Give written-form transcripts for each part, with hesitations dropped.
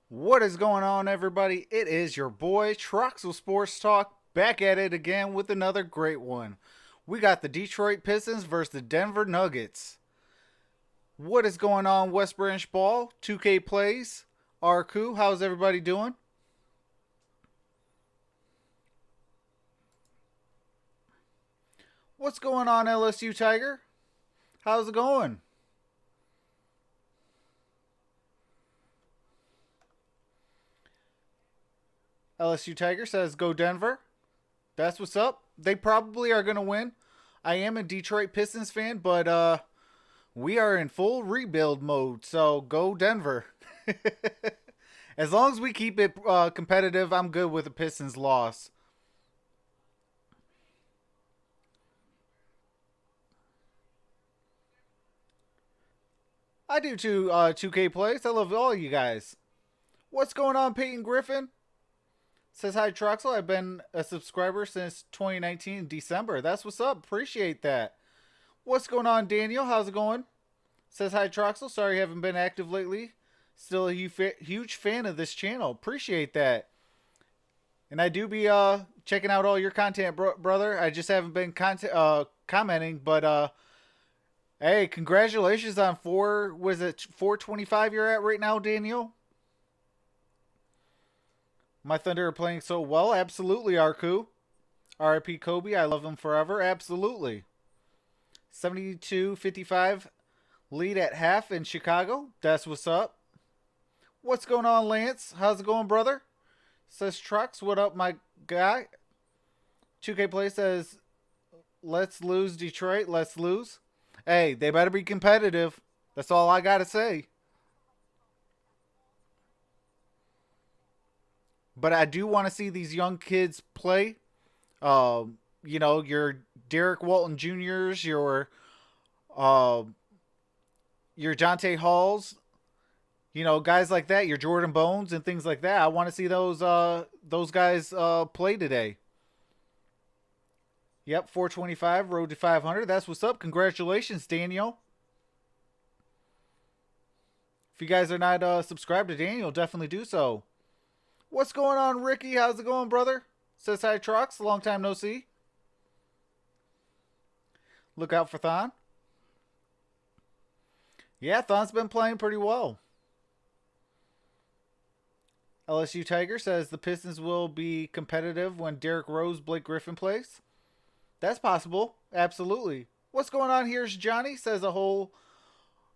What is going on, everybody? It is your boy Troxel Sports Talk back at it again with another great one. We got the Detroit Pistons versus the Denver Nuggets. What is going on, West Branch Ball? 2K Plays. RQ, how's everybody doing? What's going on, LSU Tiger? How's it going? LSU Tiger says, go Denver. That's what's up. They probably are going to win. I am a Detroit Pistons fan, but we are in full rebuild mode, so go Denver. As long as we keep it competitive, I'm good with the Pistons loss. I do too, 2K Plays. I love all you guys. What's going on, Peyton Griffin? Says hi, Troxel. I've been a subscriber since 2019 December. That's what's up. Appreciate that. What's going on, Daniel? How's it going? Says hi, Troxel. Sorry you haven't been active lately. Still a huge fan of this channel. Appreciate that. And I do be checking out all your content, brother. I just haven't been commenting, but hey, congratulations on 425 you're at right now, Daniel? My Thunder are playing so well. Absolutely, Arku. RIP Kobe. I love them forever. Absolutely. 72-55 lead at half in Chicago. That's what's up. What's going on, Lance? How's it going, brother? Says Trucks. What up, my guy? 2K Play says, let's lose, Detroit. Let's lose. Hey, they better be competitive. That's all I got to say. But I do want to see these young kids play. You know, your Derek Walton Juniors, uh, your Dante Halls, you know, guys like that, your Jordan Bones and things like that. I want to see those guys play today. Yep, 425, road to 500. That's what's up. Congratulations, Daniel. If you guys are not subscribed to Daniel, definitely do so. What's going on, Ricky? How's it going, brother? Says hi, Trox. Long time no see. Look out for Thon. Yeah, Thon's been playing pretty well. LSU Tiger says the Pistons will be competitive when Derrick Rose, Blake Griffin plays. That's possible. Absolutely. What's going on? Here's Johnny. Says a whole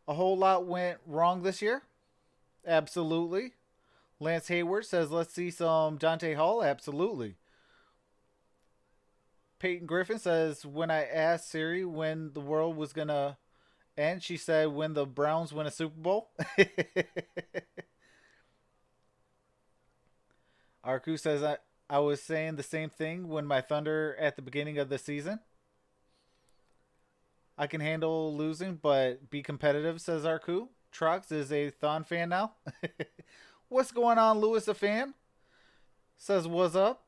lot went wrong this year. Absolutely. Lance Hayward says, let's see some Dante Hall. Absolutely. Peyton Griffin says, when I asked Siri when the world was going to end, she said, when the Browns win a Super Bowl. Arku says, I was saying the same thing when my Thunder at the beginning of the season. I can handle losing, but be competitive, says Arku. Trox is a Thon fan now. What's going on, Lewis, a fan? Says, what's up?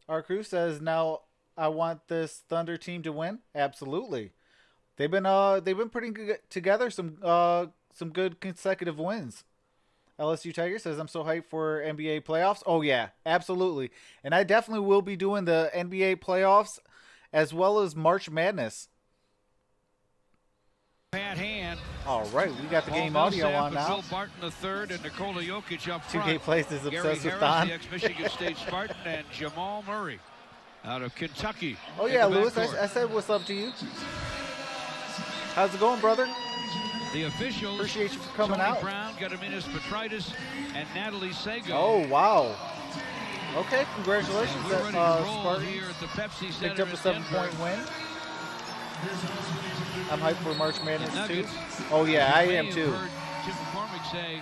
Our crew says, now I want this Thunder team to win. Absolutely. They've been putting together some good consecutive wins. LSU Tiger says, I'm so hyped for NBA playoffs. Oh, yeah, absolutely. And I definitely will be doing the NBA playoffs as well as March Madness. Bad hand. All right, we got the game audio on now. Bill Barton the third and Nikola Jokic up front. 2K Plays is Gary obsessed with Harris, Don. the ex-Michigan State Spartan, and Jamal Murray out of Kentucky. Oh yeah, Lewis, I said what's up to you. How's it going, brother? The officials. Appreciate you for coming Tony out. Brown, Gediminas Petritis, and Natalie Sago. Oh wow. Okay, congratulations. And we're ready to roll Spartan here at the Pepsi Center picked up a in 7-point Denver. win. I'm hyped for March Madness too. Nuggets, Oh yeah, I you may am have too. heard Tim McCormick say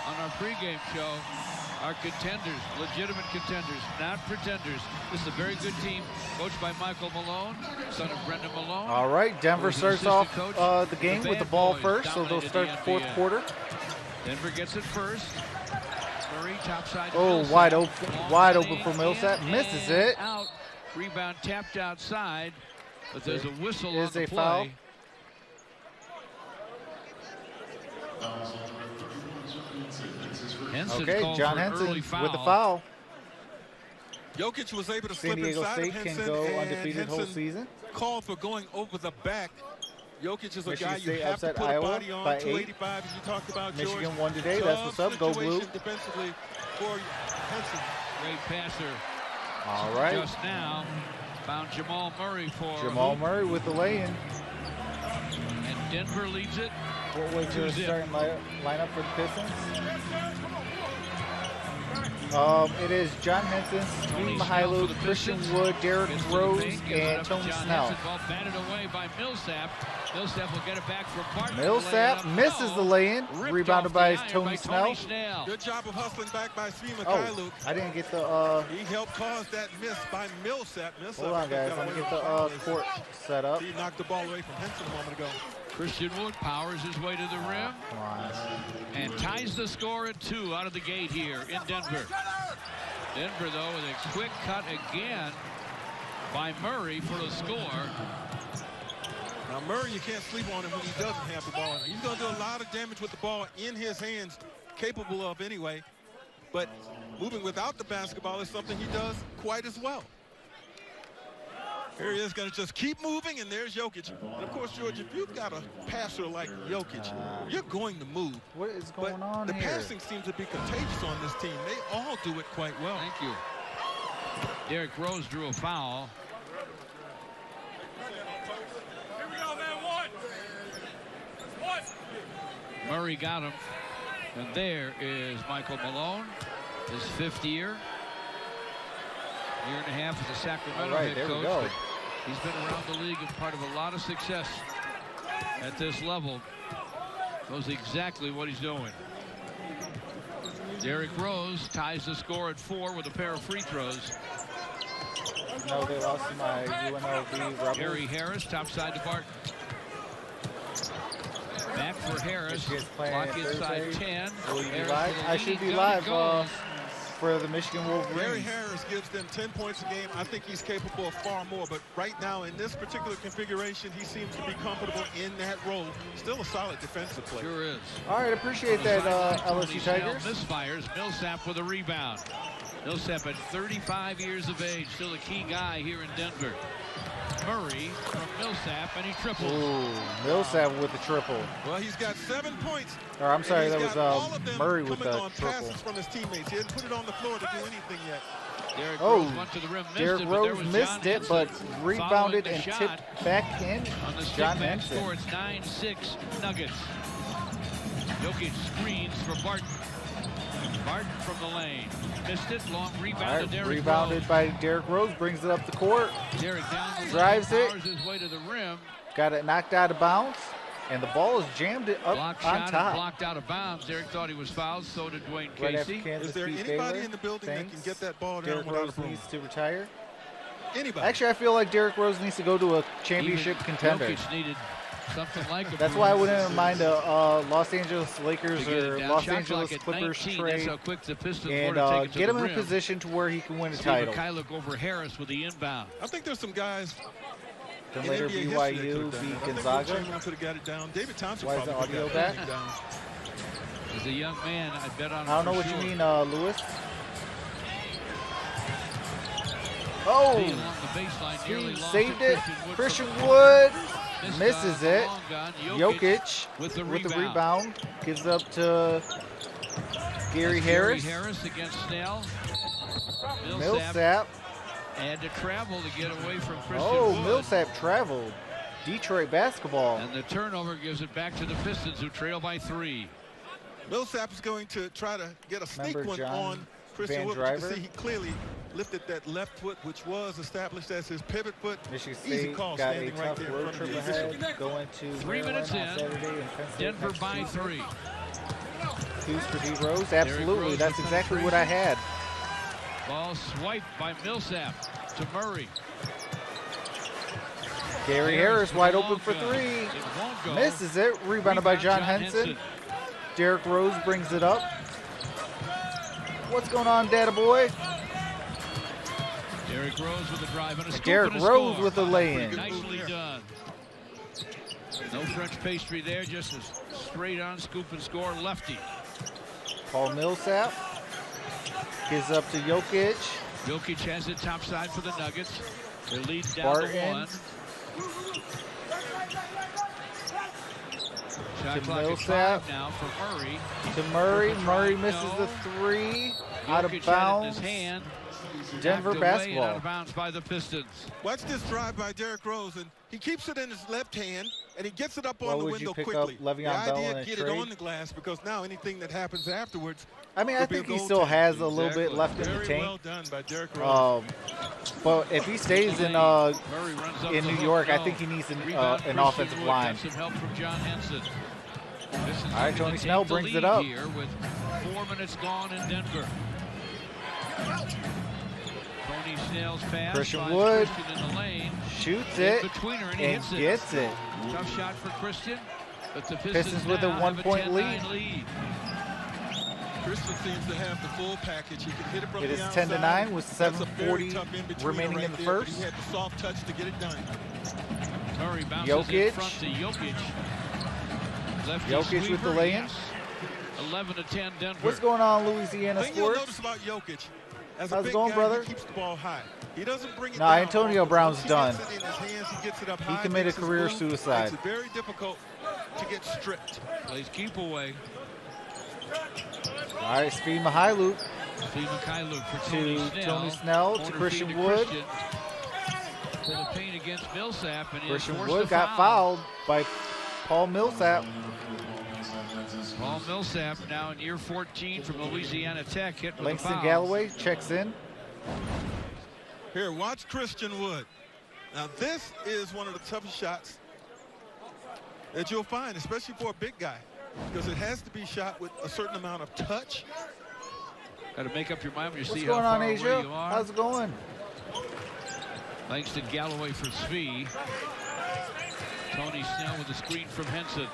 on our pregame show, are contenders, legitimate contenders, not pretenders. This is a very good team, coached by Michael Malone, son of Brendan Malone. All right, Denver who's an starts off assistant coach. the game The with the Bad ball Boys first, so they'll dominated start the the fourth NBA. quarter. Denver gets it first. Murray topside. to Oh, Millsap. wide open Long for in Millsap. and Misses it. Out. Rebound tapped outside, but there's a whistle on Is the a play. foul. Henson Okay, called John for an Henson early foul. with the foul. Jokic was able to San slip Diego inside State of Henson, can go and undefeated whole Henson season. called for going over the back. Jokic is a Michigan guy you State have to upset put Iowa a body on. by 285, as you talked about, Michigan George. won today. That's what's up. Go blue. Tough situation defensively for Henson. Great passer. All right. Just now found Jamal Murray for Jamal Murray with the lay-in. And Denver leads it. What was your 2-zip. starting lineup for the Pistons? It is John Henson, Steve Mihailo, Christian Wood, Derrick Rose, and Tony Snell. Ball batted away by Millsap. Millsap will get it back from Barton. Millsap misses the lay-in, rebounded by Tony Snell. Good job of hustling back by Svi Oh, Mikhailuk. I didn't get the, He helped cause that miss by Millsap. hold on guys, let me get the court set up. He knocked the ball away from Henson a moment ago. Christian Wood powers his way to the rim Come on. and ties the score at 2 out of the gate here in Denver. Denver, though, with a quick cut again by Murray for the score. Now, Murray, you can't sleep on him when he doesn't have the ball. He's going to do a lot of damage with the ball in his hands, capable of anyway. But moving without the basketball is something he does quite as well. Here he is going to just keep moving, and there's Jokic. And, of course, George, if you've got a passer like Jokic, you're going to move. What is going on the here? passing seems to be contagious on this team. They all do it quite well. Thank you. Derrick Rose drew a foul. Here we go, man. One. Murray got him. And there is Michael Malone, his 5th year. Year and a half as a Sacramento All right, head there we coach. go. But he's been around the league and part of a lot of success at this level. Knows exactly what he's doing. Derrick Rose ties the score at 4 with a pair of free throws. No, they lost to my UNLV Rebels. Gary Harris, topside to Barton. Back for Harris. Michigan's playing Clock inside Thursday. 10. Will you be Harris live? with a I should lead. be Gun live goes. for the Michigan Gary Wolverines. Harris gives them 10 points a game. I think he's capable of far more, but right now in this particular configuration, he seems to be comfortable in that role. Still a solid defensive player. Sure is. All right, appreciate that, LSU Tigers. Misfires. Millsap with a rebound. Millsap at 35 years of age, still a key guy here in Denver. Murray from Millsap, and he triples. Ooh, Millsap with the triple. Well, he's got 7 points. Or I'm sorry, and that he's was got all of them Murray with coming the on triple. passes from his teammates. He didn't put it on the floor to do anything yet. Derrick Oh, Rose went to the rim, missed Derrick it, but there Rose was missed John it, but Henson rebounded following and the shot. tipped back in. On the John stick-back Henson. score, it's 9-6 Nuggets. Jokic screens for Barton. Barton from the lane. Missed it. Long rebound All to right, Derrick rebounded Rose. by Derrick Rose, brings it up the court, Derrick down the drives lane, it. powers his way to the rim. got it knocked out of bounds, and the ball is jammed up Block on shot and top. blocked out of bounds. Derrick thought he was fouled. So did Dwayne Right after Casey. Kansas Is there beat anybody Baylor. in the building that can Thanks. get that ball down Derrick without a Rose broom? needs to retire. Anybody. Actually, I feel like Derrick Rose needs to go to a championship Even contender. Jokic needed something like a That's broom why I wouldn't mind a Los Angeles Lakers to get it or down. Los Shot Angeles clock at Clippers 19. That's trade how quick the Pistons and were to take it to get the him in a rim. position to where he can win a Steve title. Mikhailuk over Harris with the inbound. I think there's some guys Then in later NBA history that BYU could've done beat that. I think Will Gonzaga. Chamberlain could have got it down. David Thompson Why is probably the could have audio got back? it down. As a young man, I bet on him I don't know for what sure. you mean, Lewis. Being Oh, along the baseline, nearly lost saved it. it. Christian Christian Wood Missed, misses the it. long gun. Jokic with the with the rebound. rebound. Gives it up to Gary That's Harris. Gary Harris against Snell. Millsap. Had to travel to get away from Christian Oh, Wood. Millsap traveled. Detroit basketball. And the turnover gives it back to the Pistons, who trail by 3. Millsap is going to try to get a sneak Remember one John on Christian Van Wood. But you Driver? can see he clearly lifted that left foot, which was established as his pivot foot. Michigan Easy State call got a standing right tough there in road front of trip you. ahead. Going to 3 Maryland minutes on in. Saturday and Penn State Denver next by Tuesday. 3. Twos for D Rose. Absolutely. Rose That's with exactly what I had. Ball swiped by Millsap to Murray. Gary Harris wide with a open for long gun. 3. It won't go. Misses it. Rebounded by Rebound, John Henson. Derrick Rose brings it up. What's going on, Data Boy? Derrick Rose with a drive and a scoop Derrick and a Rose score. with the lay-in. Nicely done. No French pastry there, just a straight-on scoop and score lefty. Paul Millsap gives up to Jokic. Jokic has it topside for the Nuggets. Their lead down Barton. to 1. Shot To clock at Millsap. 5 now for Murray. To Murray. Perfect Murray try, misses no. the 3. Out of Jokic had it in bounds. his hand. Denver Knocked away and basketball. out of bounds by the Pistons. Watch this drive by Derrick Rose, and he keeps it in his left hand, and he gets it up Well, on the would you window pick quickly. up Le'Veon the Bell in idea, a get trade? it on the glass, because now anything that happens afterwards. I mean, I would be a think he goal still tank. has a little bit Exactly. left in the Very tank. well done by Derrick Rose. But if he stays in Murray runs up in the New hook. York, I No. think he needs an Rebound, Christian offensive Wood. line. Got some help from John Henson. Pistons All right, looking Tony to Snell take the brings it lead up. here with 4 minutes gone in Denver. Tony Snell's pass. Christian finds Wood. Christian in the lane. Shoots In it between her, and he and hits it. gets it. Tough shot for Christian. But the Pistons with a now have 1-point 10-9 lead. Christian seems to have the full package. He can hit it from It the is outside. 10-9 with That's a very 7:40 tough in-betweener remaining right in the there, but first. He had the soft touch to get it done. Murray bounces Jokic. in front to Jokic. Lefty Jokic with the sweeper, lay-in. yes. 11-10 Denver. What's going on, Louisiana The thing you'll sports? notice about Jokic, as How's a it big going, guy, brother? he keeps the ball high. He doesn't bring it Nah, down. Antonio often. Brown's Once he done. gets it in his hands, he gets it up He high, committed makes his career will. suicide. Makes it very difficult to get stripped. Plays keep away. All right, Speed Mihailuk Steve Mikhailuk for to Tony Snell. Tony Snell to Corner Christian feed to Wood. Christian. To the paint against Millsap, and Christian forced Wood the got foul. fouled by Paul Millsap. Paul Millsap now in year 14 from Louisiana Tech, hit with a Langston foul. Galloway checks in. Here, watch Christian Wood. Now, this is one of the toughest shots that you'll find, especially for a big guy, because it has to be shot with a certain amount of touch. Got to make up your mind when you What's see going how on, far away Asia? you are. How's it going? Langston Galloway for Svee. Tony Snell with the screen from Henson.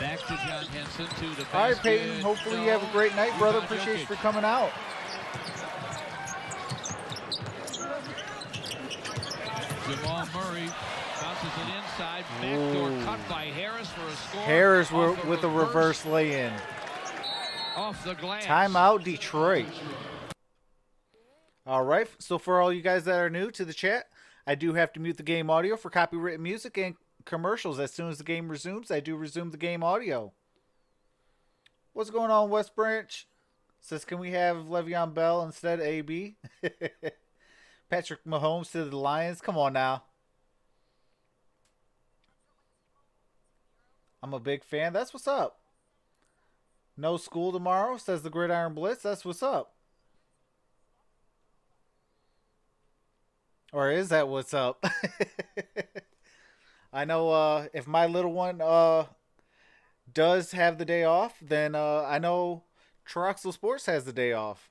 Back to John Henson to the basket. All right, Peyton. Hopefully you have a great night, brother. Rebound Appreciate you Jokic. for coming out. Jamal Murray bounces it inside. Backdoor cut by Harris for a score. Harris Off with a reverse lay-in. Off the glass. Timeout, Detroit. All right, so for all you guys that are new to the chat, I do have to mute the game audio for copyrighted music and commercials. As soon as the game resumes, I do resume the game audio. What's going on, West Branch? Says, can we have Le'Veon Bell instead of AB? Patrick Mahomes to the Lions. Come on now. I'm a big fan. That's what's up. No school tomorrow, says the Gridiron Blitz. That's what's up. Or is that what's up? I know if my little one does have the day off, then I know Troxel Sports has the day off.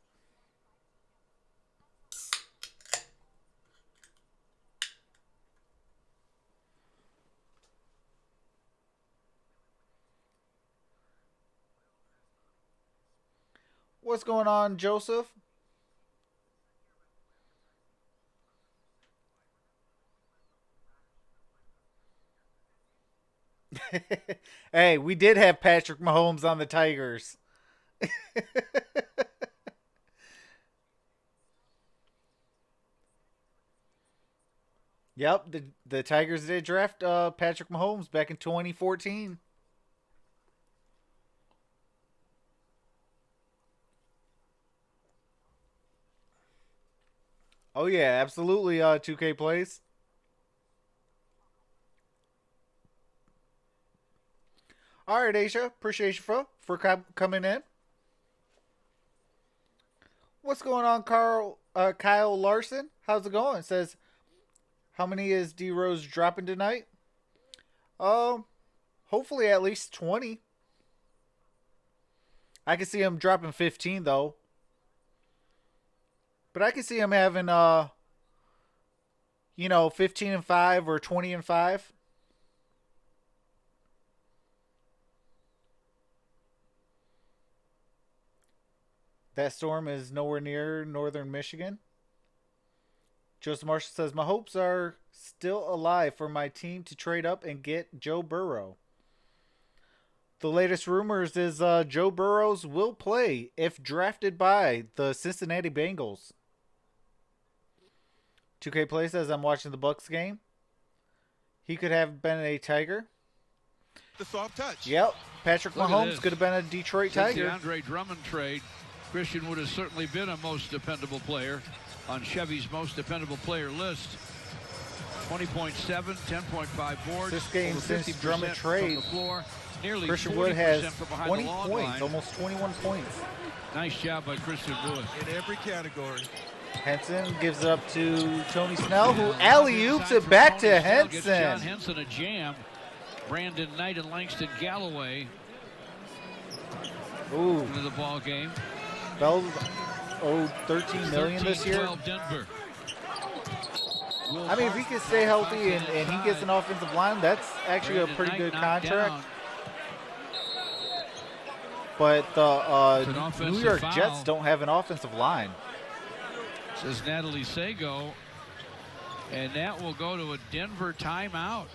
What's going on, Joseph? Hey, we did have Patrick Mahomes on the Tigers. Yep, the Tigers did draft Patrick Mahomes back in 2014. Oh yeah, absolutely. 2K plays. All right, Asia. Appreciate you for coming in. What's going on, Kyle Larson? How's it going? Says, how many is D Rose dropping tonight? Hopefully at least 20. I can see him dropping 15 though. But I can see him having 15 and 5 or 20 and 5. That storm is nowhere near northern Michigan. Joseph Marshall says, my hopes are still alive for my team to trade up and get Joe Burrow. The latest rumors is Joe Burrows will play if drafted by the Cincinnati Bengals. 2K Play says I'm watching the Bucks game. He could have been a Tiger. The soft touch. Yep. Patrick Mahomes could have been a Detroit Since Tiger. the Andre Drummond trade, Christian would have certainly been a most dependable player on Chevy's most dependable player list. 20.7, 10.5 boards. This game over since 50% Drummond trade, from the floor, nearly Christian 40% Wood has from behind 20 the long points, line. almost 21 points. Nice job by Christian Wood. In every category. Henson gives it up to Tony Snell, who alley-oops it back to Gets John Henson. Henson a jam. Brandon Knight and Langston Galloway Ooh, into the ball game. Bell's owed $13 million this year. 13-12 Denver. I mean, if he can stay healthy and he gets an offensive line, that's actually a pretty good contract. But the New York Jets don't have an offensive line. Says Natalie Sago. And that will go to a Denver timeout.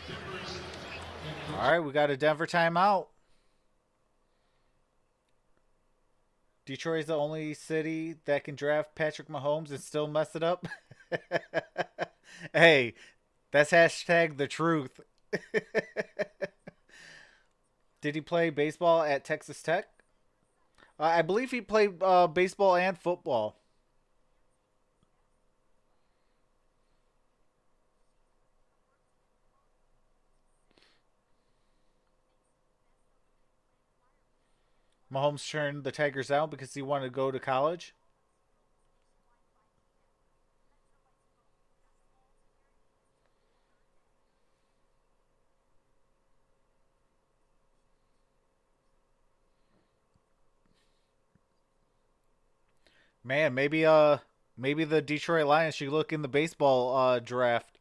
All right, we got a Denver timeout. Detroit's the only city that can draft Patrick Mahomes and still mess it up. Hey, that's hashtag the truth. Did he play baseball at Texas Tech? I believe he played baseball and football. Mahomes turned the Tigers out because he wanted to go to college. Man, maybe the Detroit Lions should look in the baseball draft.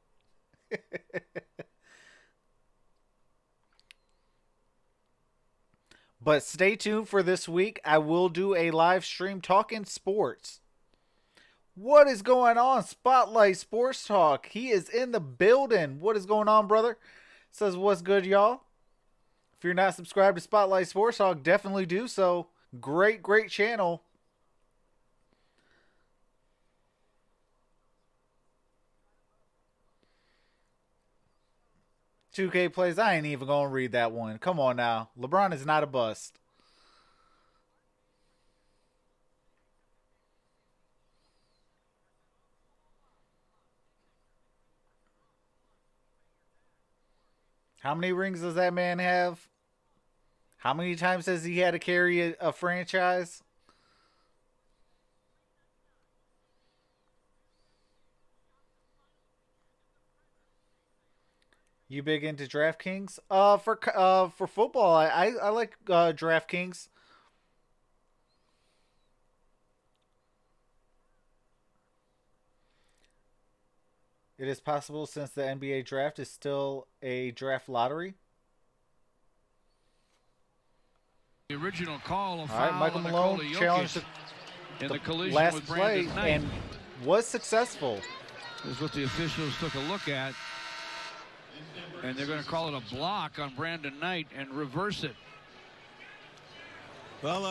But stay tuned for this week. I will do a live stream talking sports. What is going on? Spotlight Sports Talk. He is in the building. What is going on, brother? Says, what's good, y'all? If you're not subscribed to Spotlight Sports Talk, definitely do so. Great channel. $2K plays. I ain't even going to read that one. Come on now. LeBron is not a bust. How many rings does that man have? How many times has he had to carry a franchise? You big into DraftKings? For football, I like DraftKings. It is possible since the NBA draft is still a draft lottery. The original call of All right, foul Michael on Malone Nikola Jokic challenged in the the collision last with play Brandon Knight. and was successful. This is what the officials took a look at. And they're going to call it a block on Brandon Knight and reverse it. Well,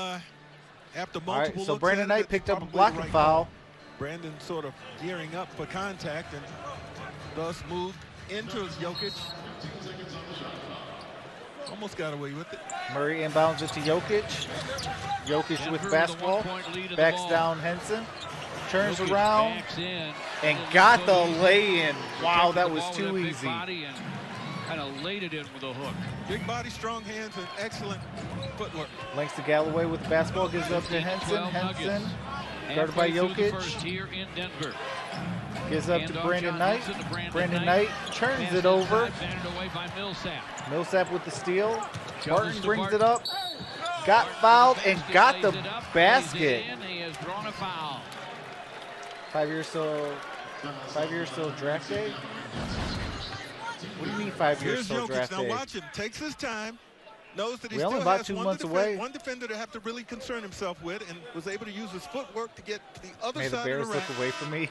after multiple All right, so looks Brandon at it, Knight it's picked up a probably blocking the right foul. call. Brandon sort of gearing up for contact and thus moved into Jokic. Almost got away with it. Murray inbounds it to Jokic. Jokic Denver with with a basketball. 1-point lead in the Backs ball. down Henson. Turns Jokic around backs in, and and got the so easy. lay-in. Wow, Protected that the was ball with too that big easy. body and kind of laid it in with a hook. Big body, strong hands, and excellent footwork. Links to Galloway with the basketball. Gives it up to Henson. 12 Henson. Nuggets. Guarded by Halfway through the Jokic. first here in Denver. Gives up to Handoff, Brandon John Knight. Henson to Brandon Knight turns Pass it over. inside, batted away by Millsap. Millsap with the steal. Shovels Martin to brings Barton. it up. Got fouled and got the Lays it up, lays basket. it in. He has drawn a foul. 5 years till draft day? What do you mean 5 years Here's till Jokic. draft Now day? watch him. Takes his time. Knows that he We still only about has 2 months away. one defender to have to really concern himself with, and was able to use his footwork to get to the other May the side Bears of the look rack. away from me.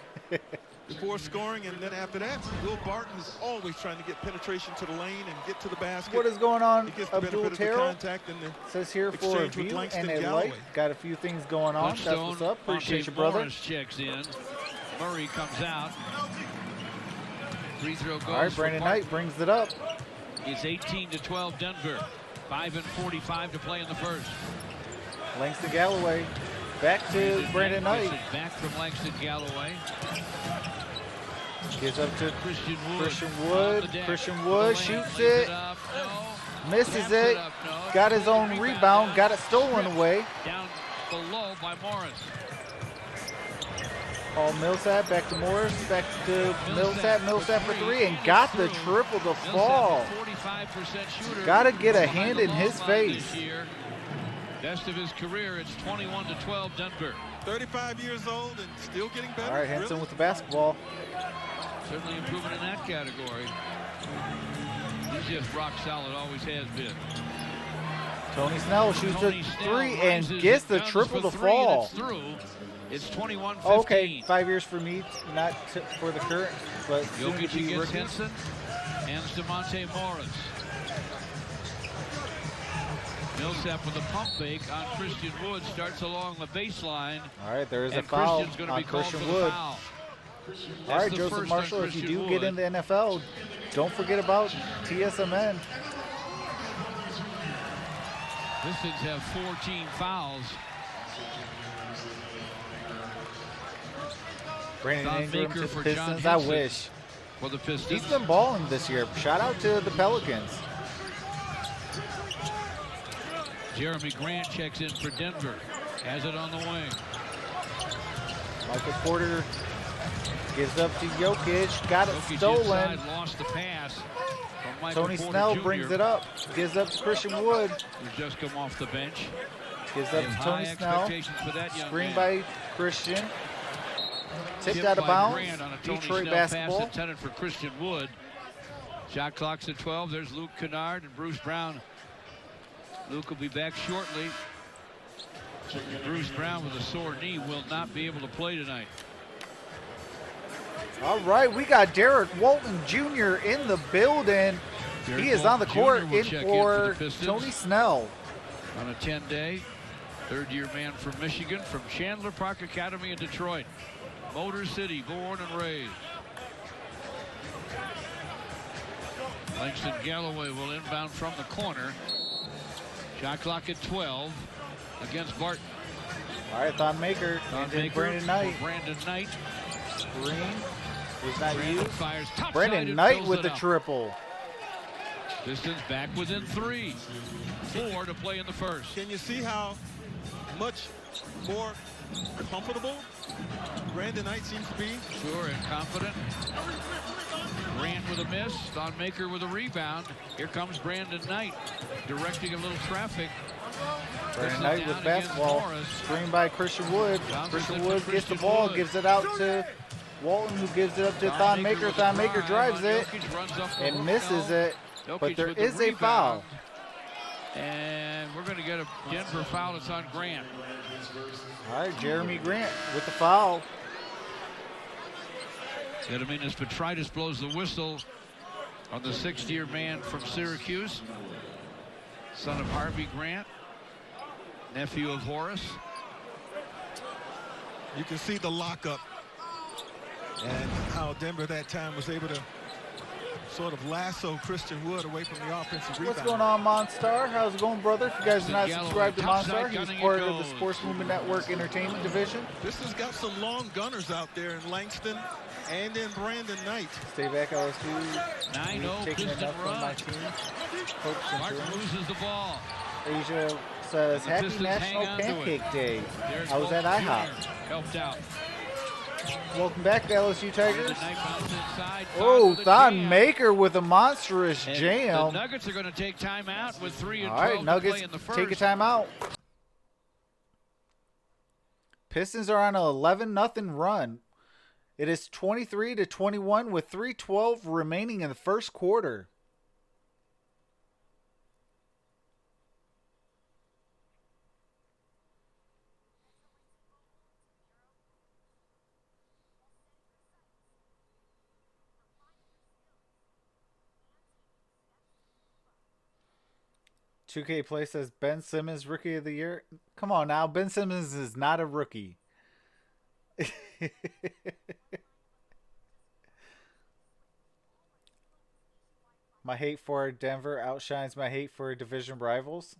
before scoring, and then after that, Will Barton is always trying to get penetration to the lane and get to the basket. What is going on? He gets the Abdul benefit of the Terrell contact and the says here for a exchange with view Langston and a Galloway. like. Got a few things going on. That's Touchstone, what's up. Appreciate Monte you, brother. Morris checks in. Murray comes out. Free throw goes. All right, for Brandon Barton. Knight brings it up. It's 18-12 Denver. 5:45 to play in the first. Langston Galloway back to Brandon Knight. Back from Langston Galloway. Gives up to Christian Wood. Christian On Wood. the deck. Christian For Wood the lane. shoots Lays it. Up. No. Misses Taps it. up. No. Got his own rebound. Got it stolen away. Down below by Morris. Paul Millsap back to Morris. Back to Millsap. Millsap for three. And got the triple to fall. 45% shooter. Gotta get a behind hand the in long his line face. this year. Best of his career. It's 21-12 Denver. 35 years old and still getting better. All right, Henson really? with the basketball. Certainly improvement in that category. He's just rock solid, always has been. Tony Snell shoots Tony a Snell three and rises gets and the guns triple for to three, and fall. It's through. It's 21-15. Okay, 5 years for me, not for the current, but soon to Jokic be against rookie. Henson. Hands to Monte Morris. Millsap with a pump fake on Christian Wood. Starts along the baseline. All right, there is a And foul Christian's going to on be called Christian for the Wood. foul. All right, That's the Joseph first Marshall, on if you Christian do get Wood. in the NFL, don't forget about TSMN. Pistons have 14 fouls. Brandon Don Ingram Baker to for the John Pistons. I Henson. wish. For the He's Pistons. been balling this year. Shout out to the Pelicans. Jeremy Grant checks in for Denver. Has it on the wing. Michael Porter gives up to Jokic. Got it Jokic stolen. inside, lost the pass from Michael Tony Porter Snell Jr., brings it up. Gives up to Christian Wood. who's just come off the bench. Gives up They to have Tony high Snell. expectations for that young Screen man. by Christian. Tipped Tipped out of by bounds. Grant on a Tony Detroit Snell basketball. pass intended for Christian Wood. Shot clock's at 12. There's Luke Kennard and Bruce Brown. Luke will be back shortly. Bruce Brown with a sore knee will not be able to play tonight. All right, we got Derek Walton Jr. in the building. Derek He is on the Walton court Jr. will in check for the Pistons Tony Snell. on a 10-day. Third-year man from Michigan, from Chandler Park Academy in Detroit. Motor City, born and raised. Langston Galloway will inbound from the corner. Shot clock at 12 against Barton. All right, Thon Maker and then Brandon Knight. Brandon Knight. Screen was not Brandon used. fires topside Brandon and Knight fills with it the up. triple. Pistons back within 3. 4 to play in the first. Can you see how much more comfortable Brandon Knight seems to be? Sure and confident. Grant with a miss. Thon Maker with a rebound. Here comes Brandon Knight directing a little traffic. Brandon This Knight is with down basketball. against Morris. Screen by Christian Wood. Bounces Christian it Wood for gets the Christian ball, Wood. gives it out to Walton, who gives it up to Thon Maker. with a Thon Maker drive drives on it Jokic, runs up the and hook. misses No. it. Jokic But there with the is a foul. rebound. And we're going to get a Denver foul. It's on Grant. All right, Jeremy Grant with the foul. Gediminas Petritis blows the whistle on the 6th-year man from Syracuse. Son of Harvey Grant. Nephew of Horace. You can see the lockup and how Denver that time was able to sort of lasso Christian Wood away from the offensive rebound. What's going on, MonStar? How's it going, brother? If you guys are not Galloway, subscribed to topside MonStar, he's gunning part it of the goes. Sports Movement Network Entertainment Division. Pistons got some long gunners out there in Langston and in Brandon Knight. Stay back, LSU. 9-0 Taking Piston enough from my run. team. Hopes and Martin dreams. loses the ball. Asia says, The Happy Pistons National hang on to it. Pancake Day. There's I was at Walton IHOP. Jr. Helped out. Welcome back to LSU Tigers. Knight bounces inside. Oh, with a Thon jam. Maker with a monstrous And jam. The Nuggets are going to take timeout with 3 and All 12 right, to Nuggets play in the first. take a timeout. Pistons are on an 11-0 run. It is 23-21 with 3:12 remaining in the first quarter. 2K Play says Ben Simmons Rookie of the Year. Come on now, Ben Simmons is not a rookie. My hate for Denver outshines my hate for division rivals.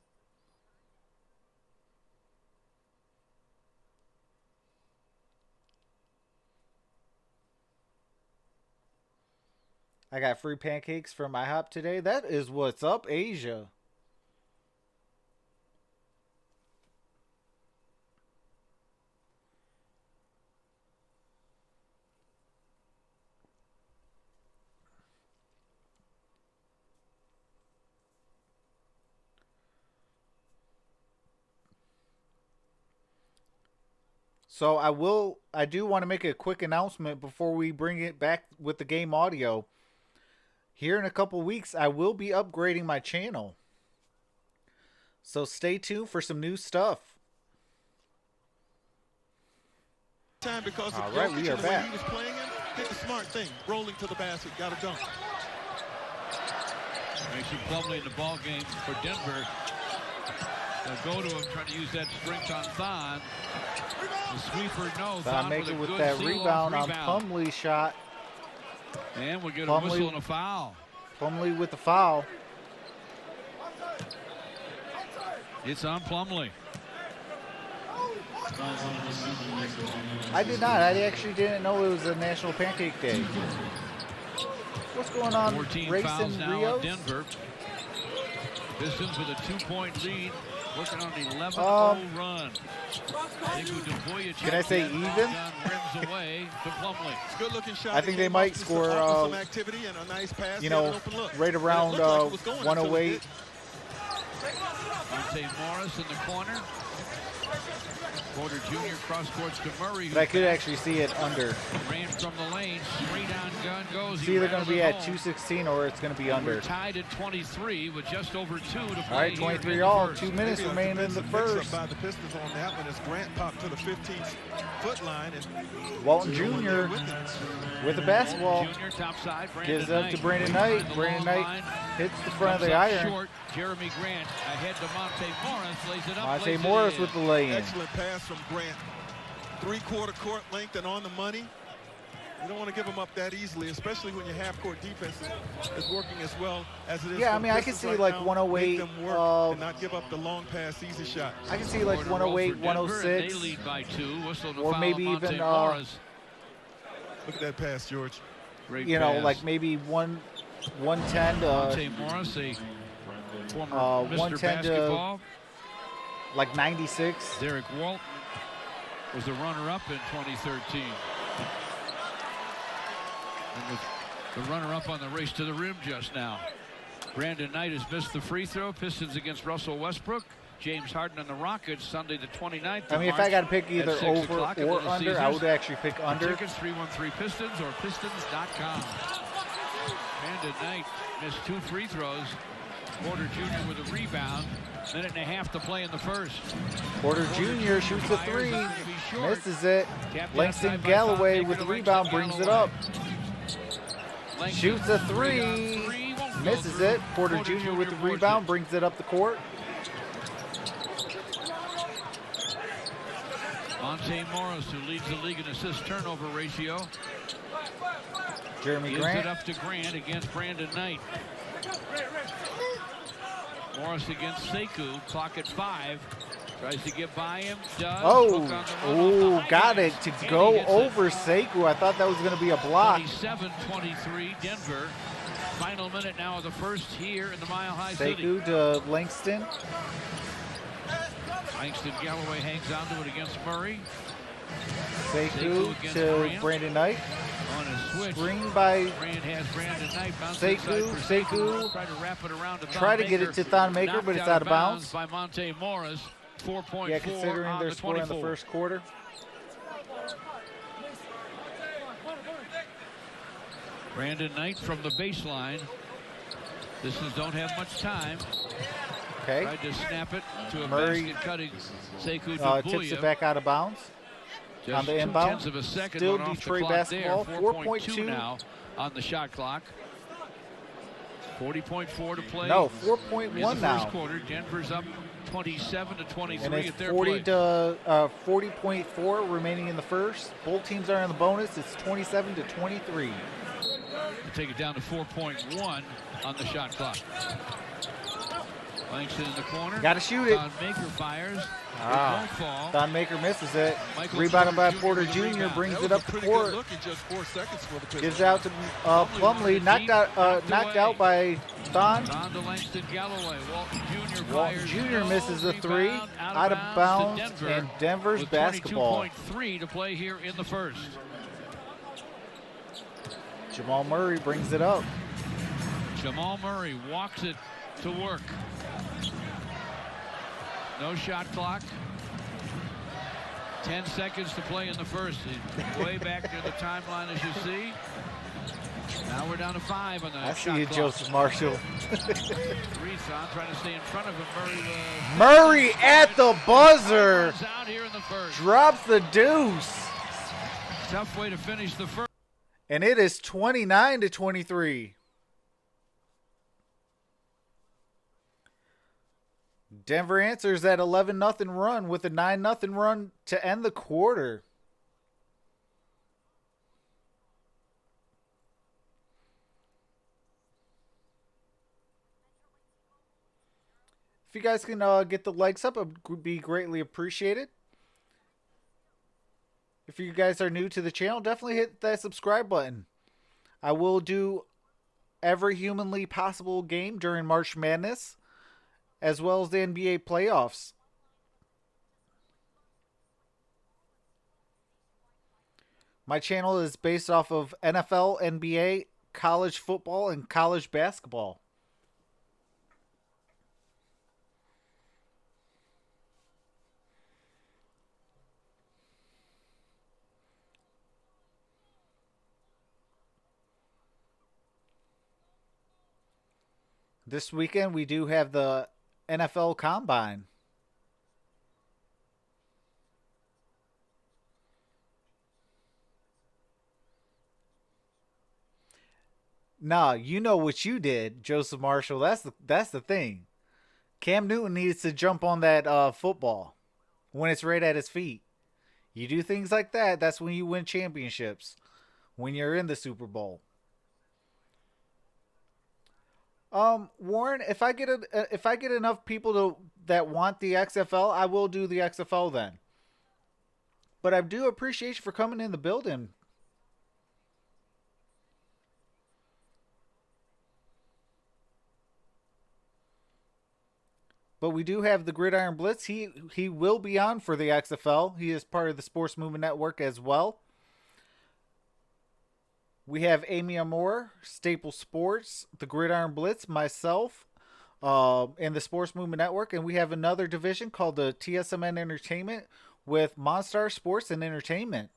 I got free pancakes from IHOP today. That is what's up, Asia. So I do want to make a quick announcement before we bring it back with the game audio. Here in a couple weeks, I will be upgrading my channel. So stay tuned for some new stuff. Time because of All right, we are the way back. he was playing him, did the smart thing, rolling to the basket, got a dunk. Mason Plumlee in the ball game for Denver. They'll go to him, trying to use that strength on Thon. The sweeper, no. Thon make it with that rebound on Plumlee's shot. And we'll get a whistle and a foul. Plumlee with the foul. It's on Plumlee. I did not. I actually didn't know it was a National Pancake Day. What's going on? 14 fouls now Rios? on Denver. Pistons with a 2-point lead, working on an 11-0 run. Can I say even? Rims away to Plumlee. Good looking shot. I think they might score, some activity and a nice pass, you know, right around 108. Monte Morris in the corner. Porter Jr. cross courts to Murray. But I could actually see it under. Ran from the lane, three-down gun goes. It's either going to be at 216 or it's going to be under. We're tied at 23 with just over 2 to play. All right, 23 all. 2 minutes Maybe remaining in the first. By the Pistons on that one as Grant popped to the 15-foot line. And Walton Jr. with the basketball. Jr. top side, gives up to Brandon Knight. Brandon Knight hits the front of the iron. Short. Jeremy Grant ahead to Monte Morris, lays it up. Monte Morris with the lay-in. Excellent pass from Grant. 3/4 court length and on the money. You don't want to give them up that easily, especially when your half-court defense is working as well as it is. Yeah, I mean, I can see like 108. Make them work and not give up the long pass, easy shot. I can see like 108, 106. They lead by 2. Whistle to or foul maybe Monte even, Morris. Look at that pass, George. Great you know, pass. like maybe 110 Monte Morris, a former Mr. 110 Basketball. to like 96. Derek Walton was the runner-up in 2013. And was the runner-up on the race to the rim just now. Brandon Knight has missed the free throw. Pistons against Russell Westbrook. James Harden and the Rockets Sunday the 29th. I mean, if I got to pick either over or under, I would actually pick under. Tickets 313 Pistons or Pistons.com. Brandon Knight missed 2 free throws. Porter Jr. with a rebound. Minute and a half to play in the first. Porter Jr. shoots a 3, misses it. Langston Galloway with the rebound brings it up. Shoots a 3, misses it. Porter Jr. with the rebound brings it up the court. Monte Morris, who leads the league in assist turnover ratio. Jeremy Gives Grant. it up to Grant against Brandon Knight. Morris against Sekou. Clock at 5. Tries to get by him. Does. Oh, got it to go over Sekou. I thought that was going to be a block. 27-23 Denver. Final minute now of the first here in the Mile High City. Sekou to Langston. Langston Galloway hangs on to it against Murray. Sekou to Brandon Knight. On a switch. Screen by Grant has Brandon Knight. Sekou. Try to wrap it around to Try to get it to Thon Maker, but it's out of bounds. By Monte Morris. 4.4 yeah, considering their score in the first quarter. Brandon Knight from the baseline. Pistons don't have much time. Okay. Tried to snap it to a Murray basket cutting Sekou tips it back out of bounds. Just on the inbound. 0.2 of a second Still Detroit basketball. 4.2 now on the shot clock. 40.4 to play. No, in 4.1 the now. first quarter. Denver's up 27 to 23 And it's at their 40 place. to 40.4 remaining in the first. Both teams are in the bonus. It's 27 to 23. To take it down to 4.1 on the shot clock. Langston in the corner. Got to shoot it. Don Maker fires. It Ah, won't fall. Don Maker misses it. Michael Rebounded by Porter Porter Jr. with the Jr. rebound. brings That it was up a to pretty court. good look in just 4 seconds for the Pistons. Gives it out to Plumlee. Knocked out by Don. Don to Langston Galloway. Walton Jr. Walton fires. Jr. No. misses the three. Rebound Out of bounds. to Denver And Denver's with basketball. 22.3 to play here in the first. Jamal Murray brings it up. Jamal Murray walks it to work. No shot clock. 10 seconds to play in the first. He's way back near the timeline, as you see. Now we're down to 5 on the I shot see you, clock. Joseph Marshall. Reeson trying to stay in front of him. Murray at the buzzer. Runs out here in the first. Drops the deuce. Tough way to finish the first. And it is 29 to 23. Denver answers that 11-0 run with a 9-0 run to end the quarter. If you guys can get the likes up, it would be greatly appreciated. If you guys are new to the channel, definitely hit that subscribe button. I will do every humanly possible game during March Madness, as well as the NBA playoffs. My channel is based off of NFL, NBA, college football, and college basketball. This weekend, we do have the NFL Combine. Nah, you know what you did, Joseph Marshall. That's the thing. Cam Newton needs to jump on that football when it's right at his feet. You do things like that, that's when you win championships. When you're in the Super Bowl. Warren, if I get enough people that want the XFL, I will do the XFL then. But I do appreciate you for coming in the building. But we do have the Gridiron Blitz. He will be on for the XFL. He is part of the Sports Movement Network as well. We have Amy Amor, Staple Sports, the Gridiron Blitz, myself, and the Sports Movement Network. And we have another division called the TSMN Entertainment with MonStar Sports and Entertainment.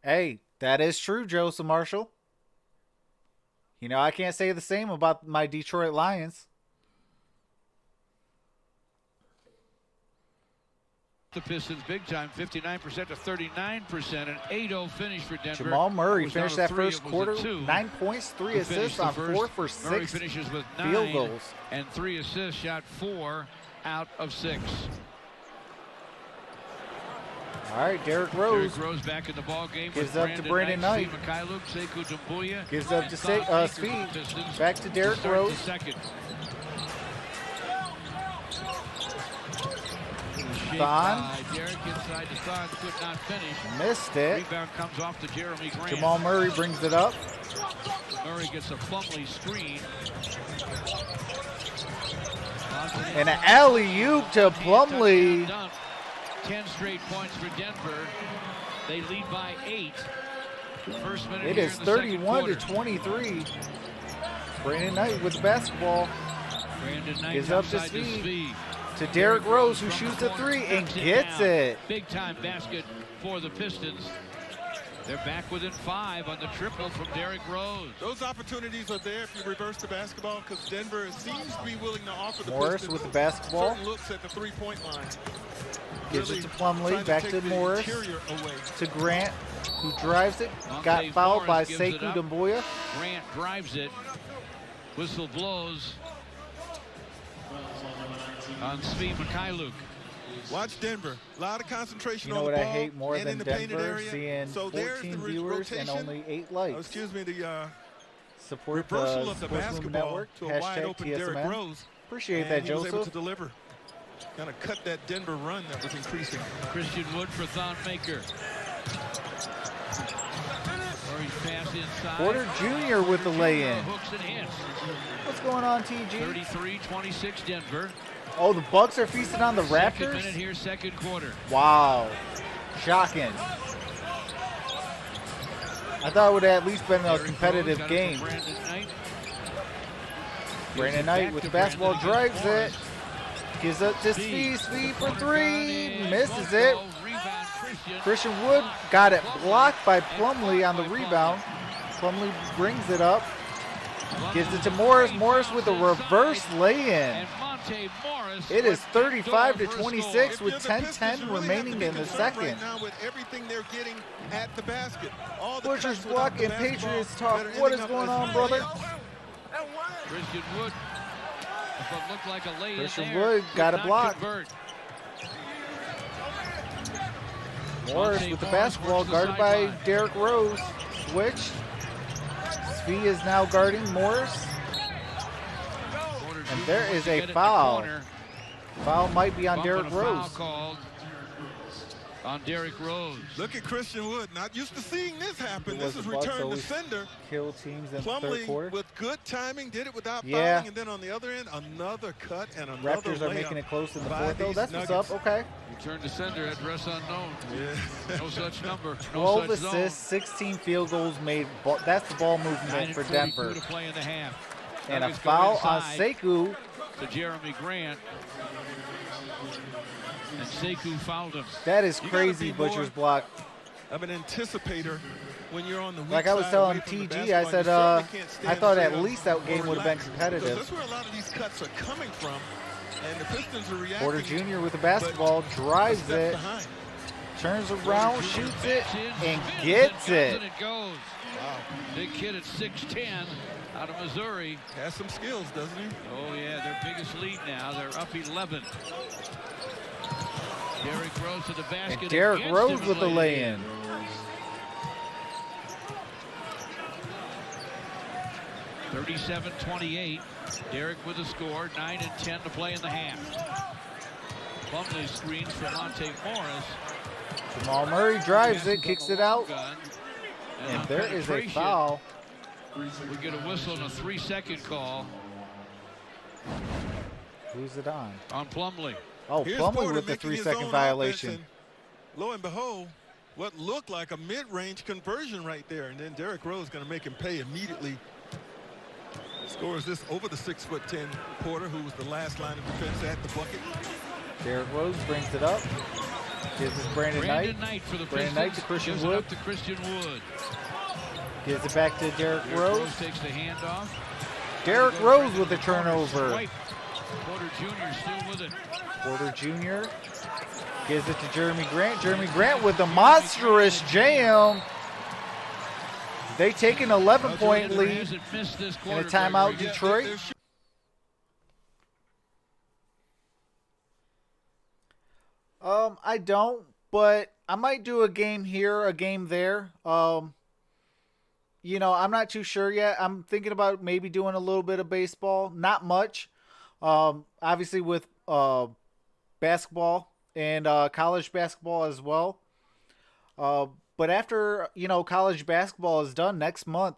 Hey, that is true, Joseph Marshall. You know, I can't say the same about my Detroit Lions. The Pistons big time, 59% to 39%, an 8-0 finish for Denver. Jamal Murray Was finished down that to 3, first it was quarter, a 2 9 points, 3 to finish assists the on first. 4 for 6 Murray finishes with 9 field goals. and 3 assists, shot 4 out of 6. All right, Derrick Rose Derrick Rose back in the ball game. gives with up to Brandon Knight. Steve Mikhailuk, Sekou Doumbouya, Gives up and to Todd Baker Speed. for the Pistons Back to Derrick start Rose. the second. Thon. Derrick inside to Thon, could not finish. Missed it. Rebound comes off to Jeremy Grant. Jamal Murray brings it up. Murray gets a Plumlee screen. And an alley-oop to Plumlee. 10 straight points for Denver. They lead by 8. First minute It here is in the second 31 to quarter. 23. Brandon Knight with the basketball. Brandon Knight Gives up to outside to Speed. Speed. To Derrick Rose, who from shoots the a corner, 3 and knocks gets down. it. Big time basket for the Pistons. They're back within 5 on the triple from Derrick Rose. Those opportunities are there if you reverse the basketball because Denver seems to be willing to offer the Morris Pistons with the basketball. certain looks at the three-point line. Gives really it to Plumlee, trying back take to the Morris, interior away. to Grant, who drives it. Got Monte fouled by Morris gives it Sekou up. Doumbouya. Grant drives it. Whistle blows on Svi Mikhailuk. Watch Denver. A lot of concentration You know on what the I ball hate more and than in the painted Denver? area. Seeing So there's 14 the viewers and rotation. only 8 likes. Excuse me, the Support reversal the of the Sports Movement basketball Network. to a wide Hashtag open Derrick TSMN. Rose. Appreciate And that, he was able to Joseph. deliver. Kind of cut that Denver run that was increasing. Christian Wood for Thon Maker. Murray's pass inside. Porter Jr. with the lay-in. Hooks and hits. What's going on, TG? 33-26 Denver. Oh, the Bucks are feasting on the Second Raptors? minute here, second quarter. Wow. Shocking. I thought it would have at least been a Derrick competitive Rose got it game. for Brandon Knight. Brandon Gives it Knight back with to the basketball, Brandon drives against Morris. it. Gives up to Svi. Svi for Corner three. gun, and Misses won't it. go. Rebound, Christian. Christian Wood got it blocked by Plumlee on the rebound. Plumlee brings it up. Gives it to Morris. Morris with a reverse lay-in. And Monte Morris It is went 35 to back door for a 26 score. with If you're the 10-10 Pistons, you really remaining have to be in the concerned second. Right now with everything they're getting at the basket. All the Butcher's cuts without Block the and basketball Patriots Talk. that are What ending is up going as on, brother? layups. Christian Wood. What looked like a lay-in Christian there, Wood got did a not block. convert. Morris Monte with the Morris basketball, works the guarded by sideline. Derrick Rose. Switch. Svi is now guarding Morris. Porter And Jr. there wants is to a get it in the foul. corner. Foul might be on Bump Derrick and a foul Rose. called on Derrick Rose. Look at Christian Wood. Not used to seeing this happen. It This was is the Bucks return to always sender. kill teams in the third Plumlee quarter. with good timing did it without Yeah. fouling, and then on the other end, another cut and another Raptors are layup making it close in the by fourth, though. these That's Nuggets. what's up. Okay. Return to sender, address unknown. Yeah. No such number. 12 No such assists, 16 field goals made. That's the ball movement for 9:42 Denver. to play in the half. And a Nuggets go foul on inside Sekou. to Jeremy Grant. And Sekou fouled him. That is You gotta crazy, be more- Butcher's Block. Of an anticipator when you're on the weak Like I was side telling away from the TG, I basketball, said, you certainly can't stand I thought at still least that or game would have been relax, competitive. because that's where a lot of these cuts are coming from, and the Pistons are reacting. Porter Jr. with the basketball, drives a step it, behind. turns around, Porter Jr. shoots it, spins, and spins, gets and it. it goes. Wow, Big kid at 6'10", out of Missouri. has some skills, doesn't he? Oh yeah, their biggest lead now. They're up 11. Derrick Rose to the basket. And Derrick against Rose him with the late. lay-in. (37-28). Derrick with a score. 9 and 10 to play in the half. Plumlee screens for Monte Morris. Jamal Murray drives it, kicks it out, Gun. and on there is a penetration, foul. We get a whistle and a 3-second call Who's it on? on Plumlee. Oh, Here's Plumlee Porter with the making his 3-second own violation. offense, and lo and behold, what looked like a mid-range conversion right there, and then Derrick Rose going to make him pay immediately. Scores this over the 6'10" Porter, who was the last line of defense at the bucket. Derrick Rose brings it up. Gives it Brandon Knight. For the Brandon Pistons. Knight to Christian Gives it Wood. up to Christian Wood. Gives it back to Derrick Derrick Rose. Rose takes the handoff. Derrick Rose with the turnover. Swipe. Porter Jr. still with it. Porter Jr. gives it to Jeremy Grant. Jeremy Grant with the monstrous jam. They take an 11-point Denver lead hasn't missed this in a quarter, timeout, Gregory. Detroit. I don't, but I might do a game here, a game there. You know, I'm not too sure yet. I'm thinking about maybe doing a little bit of baseball, not much. Obviously with basketball and college basketball as well. But after, you know, college basketball is done next month,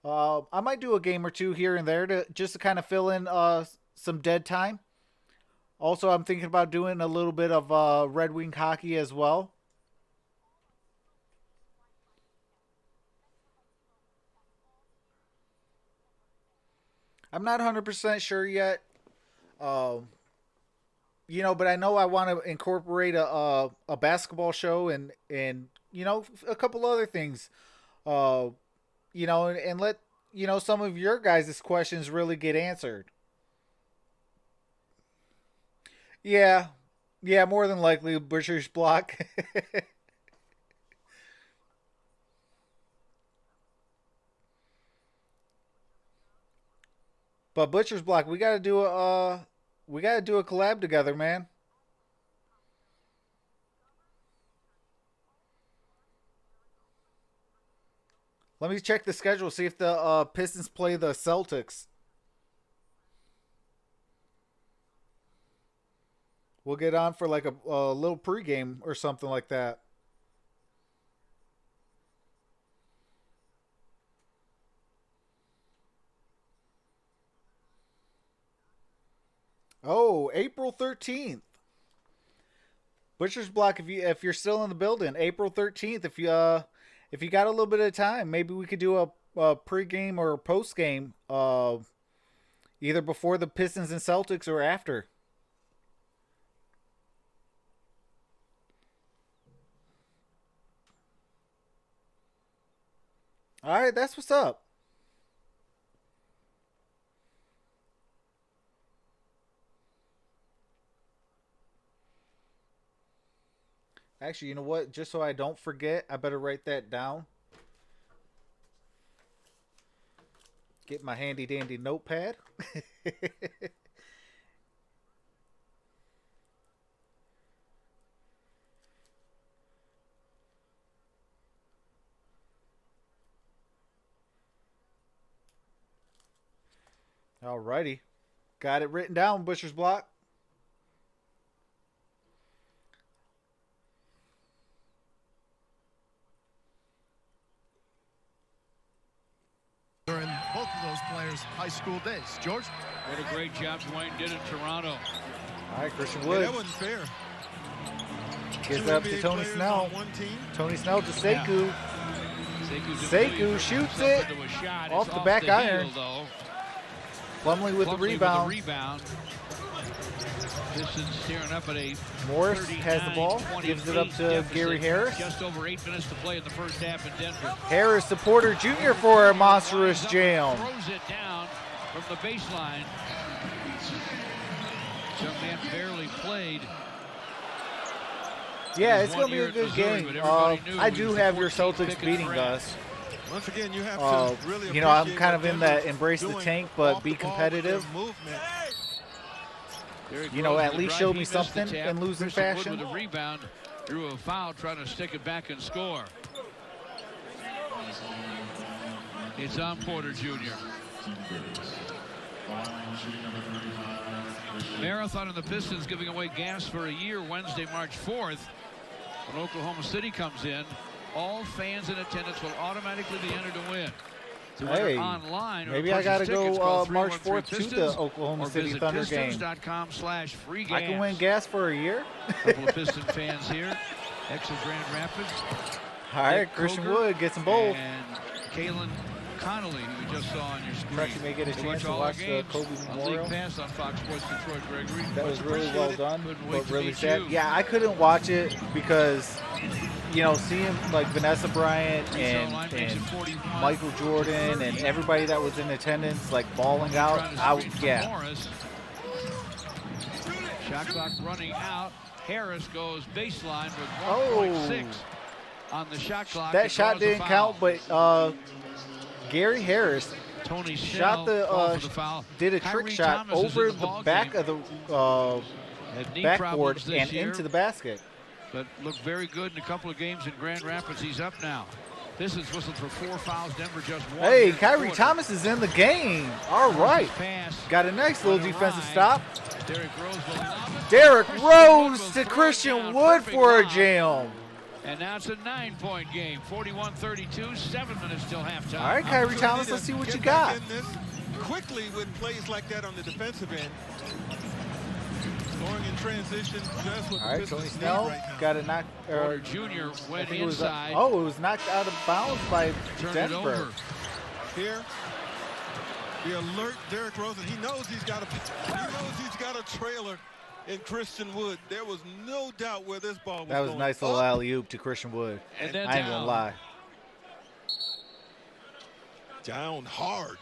I might do a game or two here and there to just to kind of fill in some dead time. Also, I'm thinking about doing a little bit of Red Wing hockey as well. I'm not 100% sure yet. You know, but I know I want to incorporate a basketball show and you know, a couple other things. You know, and let, you know, some of your guys' questions really get answered. Yeah, Yeah, more than likely Butcher's block. But Butcher's block, we gotta do a collab together, man. Let me check the schedule, see if the Pistons play the Celtics. We'll get on for like a little pregame or something like that. Oh, April 13th. Butcher's block, if you're still in the building, April 13th. If you got a little bit of time, maybe we could do a pregame or a postgame, either before the Pistons and Celtics or after. All right, that's what's up. Actually, you know what? Just so I don't forget, I better write that down. Get my handy dandy notepad. Alrighty. Got it written down, Butcher's block. During both of those players' high school days. George? What a great job Dwayne did in Toronto. All right, Christian Wood. Yeah, that wasn't fair. Gives up to Tony Snell. Tony Snell to Sekou. Sekou shoots it off the back iron. Plumlee with the rebound. Pistons staring up at a Morris has the ball, gives it up to deficit. Gary Harris. Just over 8 minutes to play in the first half in Denver. Harris to Porter Jr. for a monstrous jam. Throws it down from the baseline. Young man barely played. Yeah, it's going to be a good game. I do have your Celtics beating us. Once again, you have to really you know, I'm appreciate kind of what in Denver's that embrace the doing tank, but off be the ball with competitive. their movement. You know, at least show He me missed the something tap. in losing Christian Wood fashion. with a rebound, drew a foul, trying to stick it back and score. It's on Porter Jr. Marathon and the Pistons giving away gas for a year Wednesday, March 4th. When Oklahoma City comes in, all fans in attendance will automatically be entered to win. To Hey, online maybe I got to go March 4th to the Oklahoma City Thunder game. Pistons.com/free gas. I can win gas for a year. A couple of Piston fans here. Exit Grand Rapids. All right, Nick Christian Kroger Wood gets them both. And Kalen Connolly, who we just saw on your screen. Perhaps you may get a They chance to all watch our the games Kobe on Memorial. League Pass on Fox Sports Detroit, Gregory. That was really well done, Couldn't wait but to really meet sad. you. Yeah, I couldn't watch it because, you know, seeing like Vanessa Bryant and Michael Jordan and everybody that was in attendance like balling out, yeah. Shot clock running out. Harris goes baseline with 1.6 on the shot clock. That shot didn't count, but Gary Harris Tony shot did a trick shot over the back of the backboard and into the basket. But looked very good in a couple of games in Grand Rapids. He's up now. This is whistled for 4 fouls. Denver just won. Hey, Kyrie Thomas is in the game. All right. Got a nice little defensive stop. Derrick Rose to Christian Wood for a jam. And now it's a 9-point game. 41-32, 7 minutes till halftime. All right, Kyrie Thomas, let's see what you got. Quickly with plays like that on the defensive end. Scoring in transition, just what all right, Tony Snell got a knock. Porter Jr. went inside. It was knocked out of bounds by Denver. Here, the alert Derrick Rose, and he knows he's got a trailer in Christian Wood. There was no doubt where this ball was going. That was a nice little alley-oop to Christian Wood. And then I ain't gonna lie. Down hard.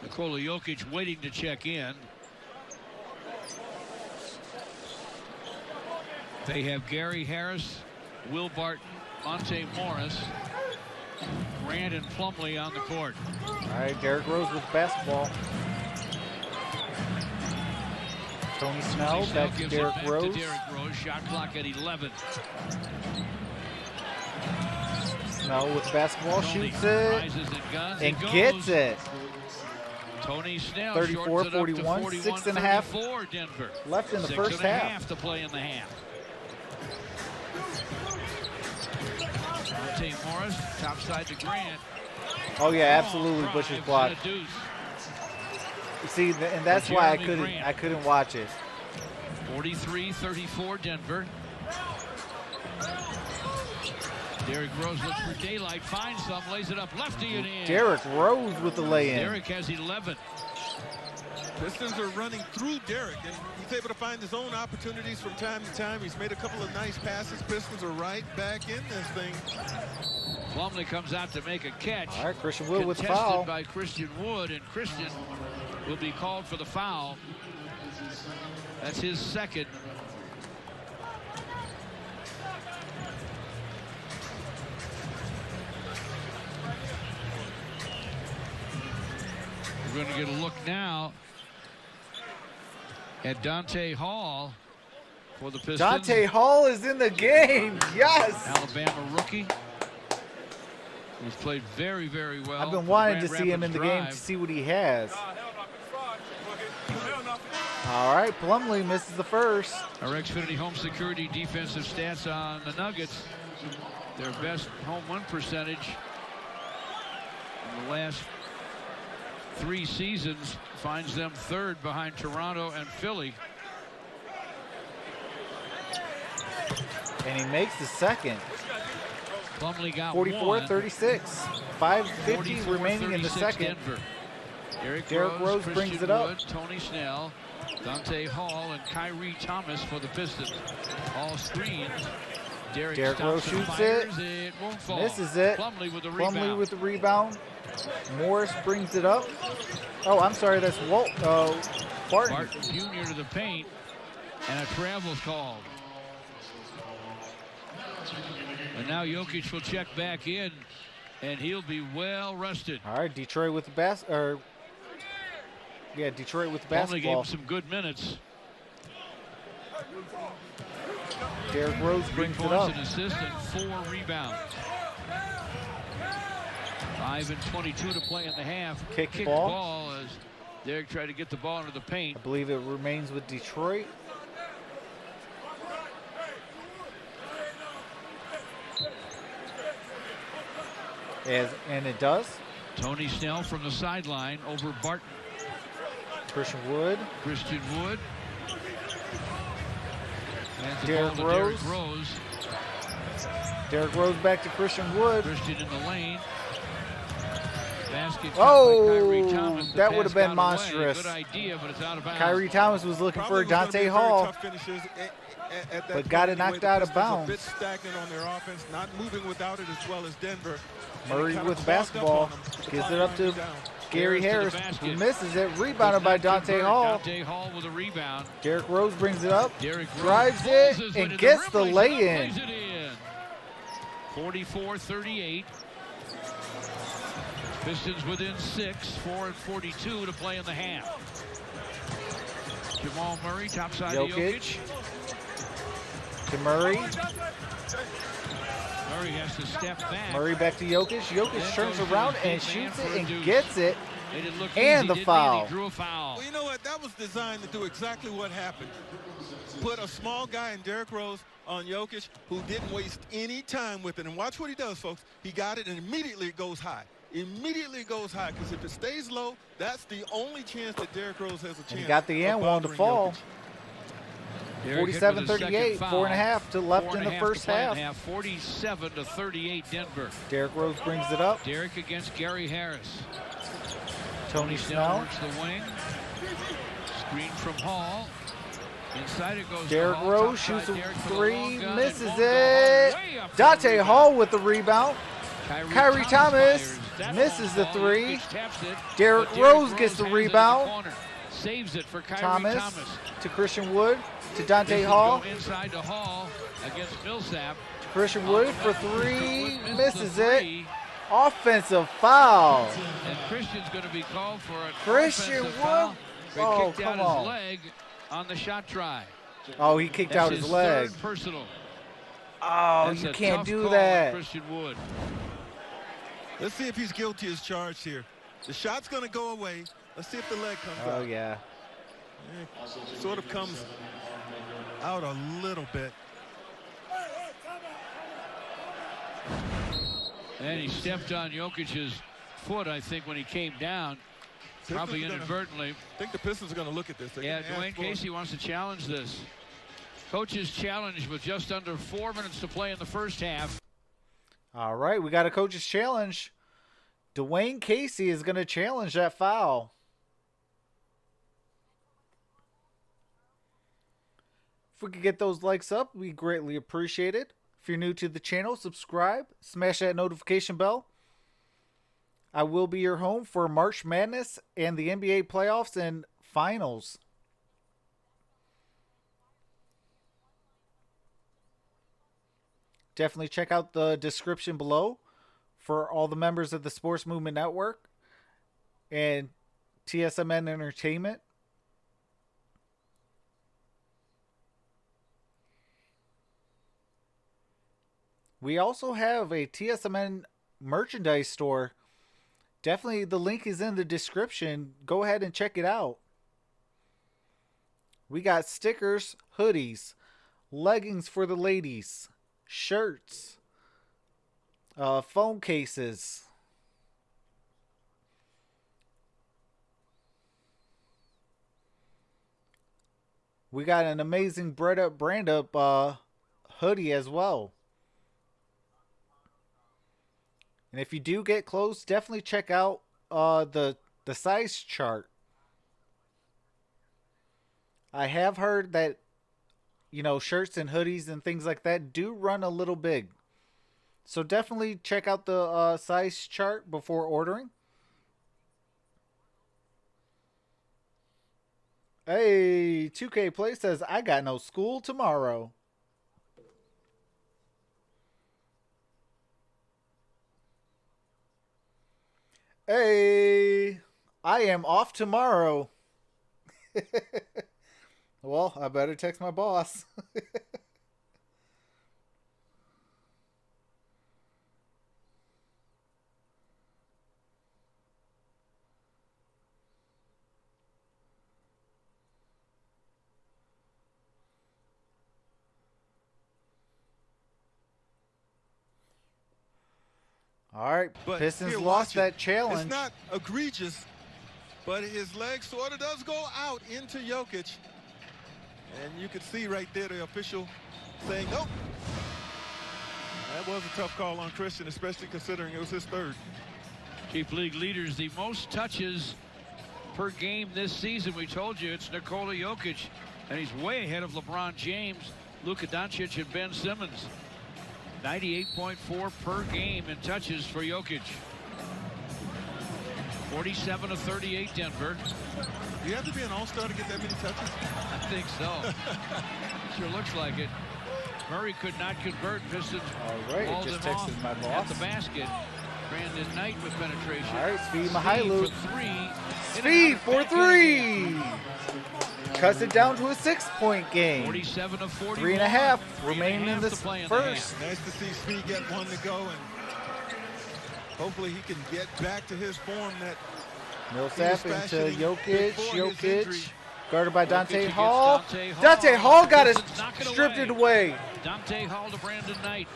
Nikola Jokic waiting to check in. They have Gary Harris, Will Barton, Monte Morris, Grant, and Plumlee on the court. All right, Derrick Rose with basketball. Tony Snell back to gives Derrick it back Rose. to Derrick Rose. Shot clock at 11. Snell with basketball, Tony shoots it, rises and guns. and It gets goes. it. Tony Snell 34-41, 6.5 Denver. left in the first half. To play in the half. Monte Morris, top side to Grant. Oh yeah, absolutely, Bush's block. See, and that's why I couldn't watch it. 43-34 Denver. Derrick Rose looks for daylight, finds some, lays it up, lefty and in. Derrick Rose with the lay-in. Derrick has 11. Pistons are running through Derrick, and he's able to find his own opportunities from time to time. He's made a couple of nice passes. Pistons are right back in this thing. Plumlee comes out to make a catch. All right, Christian Wood with the Contested foul. by Christian Wood, and Christian will be called for the foul. That's his second. We're going to get a look now at Dante Hall for the Pistons. Dante Hall is in the game. Yes. Alabama rookie. He's played very, very well. I've been wanting to Grand see him in the Rapids game Drive. to see what he has. All right, Plumlee misses the first. Our Xfinity Home Security defensive stats on the Nuggets. Their best home win percentage in the last 3 seasons finds them third behind Toronto and Philly. And he makes the second. Plumlee got 44-36. 5:50 remaining in the second. Denver. Derrick Rose Christian brings it up. Wood, Tony Snell, Dante Hall, and Kyrie Thomas for the Pistons. All screens. Derrick Rose stops and shoots fires. It won't fall. Misses it. Plumlee with the Plumlee rebound. with the rebound. Morris brings it up. Oh, I'm sorry, that's Barton. Barton Jr. to the paint, and a travel's called. And now Jokic will check back in, and he'll be well rested. All right, Detroit with the Detroit with the Plumlee gave basketball. him some good minutes. Derrick Rose 3 brings it points, up. an assist, and 4 rebounds. 5 and 22 to play in the half. Kicked Kicked ball. ball as Derrick tried to get the ball into the paint. I believe it remains with Detroit. And it does. Tony Snell from the sideline over Barton. Christian Wood. Christian Wood. And the Derrick ball to Rose. Derrick Rose. Derrick Rose back to Christian Wood. Christian in the lane. Basket shot Oh, by Kyrie Thomas. The that would pass have been got away. monstrous. Good idea, but it's out of bounds. Kyrie Thomas was looking Probably for was gonna Dante be very Hall. tough finishers at that But point got it anyway. knocked The out of Pistons bounds. A bit stagnant on their offense, not moving without it as well as Denver. Murray Kinda with clogged up basketball. on them. Gives it up to Down. Gary Harris to Harris, the who basket. misses it. Rebounded by Dante Hall. Dante Hall with a rebound. Derrick Rose brings it up. Derrick Rose Drives pulls it his way and to gets the rim, lays it up, lay-in. lays it in. 44-38. Pistons within 6, 4 and 42 to play in the half. Jamal Murray, topside to Jokic. Jokic. To Murray. Murray has to step back. Murray back to Jokic. Jokic Then turns goes to around the and big man shoots for it a and deuce. gets it. They didn't look And easy, the did they? foul. He drew a foul. Well, you know what? That was designed to do exactly what happened. Put a small guy in Derrick Rose on Jokic who didn't waste any time with it. And watch what he does, folks. He got it and immediately it goes high. Immediately it goes high, because if it stays low, that's the only chance that Derrick Rose has a chance. And he got the of end one to bothering fall. Jokic. Derrick hit with his 47-38, second 4.5 foul. to left 4.5 in the to first play in half. 47-38 Denver. Derrick Rose brings it up. Derrick against Gary Harris. Tony Snell Snell. works the wing. Screen from Hall. Inside it goes. Derrick to Hall. Rose Topside shoots a Derrick for the three, long gun. misses Won't go it. home. Way up for the Dante rebound. Hall with the rebound. Kyrie Thomas fires. That misses long the ball. three. Jokic taps it, Derrick but Rose gets the hands it in rebound. corner. Saves it for Kyrie Thomas to Christian Wood to Dante Pistons Hall. go inside to Hall against Millsap. Christian Wood for three, misses the it. three. Offensive foul. And Christian's going to be called for a Christian offensive Wood. foul. He Oh, kicked out come on. his leg on the shot try. Oh, he kicked That's out his leg. third personal. Oh, That's you a can't tough do call that. on Christian Wood. Let's see if he's guilty as charged here. The shot's going to go away. Let's see if the leg comes out. Oh, yeah. It sort of comes out a little bit. And he stepped on Jokic's foot, I think, when he came down. Probably inadvertently. I think the Pistons are going to look at this. Yeah, Dwayne Casey wants to challenge this. Coach's challenge with just under 4 minutes to play in the first half. All right, we got a coach's challenge. Dwayne Casey is going to challenge that foul. If we could get those likes up, we greatly appreciate it. If you're new to the channel, subscribe, smash that notification bell. I will be your home for March Madness and the NBA playoffs and finals. Definitely check out the description below for all the members of the Sports Movement Network and TSMN Entertainment. We also have a TSMN merchandise store. Definitely the link is in the description. Go ahead and check it out. We got stickers, hoodies, leggings for the ladies, shirts, phone cases. We got an amazing brand up hoodie as well. And if you do get close, definitely check out the size chart. I have heard that, you know, shirts and hoodies and things like that do run a little big. So definitely check out the size chart before ordering. Hey, 2K Play says, I got no school tomorrow. Hey, I am off tomorrow. Well, I better text my boss. All right, But Pistons here, lost watch it. that challenge. It's not egregious, but his leg sort of does go out into Jokic. And you can see right there the official saying, nope. That was a tough call on Christian, especially considering it was his third. Chief League leaders, the most touches per game this season. We told you it's Nikola Jokic, and he's way ahead of LeBron James, Luka Doncic, and Ben Simmons. 98.4 per game in touches for Jokic. 47 of 38, Denver. Do you have to be an all-star to get that many touches? I think so. Sure looks like it. Murray could not convert. Pistons All right, walled just him texted off my at boss. the basket. Brandon Knight with penetration. All right, Speed for Mihailuk. three. Speed for three. Cuts it down to a 6-point game. 47 of 41. 3.5 3 remaining in to this play in the first. half. Nice to see Speed get one to go, and hopefully he can get back to his form that Millsap he was into fashioning Jokic. before his injury. Jokic. Guarded by Dante against Hall. Dante Hall. Dante Hall got it, Pistons knock it stripped away. it away. Dante Hall to Brandon Knight.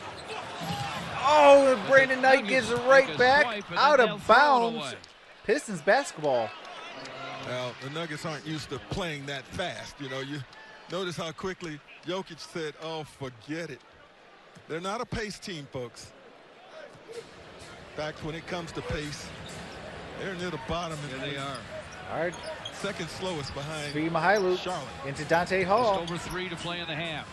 Oh, and Brandon Knight Nuggets gives it take right a back swipe, and out then they'll of throw it bounds. away. Pistons basketball. Well, the Nuggets aren't used to playing that fast. You know, you notice how quickly Jokic said, oh, forget it. They're not a pace team, folks. In fact, when it comes to pace, they're near the bottom. There they are. All right, Second slowest behind Speed Mihailuk Charlotte. into Dante Just Hall. over 3 to play in the half.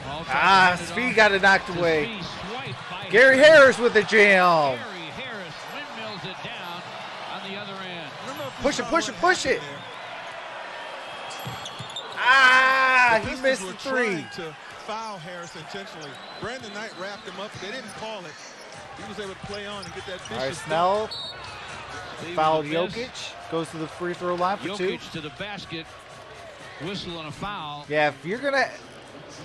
Hall tried to hand it Speed off got it knocked to away. Speed, swiped by Gary Harris with the jam. Gary Harris windmills it down Push it, push it, push it. Ah, he missed the three. To foul Harris intentionally. Brandon Knight wrapped him up. They didn't call it. He was able to play on and get that vicious. All right, Snell fouled Jokic. Goes to the free throw line for two. Jokic to the basket. Whistle and a foul. Yeah,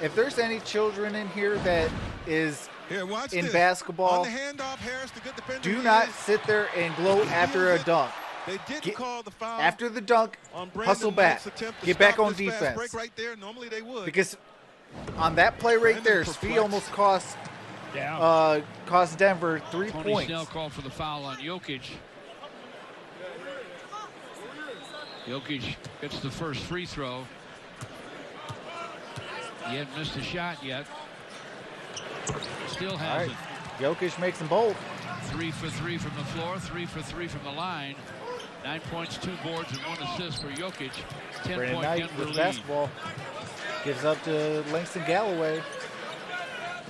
if there's any children in here that is Here, watch in this. basketball, On the handoff, Harris, the good defender. do he not is. sit there and gloat after a dunk. They didn't call the foul. After the dunk, on Brandon hustle back. Knight's attempt to Get back stop on this fast defense. break right there. Normally they would. Because on that play right Brandon there, perplexed. Svi almost cost Denver 3 Tony points. Snell called for the foul on Jokic. Jokic gets the first free throw. He hadn't missed a shot yet. Still All right, hasn't. Jokic makes them both. 3 for 3 from the floor, 3 for 3 from the line. 9 points, 2 boards, and 1 assist for Jokic. Brandon 10-point Knight Denver with lead. basketball. Gives up to Langston Galloway.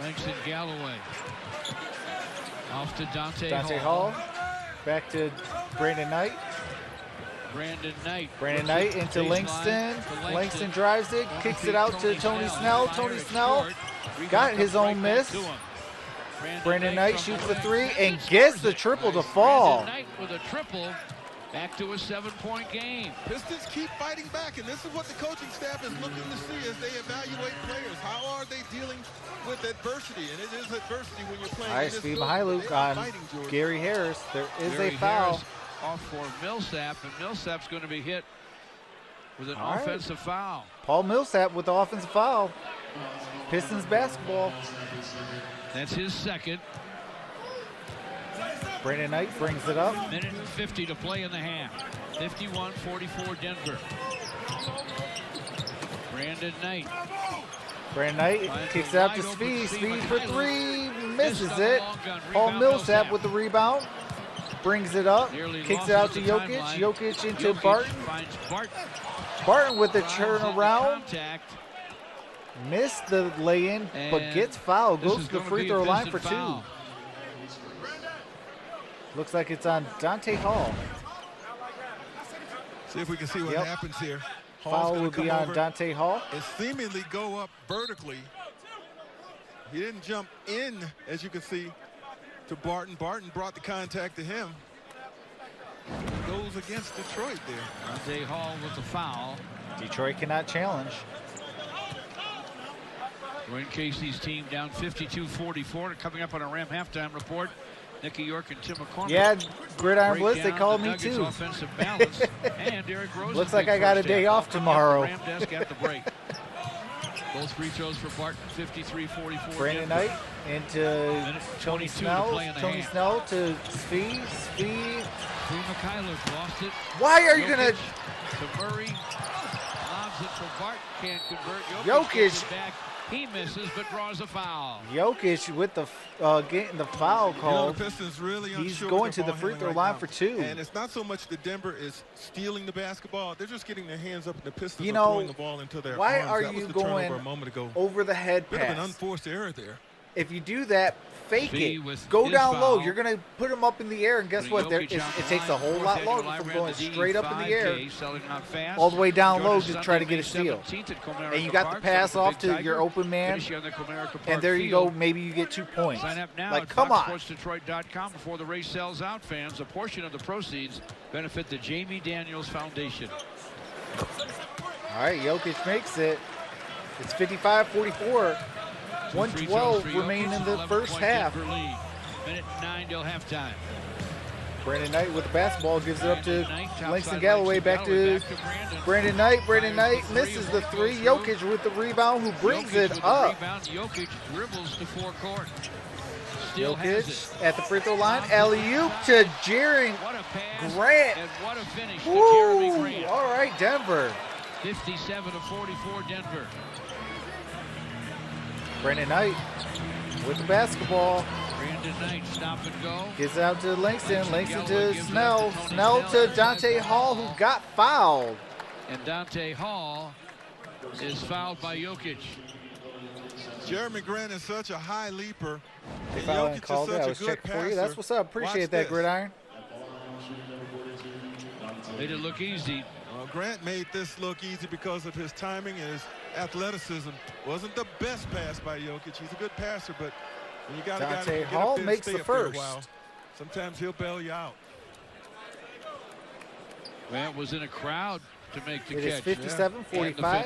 Langston Galloway. Off to Dante Hall. Back to Brandon Knight. Brandon Knight. Brandon Knight into Baseline Langston. to Langston drives it, kicks it out to Tony Snell. Tony Snell got his own miss. Brandon Knight shoots the three and gets the triple to fall. Brandon Knight with a triple. Back to a 7-point game. Pistons keep fighting back, and this is what the coaching staff is looking to see as they evaluate players. How are they dealing with adversity? And it is adversity when you're playing. All right, in this Steve building. Mihailuk They are on fighting, George. Gary Harris. There is Gary a foul. Harris off for Millsap, and Millsap's going to be hit with an All right. offensive foul. Paul Millsap with the offensive foul. Pistons basketball. That's his second. Brandon Knight brings it up. Minute and 50 to play in the half. 51-44 Denver. Brandon Knight. Brandon Knight kicks it out to Svi. Svi for three. Misses it. Paul Millsap with the rebound. Brings it up. Kicks it out to Jokic. Jokic into Barton. Finds Barton. Barton with the Fouls into turnaround. contact. Missed the lay-in, but And gets fouled. this Goes is to the gonna free be a throw line Piston for two. foul. Looks like it's on Dante Hall. See if we can see what Yep. happens here. Hall's Foul gonna would be come on over Dante Hall. and seemingly go up vertically. He didn't jump in, as you can see, to Barton. Barton brought the contact to him. Goes against Detroit there. Dante Hall with the foul. Detroit cannot challenge. Dwayne Casey's team down 52-44. Coming up on a Ram halftime report, Nicky York and Tim McCormick. Yeah, Gridiron break Blitz, they down called the me Nuggets too. Offensive balance. And Derrick Rose. Looks like I got a day off tomorrow. Ram desk at the break. Both free throws for Barton, 53-44. Brandon Denver. Knight into Minute Tony 22 to Snell. play in the Tony half. Snell to Svi. Svi. Mikhailuk lost it. Why are you gonna? To Murray. Lobs it for Barton. Can't convert. Jokic. Gets it back. He misses but draws a foul. Jokic with the getting the foul You know, call. the Pistons really He's unsure going with to their the ball free handling throw right line now. for two. And it's not so much that Denver is stealing the basketball. They're just getting their hands up, and the Pistons You are know, throwing the ball into their why arms. are That was you the going turnover a moment ago. Over the head Bit of an pass. unforced error there. If you do that, fake Svi it. with Go his down low. foul. You're gonna put him up in the air, and guess Putting what? There, Jokic it on the takes a line. whole Fourth lot annual longer line from ran going the straight up in the air, D5K, selling out fast. all the way down Join low us to Sunday, try to get May a steal. 17th at Comerica And you got the Park. pass Selling off the Big to your Tiger. open man, Finishing on the Comerica Park and there you field. go. Maybe you get 2 points. Sign up now Like, at come on. FoxSportsDetroit.com before the race sells out, fans. A portion of the proceeds benefit the Jamie Daniels Foundation. All right, Jokic makes it. It's 55-44. 112 remaining in the first half. Minute 9 till halftime. Brandon Knight with the basketball gives it up to Brandon Knight, top Langston side, Galloway. Langston Back to Brandon. Brandon Knight. Brandon Fires Knight the three, misses the won't three. go Jokic through. with the rebound, who brings Jokic it with the up. rebound. Jokic dribbles to forecourt. Still has it. Jokic at the free throw line. Alley-oop to Jerry What a pass. Grant. And what a finish to Jeremy Woo! Grant. All right, Denver. 57-44 Denver. Brandon Knight with the basketball. Brandon Knight stop and go. Gives it out to Langston. Langston Galloway to gives it Snell. up to Tony Snell Snell. to Dante Hall, who got fouled. And Dante Hall is fouled by Jokic. Jeremy Grant is such a high leaper. They And finally Jokic is called it. such I a was good checking for you. passer. That's what's up. Appreciate Watch that, this. Gridiron. Made it look easy. Well, Grant made this look easy because of his timing and his athleticism. Wasn't the best pass by Jokic. He's a good passer, but when you got a guy that can get Hall up there and makes stay the up there a first. while, sometimes he'll bail you out. Grant was in a crowd to make the It is catch. 57-45, Back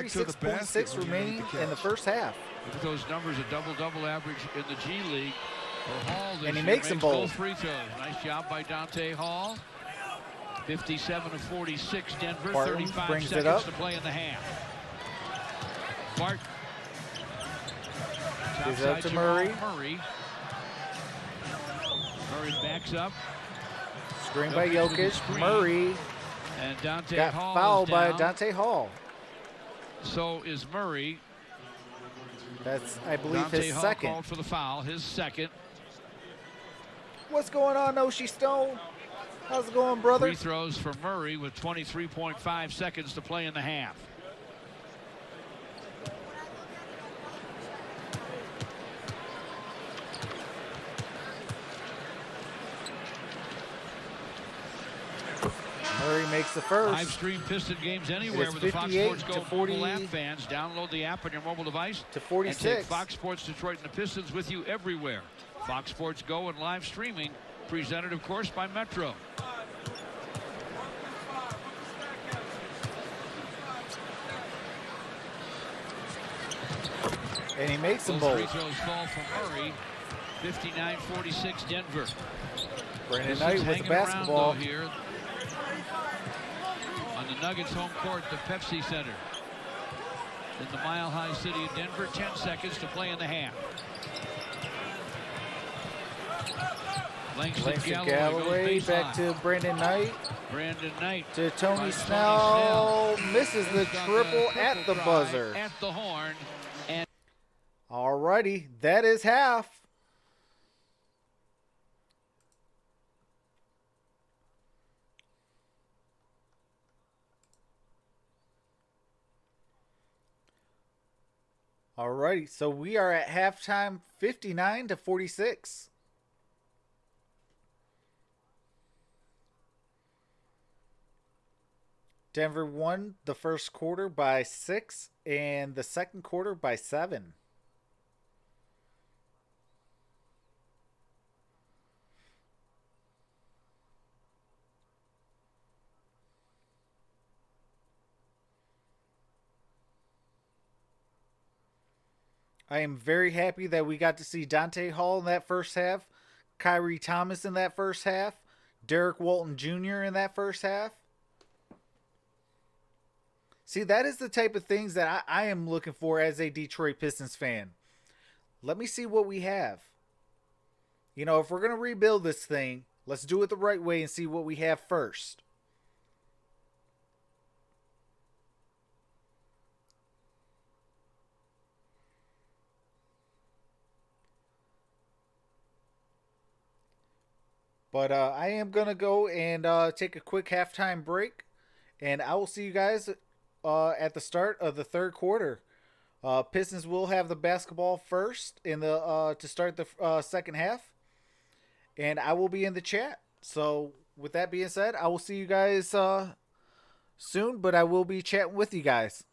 to the 36.6 basket when you remaining make the in the catch. first half. Look at those numbers, a double-double average in the G League for Hall this And he year. makes them both. Both free throws. Nice job by Dante Hall. 57-46 Denver. Barton 35 brings it seconds up. to play in the half. Barton. Gives it up to Jamal Murray. Murray backs up. Screen by Jokic with the Jokic. screen. Murray And Dante got Hall fouled is by down. Dante Hall. So is Murray. That's, I believe, Dante his Hall second. called for the foul, his second. What's going on, Oshie Stone? How's it going, brother? Free throws for Murray with 23.5 seconds to play in the half. Murray makes the first. Live stream Piston games anywhere is with the Fox 58 Sports Go to 40 mobile app fans. Download the app on your mobile device to and 46. take Fox Sports Detroit and the Pistons with you everywhere. Fox Sports Go and live streaming, presented, of course, by Metro. And he makes them Those both. free throws fall from Murray. 59-46 Denver. Brandon Pistons Knight with the hanging basketball. around, though, here on the Nuggets home court, the Pepsi Center in the Mile High city of Denver. 10 seconds to play in the half. Langston Galloway goes back baseline. to Brandon Knight. Brandon Knight To Tony Tony Snell. Misses the Missed on triple at triple the try buzzer. at the horn. And Alrighty, that is half. Alrighty, so we are at halftime 59-46. Denver won the first quarter by 6 and the second quarter by 7. I am very happy that we got to see Dante Hall in that first half, Kyrie Thomas in that first half, Derek Walton Jr. in that first half. See, that is the type of things that I am looking for as a Detroit Pistons fan. Let me see what we have. You know, if we're going to rebuild this thing, let's do it the right way and see what we have first. But I am going to go and take a quick halftime break. And I will see you guys at the start of the third quarter. Pistons will have the basketball first in the to start the second half. And I will be in the chat. So with that being said, I will see you guys soon. But I will be chatting with you guys.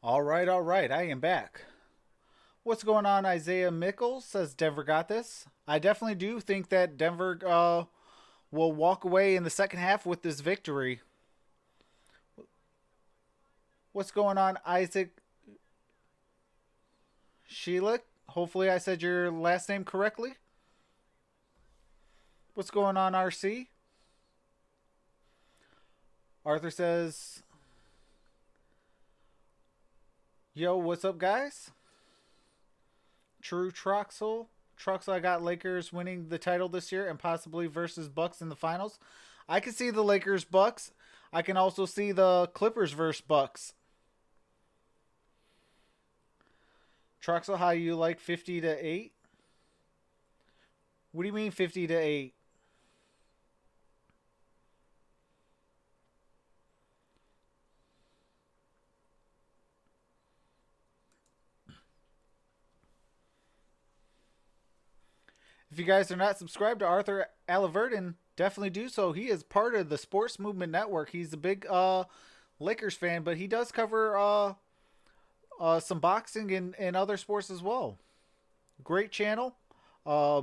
All right, all right. I am back. What's going on? Isaiah Mickles says Denver got this. I definitely do think that Denver will walk away in the second half with this victory. What's going on, Isaac Sheelick? Hopefully I said your last name correctly. What's going on, RC? Arthur says, yo, what's up, guys? True Troxel. Troxel, I got Lakers winning the title this year and possibly versus Bucks in the finals. I can see the Lakers Bucks. I can also see the Clippers versus Bucks. Troxel, how you like 50-8? What do you mean 50-8? If you guys are not subscribed to Arthur Aliverton, definitely do so. He is part of the Sports Movement Network. He's a big Lakers fan, but he does cover some boxing and other sports as well. Great channel.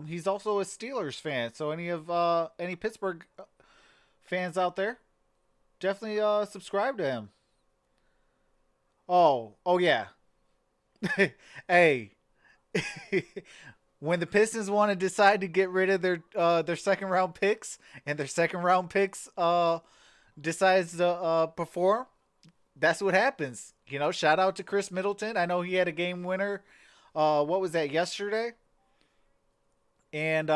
He's also a Steelers fan, so any Pittsburgh fans out there, definitely subscribe to him. Oh yeah. Hey. When the Pistons want to decide to get rid of their second round picks, and their second round picks decides to perform, that's what happens. You know, shout out to Chris Middleton. I know he had a game winner. What was that, yesterday? And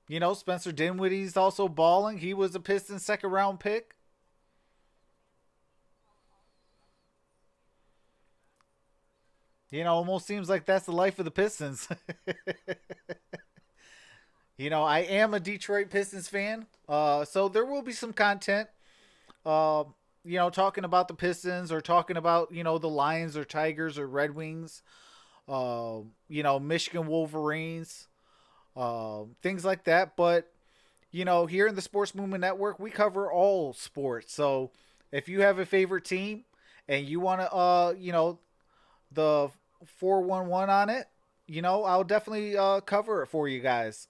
you know, Spencer Dinwiddie's also balling. He was a Pistons second round pick. You know, almost seems like that's the life of the Pistons. You know, I am a Detroit Pistons fan. So there will be some content, you know, talking about the Pistons or talking about, you know, the Lions or Tigers or Red Wings, you know, Michigan Wolverines, things like that. But, you know, here in the Sports Movement Network, we cover all sports. So if you have a favorite team and you want to, you know, the 411 on it, you know, I'll definitely cover it for you guys.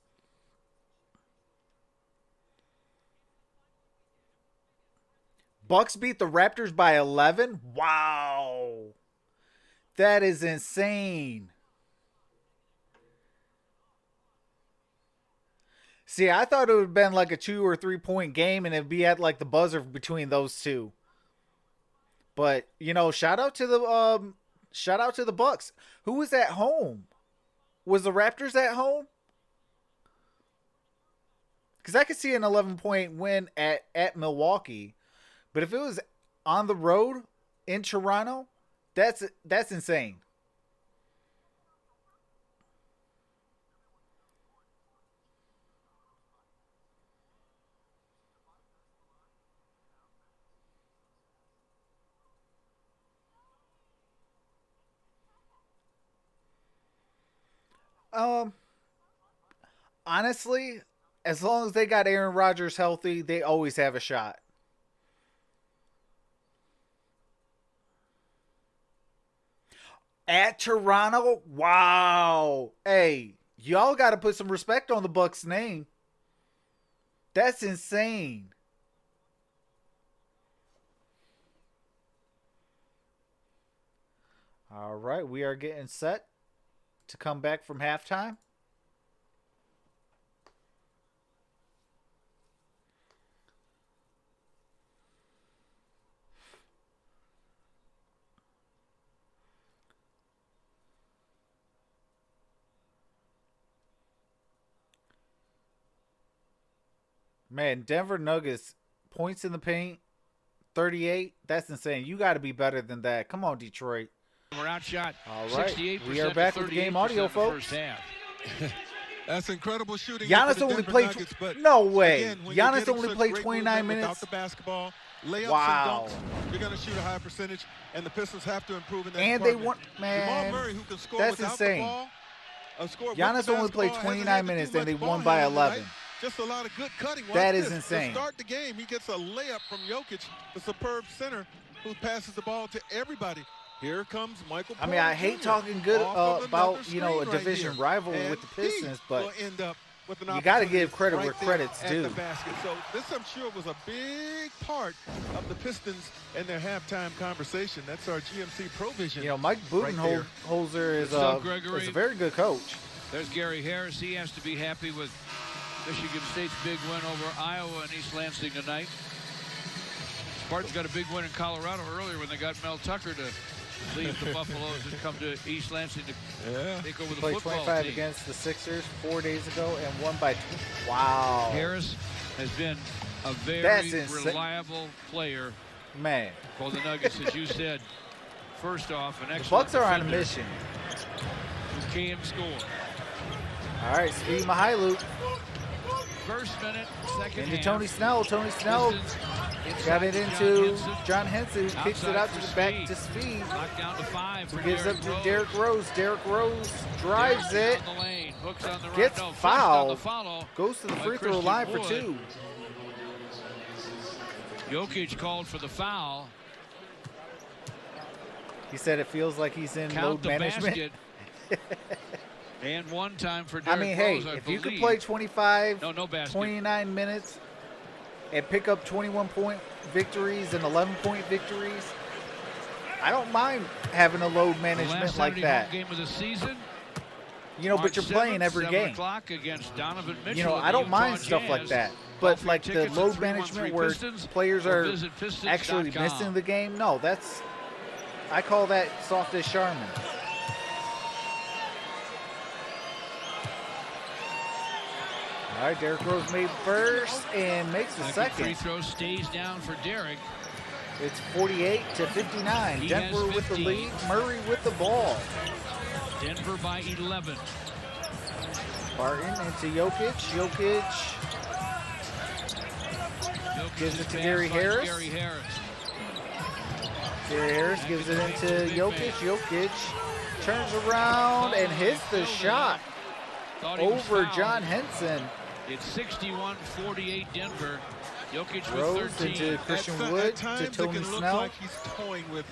Bucks beat the Raptors by 11? Wow. That is insane. See, I thought it would have been like a 2 or 3 point game and it'd be at like the buzzer between those two. But, you know, shout out to the Bucks. Who was at home? Was the Raptors at home? Because I could see an 11-point win at Milwaukee. But if it was on the road in Toronto, that's insane. Honestly, as long as they got Aaron Rodgers healthy, they always have a shot. At Toronto? Wow. Hey, y'all got to put some respect on the Bucks' name. That's insane. All right, we are getting set to come back from halftime. Man, Denver Nuggets, points in the paint, 38. That's insane. You got to be better than that. Come on, Detroit. We're outshot. All right, 68% we are back with game audio, folks. First half. That's incredible shooting. Giannis only played. Nuggets, but no way. again, Giannis only played 29 minutes. Without the basketball, layups wow. and dunks, you're going to shoot a high percentage, and the Pistons have to improve in that and department. they want, man. Jamal Murray, who can score that's without insane. The ball, Giannis only played 29 minutes, and they won by 11. Just a lot of good cutting. That is insane. To start the game, he gets a layup from Jokic, the superb center, who passes the ball to everybody. Here comes Michael I mean, I Porter hate Jr. talking good off of about, another you know, a screen right division here. rival And with the he Pistons, but will end up with an you got to opportunity give credit right where there credit's at due. the basket. So this, I'm sure, was a big part of the Pistons and their halftime conversation. That's our GMC Provision. You know, Mike Budenholzer is a very good coach. There's Gary Harris. He has to be happy with Michigan State's big win over Iowa and East Lansing tonight. Spartans got a big win in Colorado earlier when they got Mel Tucker to leave the Buffaloes and come to East Lansing to take over the Played football 25 team. against the Sixers 4 days ago and won by 2. Wow. Harris has been a That's very insane. reliable player Man. for the Nuggets, as you said. First off, an The excellent Bucks are on a defender mission. who can score. All right, Speed Mihailuk First minute, second into half. Tony Snell. Tony Snell Pistons got it inside into to John Henson, who kicks it Outside out for to the back Speed. to Speed. Knocked down to 5 Who for gives up Derrick to Derrick Rose. Derrick Rose drives it, Down the lane, hooks on the run, gets no, forced fouled, on the follow goes to the by free throw Christian line for Wood. 2. Jokic called for the foul. He said it feels like he's in Count load the management. basket. And one time for I Derrick mean, hey, Rose, I if you could believe. play 25, No basket. 29 minutes and pick up 21-point victories and 11-point victories, I don't mind having a load The management last like Saturday that. home game of the season. You know, March but you're playing 7th, every 7 game. o'clock against Donovan Mitchell. You know, of I the don't Utah mind stuff Jazz. like that. But Offering like the tickets at load 313 management where Pistons, players or are visit Pistons.com. actually missing the game, no, that's, I call that soft as Charmin. All right, Derrick Rose made first and makes the Second free second. throw stays down for Derrick. It's 48-59. He Denver has with the 15. lead. Murray with the ball. Denver by 11. Barton into Jokic. Jokic gives it to Pass Gary finds Harris. Gary Harris. Gary Harris gives it into Jokic. Jokic turns around and hits the shot Thought he was over fouled. John Henson. It's 61-48 Denver. Jokic with Rose 13. into Christian At Wood times to it Tony can look Snell like he's toying with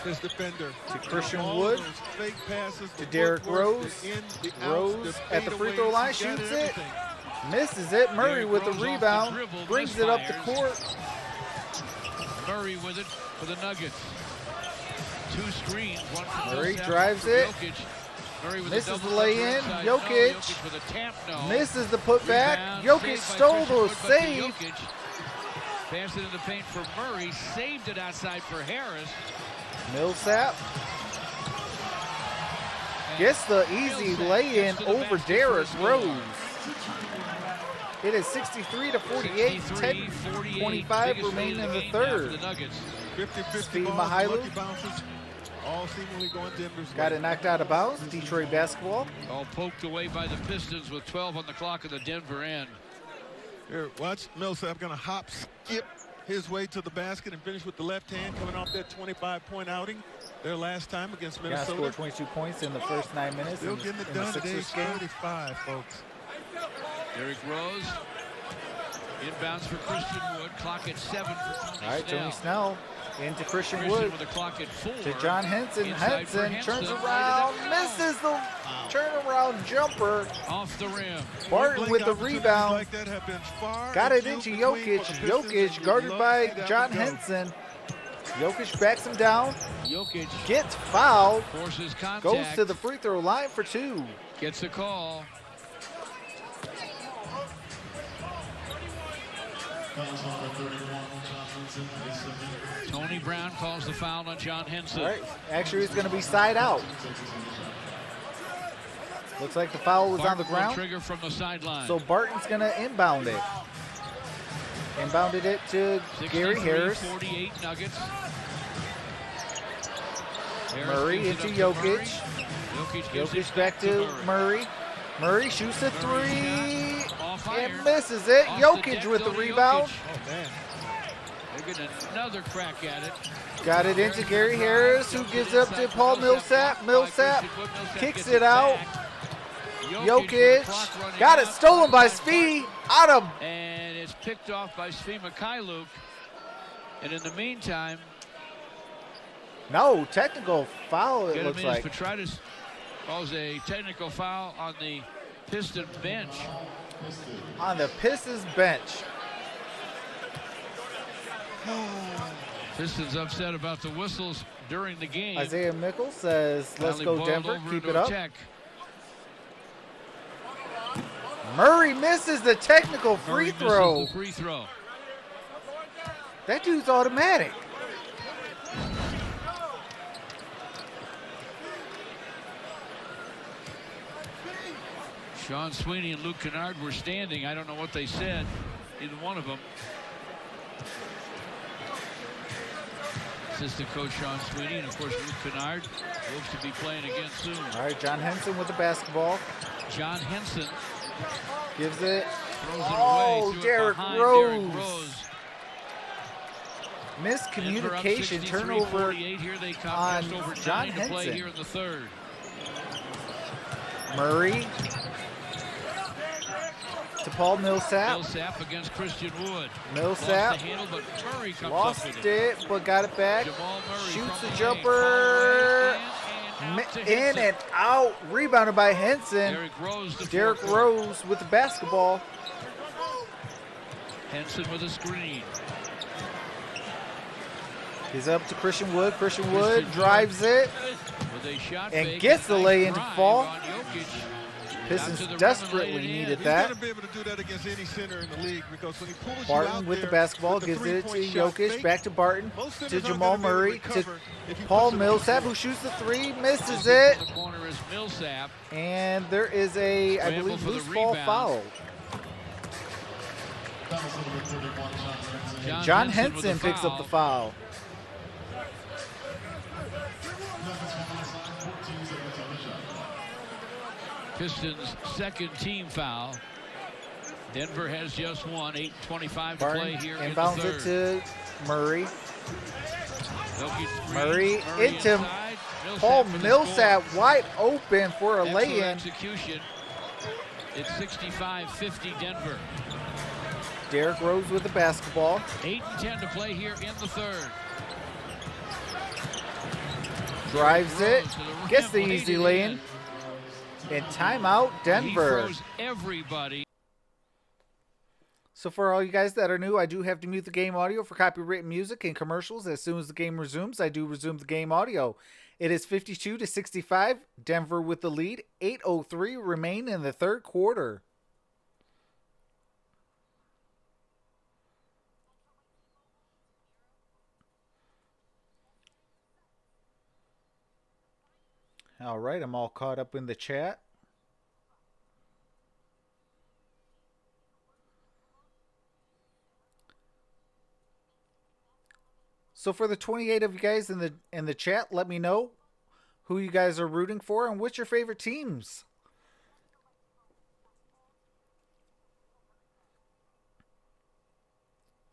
his defender. to Christian All Wood those fake passes, to the Derrick footwork, Rose. the in, the outs, Rose the at the free throw fadeaways, line, he's got shoots it. everything. Misses it. Murray Derrick with the Rose off the rebound. dribble, Brings it up the misfires. court. Murray with it for the Nuggets. 2 screens, one from Murray Millsap, drives one for it. Jokic. Murray with Misses a double the lay-in. inside. Jokic. No, Jokic with a tap, no. Misses the putback. Rebound, Jokic saved by stole Christian the Wood, but to save. Jokic. Passed it in the paint for Murray. Saved it outside for Harris. Millsap And gets the easy Millsap lay-in gets to the over basket Derrick for his goal. Rose. It is 63-48. 63-48. 10:25 Biggest remaining lead in the game now for third. the Nuggets. 50-50 Steve balls, Mihailuk. lucky bounces, all seemingly going Denver's Got way. it knocked out of bounds. Detroit basketball. All poked away by the Pistons with 12 on the clock at the Denver end. Here, watch Millsap gonna hop, skip his way to the basket and finish with the left hand coming off that 25-point outing their last time against Got Minnesota. scored 22 points in the first 9 minutes Still in getting it the done at age Sixers game. 35, folks. Derrick Rose inbounds for Christian Wood. Clock at 7 for Tony All right, Snell. Tony Snell into Christian Christian Wood with the clock at 4. to John Henson. Inside for Henson turns Henson. around, misses the turnaround jumper. Off the rim. Barton with the Opportunities rebound. like that have been far Got and it few into between Jokic. for the Pistons, and Jokic we'd guarded love by to see that John one go. Henson. Jokic backs him down, Jokic gets fouled, forces contact. goes to the free throw line for 2. Gets a call. Tony Brown calls the foul on John Henson. All right, actually it's going to be side out. Looks like the foul was on the Barton will ground. trigger from the sideline. So Barton's going to inbound it. Inbounded it to Gary Harris. 48 Nuggets. Harris Murray gives it into up to Murray. Jokic. Gives it Jokic back to Murray. Murray shoots a Murray 3 shot off iron. and misses it. Off the Jokic deck, with the go to rebound. Jokic. Oh, man. They're getting another crack at it. Got it into Gary Harris, who gives up to Paul Millsap. Millsap kicks it out. Jokic got it stolen by Svi. Out of And it's picked off by Svi Mihailuk. And in the meantime, No, technical foul, it Get looks him in as like. Petritis calls a technical foul on the Piston bench. On the Pistons bench. Pistons upset about the whistles during the game. Isaiah Mickles says, let's Finally go boiled Denver, over keep into it a up. check. Murray misses the technical Murray free throw. misses the free throw. That dude's automatic. Sean Sweeney and Luke Kennard were standing. I don't know what they said, either one of them. Assistant coach Sean Sweeney and, of course, Luke Kennard hopes to be playing again soon. All right, John Henson with the basketball. John Henson Gives it. throws it Oh, away. Derrick Derrick Rose. Rose. Miscommunication, turnover Here they come. on Just over John 9 to play Henson. here in the third. Murray to Paul Millsap. Millsap against Christian Wood. Millsap Lost the handle, but Murray comes lost up with it, but got it back. Jamal Murray Shoots from the the jumper. lane. And out to In Henson. and out. Rebounded by Henson. Derrick Rose, the Derrick forecourt. Rose with the basketball. Henson with a screen. He's up to Christian Wood. Christian Wood Christian drives it. With a shot And fake, gets the nice lay-in to drive fall. on Jokic. Pistons Got to the rim and desperately laid it in. needed He's that. going to be able to do that against any center in the league because when he pulls Barton you out with the there basketball, with the gives it to three-point shot Jokic, fake, back to Barton, most to centers aren't Jamal gonna be able Murray, to to recover if he Paul puts it Millsap, up. who shoots the three, misses Just it, in the corner is Millsap. and there is a, I Ramble believe, for the loose ball rebound. foul. John Henson picks up the foul. Pistons' second team foul. Denver has just one. 8:25 to play Barton here in the inbounds third. it to Murray. Jokic screens, Murray into inside. Paul for the Millsap score. wide open for a Excellent lay-in. execution. It's 65-50 Denver. Derrick Rose with the basketball. 8:10 to play here in the third. Drives it. Rose to the rim, Gets the laid easy it lane. in. And timeout, Denver. He froze everybody. So for all you guys that are new, I do have to mute the game audio for copyrighted music and commercials. As soon as the game resumes, I do resume the game audio. It is 52-65. Denver with the lead. 8:03 remain in the third quarter. All right, I'm all caught up in the chat. So for the 28 of you guys in the chat, let me know who you guys are rooting for and what's your favorite teams.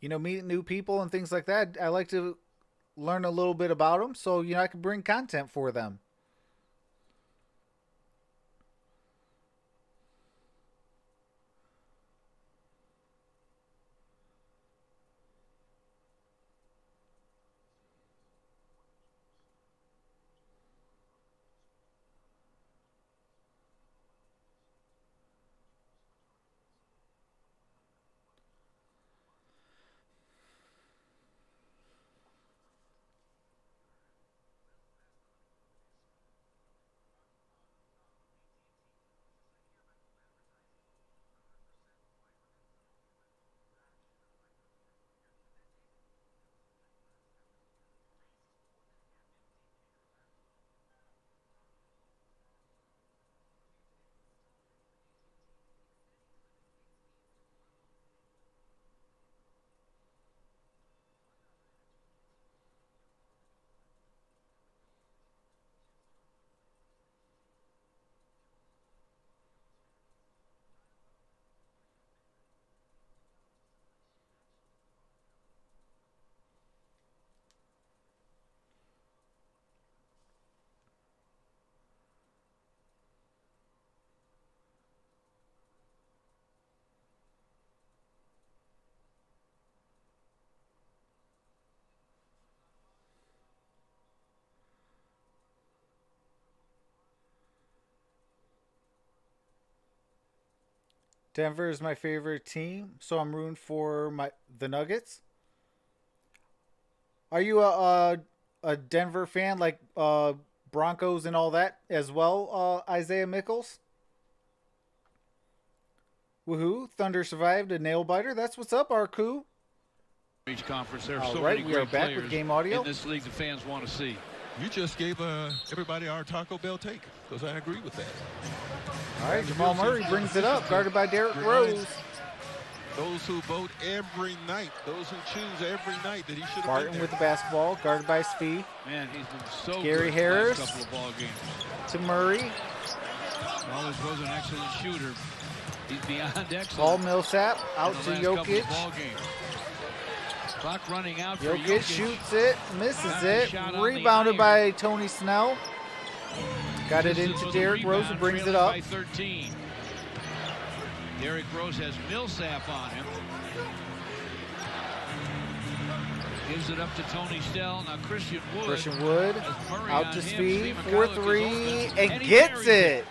You know, meeting new people and things like that. I like to learn a little bit about them so, you know, I can bring content for them. Denver is my favorite team, so I'm rooting for the Nuggets. Are you a Denver fan like Broncos and all that as well, Isaiah Mickles? Woohoo! Thunder survived a nail biter. That's what's up, Arku. Each conference, there are All so right, many we are great back players with game audio. in this league the fans want to see. You just gave everybody our Taco Bell take, because I agree with that. All right, Jamal Murray brings it up, guarded by Derrick Rose. Those who vote every night, those who choose every night that he should have Barton been there. with the basketball, guarded by Spee. Man, he's been so Gary good Harris. the last couple of ball games. To Murray. Always was an excellent shooter. He's beyond excellent. Paul Millsap out in to the last couple of Jokic. ball games. Clock running out for Jokic Jokic. shoots it, misses Got the it. shot on the Rebounded iron. by Tony Snell. Got it Pistons into with a Derrick Rose, who rebound, brings it trailing up. by 13. Derrick Rose has Millsap on him. Gives it up to Tony Snell. Now Christian Wood. Christian Wood has Murray out on to him. Spee Steve for McCulloch is three open, and he gets buries it.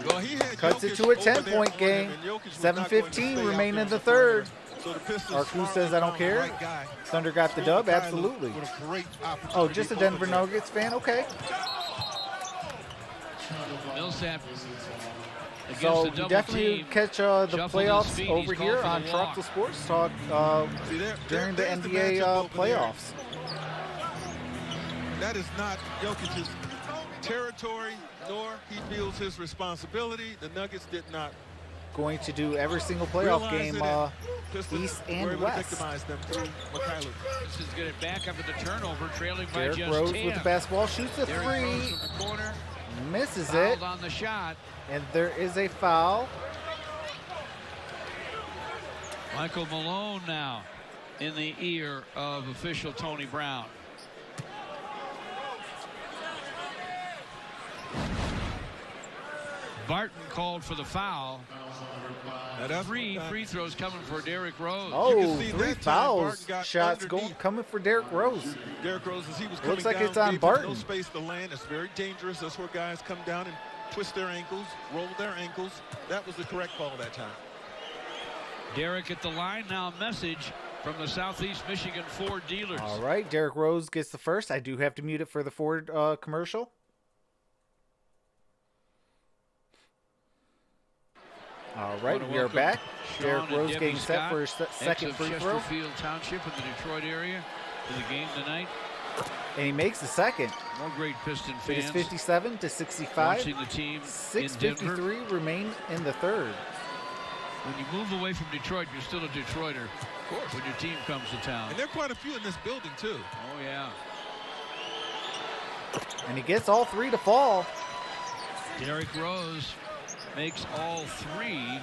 Well, he had Cuts it Jokic to a over there 10-point on game. him, and Jokic was not going to 7:15 stay out remaining there in the on third. perimeter. So the Pistons Arku smartly says, I don't found the care. right guy. Thunder got the Scored dub, McCulloch absolutely. with a great Oh, opportunity just a over Denver there. Nuggets fan? Okay. Millsap against So the you double definitely team. catch the Shuffled his playoffs feet. over He's here called for on the walk. Troxel Sports Talk See, during the there's NBA matchup over there. playoffs. That is not Jokic's territory, nor he feels his responsibility. The Nuggets did not Going to do every single playoff realize game, it, and Pistons East were and able to West. victimize them through McCulloch. Pistons get it back after the turnover, trailing by Derrick just Rose 10. with the basketball, shoots a Derrick Rose three, from the corner, misses it, fouled on the shot. and there is a foul. Michael Malone now in the ear of official Tony Brown. Barton called for the foul. Now that's 3 free throws coming for Derrick Rose. You Oh, can see 3 that time fouls, Barton got shots underneath. coming for Derrick Rose. Derrick Rose, as he was Looks coming like down, it's on gave him Barton. no space to land. It's very dangerous. That's where guys come down and twist their ankles, roll their ankles. That was the correct call that time. Derrick at the line. Now a message from the Southeast Michigan Ford dealers. All right, Derrick Rose gets the first. I do have to mute it for the Ford commercial. All right, Wanna we are welcome back. Sean Derrick and Rose Debbie getting set Scott, for his second ex of free throw. Chesterfield Township in the Detroit area for the game tonight. And he makes the second. More great Piston It is fans 57 to 65. watching the team in Denver. 6:53 remain in the third. When you move away from Detroit, you're still a Detroiter. Of course. When your team comes to town. And there are quite a few in this building, too. Oh, yeah. And he gets all 3 to fall. Derrick Rose makes all 3.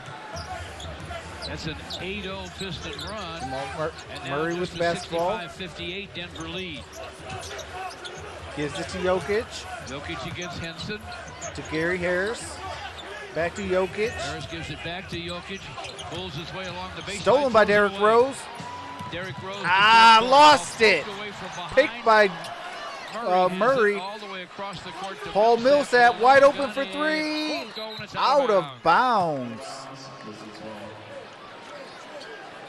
That's an 8-0 Piston run. And now Murray just with the a basketball. 65-58 Denver lead. Gives it to Jokic. Jokic against Henson. To Gary Harris. Back to Jokic. Harris gives it back to Jokic. Pulls his way along the baseline. Stolen by throws it Derrick away. Rose. Derrick Rose. Lost it. Away from behind. Picked by has it Murray. all the way across the court to Paul Millsap, the wide long open gun for in. 3. Won't go, and it's Out of bounds. bounds.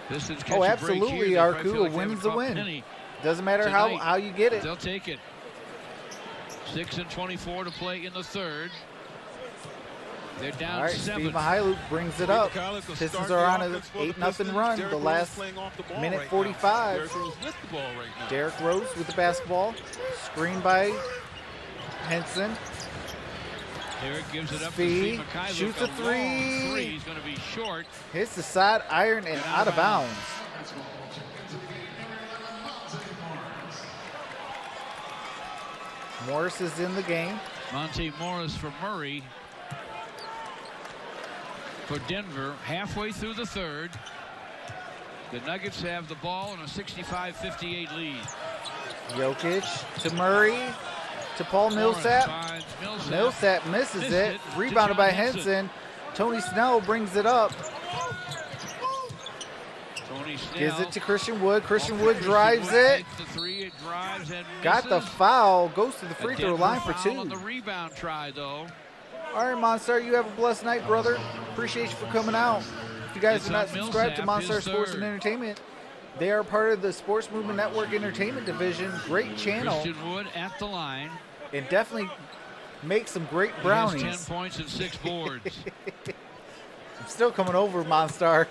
Pistons catch Oh, a break absolutely, here. They probably Arku. feel A like they win's haven't a caught win. Penny. Doesn't matter Tonight. how you get it. They'll take it. 6:24 to play in the third. They're down All right, 7. Steve Mihailuk brings it up. McCulloch will Pistons start are the on an offense for the 8-0 Pistons. run. Derrick The Rose last playing off the ball minute right now. 45. Derrick Rose with the ball right now. Derrick Rose with the basketball. Screened by Henson. Derrick gives it up Spee to Steve McCulloch. shoots a long 3. three. He's going to be short. Hits the side iron and out of bounds. Morris is in the game. Monte Morris for Murray. For Denver, halfway through the third. The Nuggets have the ball in a 65-58 lead. Jokic to Murray to Paul Millsap. Morris finds Millsap. Millsap misses Missed it. it to Rebounded John by Henson. Henson. Tony Snell brings it up. Tony Snell. Gives it to Christian Wood. Christian Wood Christian drives Wood it. takes the 3. It drives and Got the misses. foul. Goes to the free A throw Denver line for foul 2. on the rebound try, though. All right, MonStar, you have a blessed night, brother. Appreciate you for coming out. If you guys It's are not on subscribed to Millsap, MonStar his Sports and third. Entertainment, they are part of the Sports Movement Network Entertainment Division. Great channel. Christian Wood at the line. And definitely make some great He has brownies. 10 points and 6 boards. I'm still coming over, MonStar.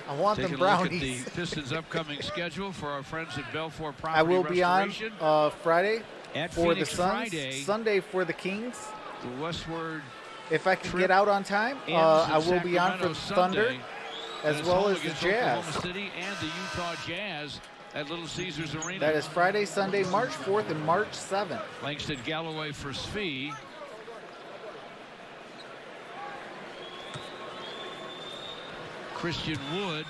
I want Taking them a look at brownies. the Pistons' upcoming schedule for our friends at Belfort I Property will be on Restoration. Friday At for Phoenix the Suns, Friday. Sunday for the Kings. The westward If I can trip get out on time, ends I in will be on for Sacramento the Thunder Sunday, as and it's well home as the against Jazz. Oklahoma City and the Utah Jazz at Little Caesars Arena. That is Friday, Sunday, March 4th and March 7th. Langston Galloway for Svi. Christian Wood.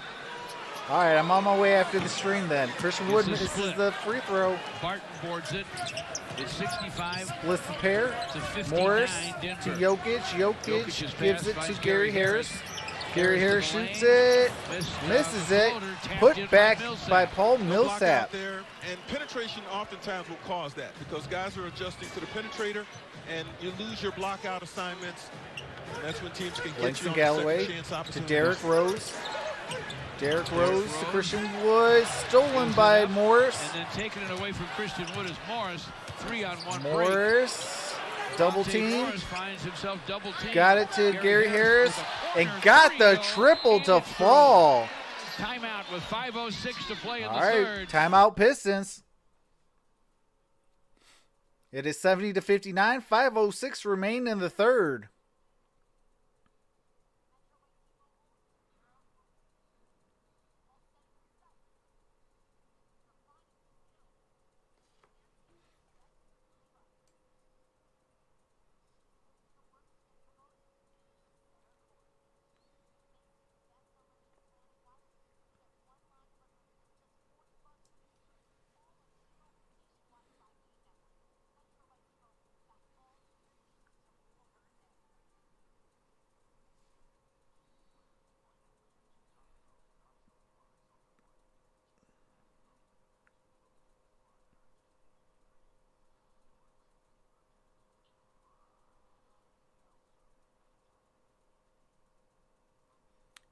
All right, I'm on my way after the stream then. Christian Wood It's a misses split. the free throw. Barton boards it. It's 65 Splits the pair. to 59. Morris Denver. to Jokic. Jokic Jokic's gives pass it to finds Gary Harris. Gary Harris to the shoots lane. it. Missed, Misses it. floater tapped in Put by back Millsap. by Paul Block out Millsap. there, and penetration oftentimes will cause that because guys are adjusting to the penetrator, and you lose your block out assignments. And that's when teams can get Langston you on Galloway second chance to opportunities. Derrick Rose. Derrick Rose to Rose. Christian Wood. Stolen Goes by it up, Morris. And then taking it away from Christian Wood is Morris. 3-on-1 break. Morris. Double Monte team. Morris finds himself double team. Got it to Gary Harris. with a And corner got three, the though, triple and to it's through. fall. Timeout with 5:06 to play in All the right, third. timeout Pistons. It is 70 to 59. 5:06 remain in the third.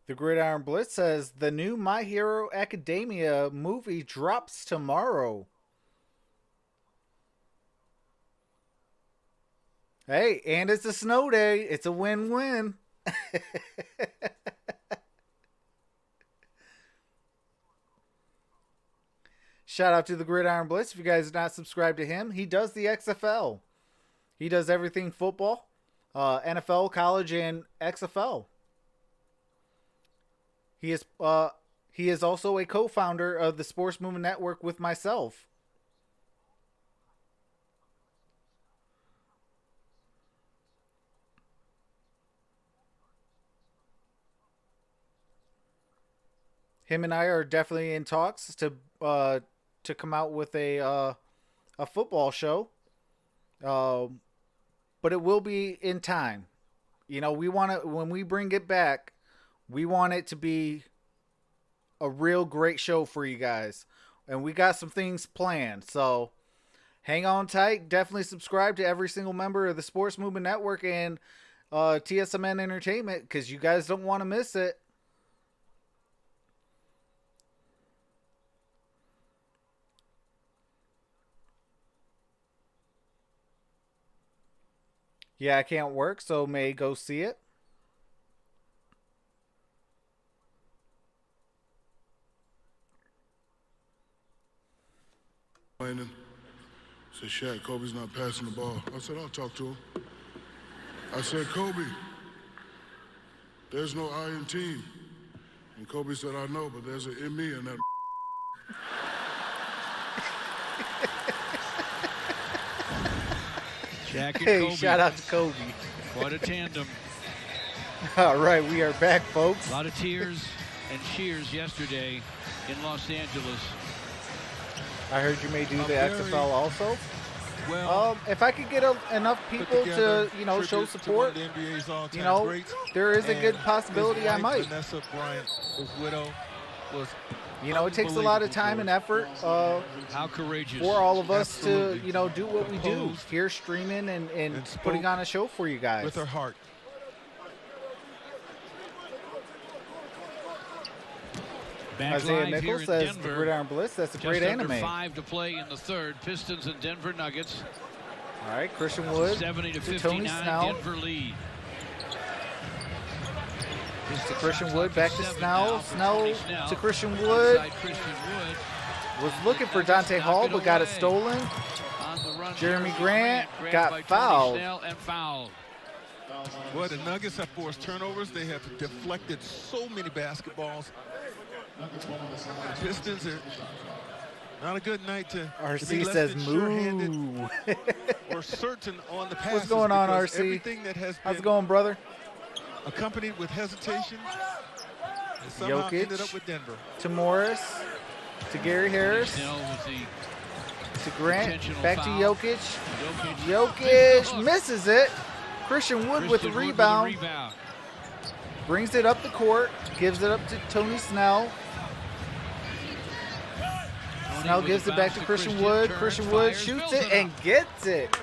The Gridiron Blitz says the new My Hero Academia movie drops tomorrow. Hey, and it's a snow day. It's a win-win. Shout out to the Gridiron Blitz. If you guys are not subscribed to him, he does the XFL. He does everything football, NFL, college, and XFL. He is also a co-founder of the Sports Movement Network with myself. Him and I are definitely in talks to come out with a football show. But it will be in time. You know, we want to, when we bring it back, we want it to be a real great show for you guys. And we got some things planned. So hang on tight. Definitely subscribe to every single member of the Sports Movement Network and TSMN Entertainment, because you guys don't want to miss it. Yeah, I can't work, so may go see it. Said, Shaq, Kobe's not passing the ball. I said, I'll talk to him. I said, Kobe, there's no I in team. And Kobe said, I know, but there's an in me in that. Shaq and Hey, Kobe. shout out to Kobe. What a tandem. All right, we are back, folks. A lot of tears and cheers yesterday in Los Angeles. I heard you may do the very- XFL also. Well, If I could get enough put people together to, you know, show tribute to support, one of the NBA's all-time you know, greats. there is a good And possibility his I wife, might. Vanessa Bryant, his widow, was You know, it takes a lot of time and effort How courageous. for all of us Absolutely. to, you know, do what we do Composed. here, streaming and spoke putting on a show for you guys. with her heart. Back Isaiah live here Nichols in says the Denver. Gridiron Blitz. That's a Just great under anime. 5 to play in the third. Pistons and Denver Nuggets. All right, Christian Wood 70 to Tony 59. Snell. Denver lead. to Christian Wood. Back to 7 Snell. now for Snell Tony Snell. to Christian Wood. Inside Christian Wood. Was looking for Nuggets Dante knock Hall, it but got it away. stolen. On the run, Jeremy Grant grabbed got by Tony fouled. Snell and fouled. Boy, the Nuggets have forced turnovers. They have deflected so many basketballs. The Pistons are not a good night to be RC less says than sure-handed moo. or certain on the passes. What's going on, because RC? Everything that has How's been it going, brother? accompanied with hesitation and somehow Jokic. ended up with Denver. To Morris. To Gary Harris. Snell with the To Grant. intentional Back to foul. Jokic. Jokic. Jokic misses it. Christian Wood with the Christian Wood rebound. rebound. Brings it up the court. Gives it up to Tony Snell. Snell with gives the it back bounce to Christian Wood. turns, Christian Wood fires, shoots fills it and up. gets it.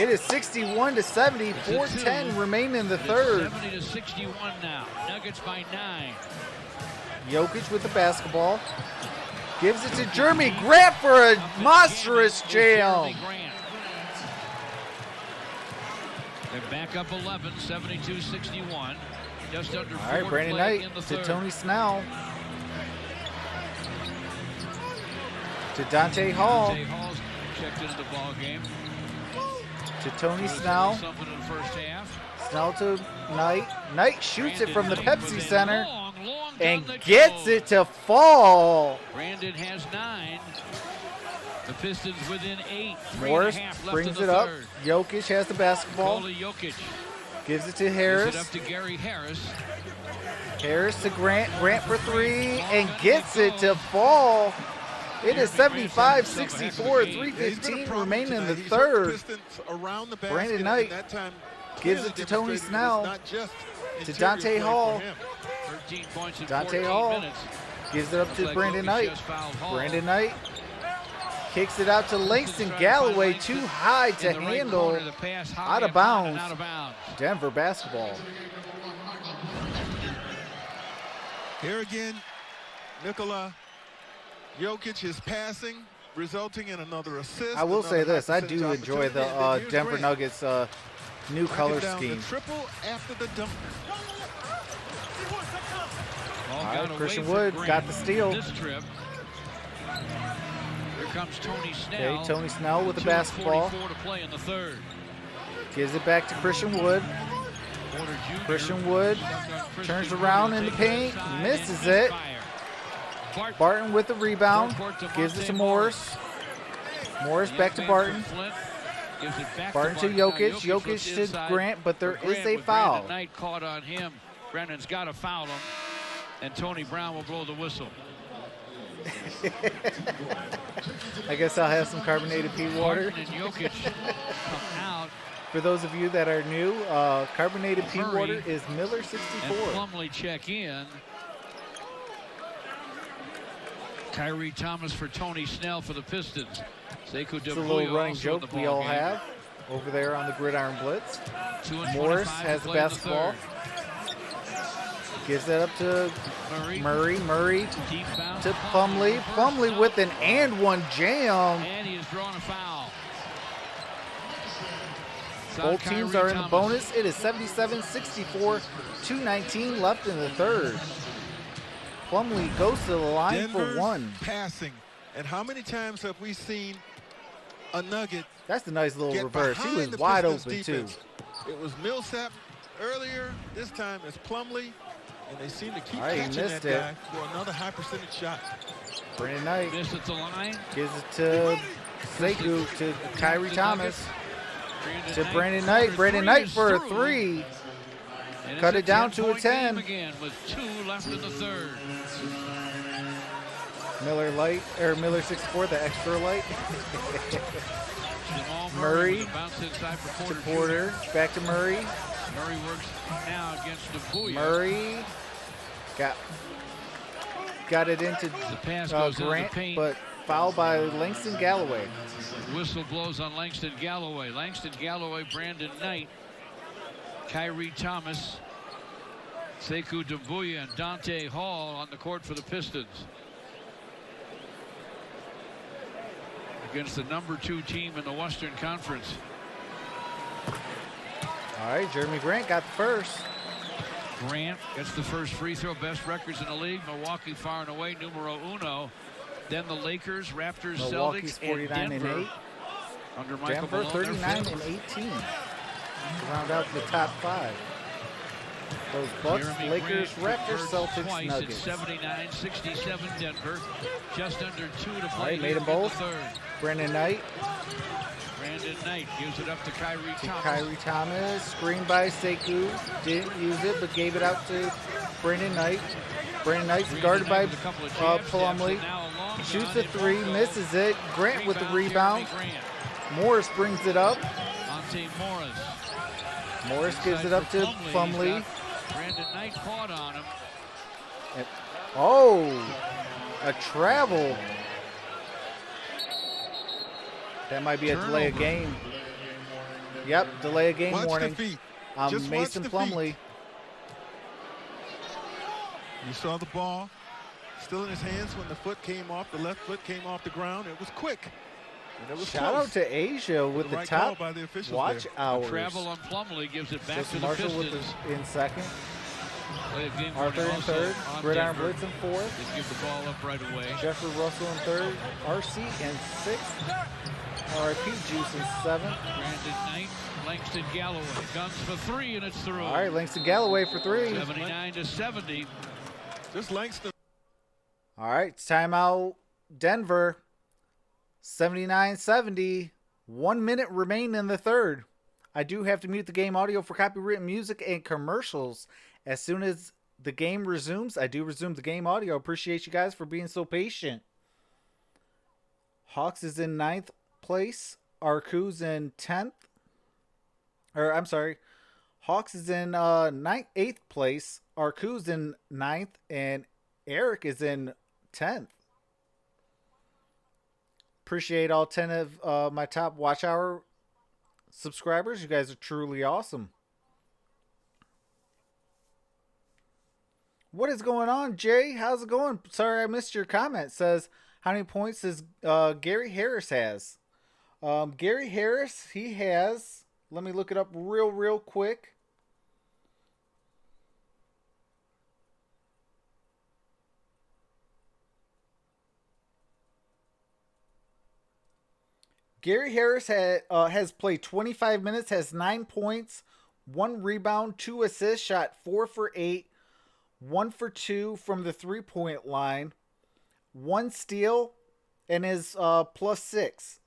It is 61 to 70. It's a 4:10 two. remain in the It's third. 70 to 61 now. Nuggets by 9. Jokic with the basketball. Gives it to Jeremy Grant for a monstrous Jeremy jam. Grant. They're back up 11, 72-61. Just under 4 All right, to Brandon play Knight in the to third. Tony Snell. To Dante Hall. Dante Hall's checked into the ball game. To Tony Snell. Something in the first half. Snell to Knight. Knight shoots it from the Brandon Pepsi with a Center long and gun that gets goes. it to fall. Brandon has 9. The Pistons within 8. 3 Morris and a half left brings in it the up. third. Jokic has the basketball. Nikola Jokic Gives it to gives Harris. it up to Gary Harris. Harris to Grant. Grant for 3 and gets it to fall. It is 75-64. He's been a 3:15 problem remaining in the tonight. He's third. hurt Pistons around the basket, Brandon and Knight that time gives clearly it to Tony demonstrated that Snell. it's not just To interior Dante play for Hall. him. 13 points in Dante 14 Hall minutes. gives it up Looks to like Brandon Jokic Knight. just fouled Hall. Brandon Knight kicks it out to Langston Galloway. Too high to In the right handle. corner, the pass high Out of and high and bounds. out of bounds. Denver basketball. Here again, Nikola Jokic is passing, resulting in another assist. I will another say this. high I percentage do enjoy opportunity, the and then here's Denver Grant. Nuggets new Knocking color down scheme. The triple after the dunk. Ball All got right, away Christian from Wood Grant got the steal. This trip. Here comes Tony Snell. Okay, Tony Snell with the 2:44 basketball. to play in the third. Gives it back to Christian Wood. Porter Jr. Christian Wood stuck on Christian turns Wood, around in the takes paint, inside misses and it. misfire. Barton with the rebound. Front court to Gives it to Monte Morris. Morris Young back to man Barton. from Flint gives it back Barton to Now Jokic. looks Jokic to inside Grant, but there for is Grant a with foul. Brandon Knight caught on him. Brandon's got to foul him, and Tony Brown will blow the whistle. I guess I'll have some carbonated pea water. Barton and Jokic come out, For those of you that are new, carbonated pea Murray water is Miller and 64. Plumlee check in. Kyrie Thomas for Tony Snell for the Pistons. Sekou It's a Doumbouya little running also in joke the we ball all game. have over there on the Gridiron Blitz. 2:25 Morris to has the play in basketball. third. Gives that up to Murray. Murray Deep bounce. to Plumlee. Plumlee with an and one jam. And he has drawn a foul. It's on Both teams Kyrie are in the Thomas. bonus. It is 77-64, 2:19 left in the third. Plumlee goes to the line Denver's for one. passing. And how many times have we seen a Nugget That's a nice little get reverse. He behind was the wide Pistons open defense? too. It was Millsap earlier. This time it's Plumlee. And they seem to keep All right, he catching missed that it. guy for another high percentage shot. Brandon Knight Missed at the line. gives it to Sekou to Kyrie Thomas to Brandon Knight. Brandon Knight for a three. And Cut it's it down to a 10-point game 10. again with 2 left in the third. Miller 64, the extra light. Jamal Murray with a bounce inside for to Porter. Porter. Back to Murray. Murray works now against Doumbouya. Murray got got it into The pass goes into Grant, the paint. but fouled by Langston Galloway. Whistle blows on Langston Galloway. Langston Galloway, Brandon Knight, Kyrie Thomas, Sekou Doumbouya, and Dante Hall on the court for the Pistons. Against the #2 team in the Western Conference. All right, Jeremy Grant got the first. Grant gets the first free throw. Best records in the league. Milwaukee far and away, numero uno. Then the Lakers, Raptors, Milwaukee's Celtics, 49 and Denver. and 8. Under Michael Denver Malone, 39 and 18. To round out the top 5. Those Bucks, Jeremy Lakers, Grant Raptors, converts Celtics, twice. Nuggets. It's 79-67 Denver. Just under 2 to play. All right, made here them in both. the third. Brandon Knight Brandon Knight gives it up to Kyrie to Thomas. Kyrie Thomas. Screened by Sekou. Didn't use it, but gave it out to Brandon Knight. Brandon Knight's Brandon guarded by Knight with a couple of jab steps, Plumlee. and now a long Shoots shot the in 3, front goal. misses it. Grant with the rebound. Jeremy Grant. Morris brings it up. Monte Morris. Morris gives it up to Plumlee. He's got Brandon Knight caught on him. Oh, a travel. That might be a delay of Turnover. game. Yep, delay of game Watch warning. the feet. On Just watch Mason the Plumlee. feet. You saw the ball still in his hands when the foot came off. The left foot came off the ground. It was quick. And it was Shout close. out to Asia with the right call top by the officials watch there. hours. Travel on Plumlee gives it back Just to the Marshall with Pistons. the, in second. Play of game Arthur warning in also third. on Gridiron Denver. Blitz in fourth. They give the ball up right away. Jeffrey Russell in third. RC in sixth. RIP Juice in seventh. Brandon Knight, Langston Galloway. Guns for 3, and it's through. All right, Langston Galloway for 3. 79-70. Just Langston. All right, timeout Denver. 79-70. 1 minute remain in the third. I do have to mute the game audio for copyrighted music and commercials. As soon as the game resumes, I do resume the game audio. Appreciate you guys for being so patient. Hawks is in 9th place. Arku's in 10th. Or, I'm sorry. Hawks is in 8th place. Arku's in 9th. And Eric is in 10th. Appreciate all 10 of my top watch hour subscribers. You guys are truly awesome. What is going on, Jay? How's it going? Sorry I missed your comment. Says, how many points does Gary Harris has? Gary Harris, he has, let me look it up real quick. Gary Harris has played 25 minutes, has 9 points, 1 rebound, 2 assists, shot 4 for 8, 1 for 2 from the 3-point line, 1 steal, and is +6.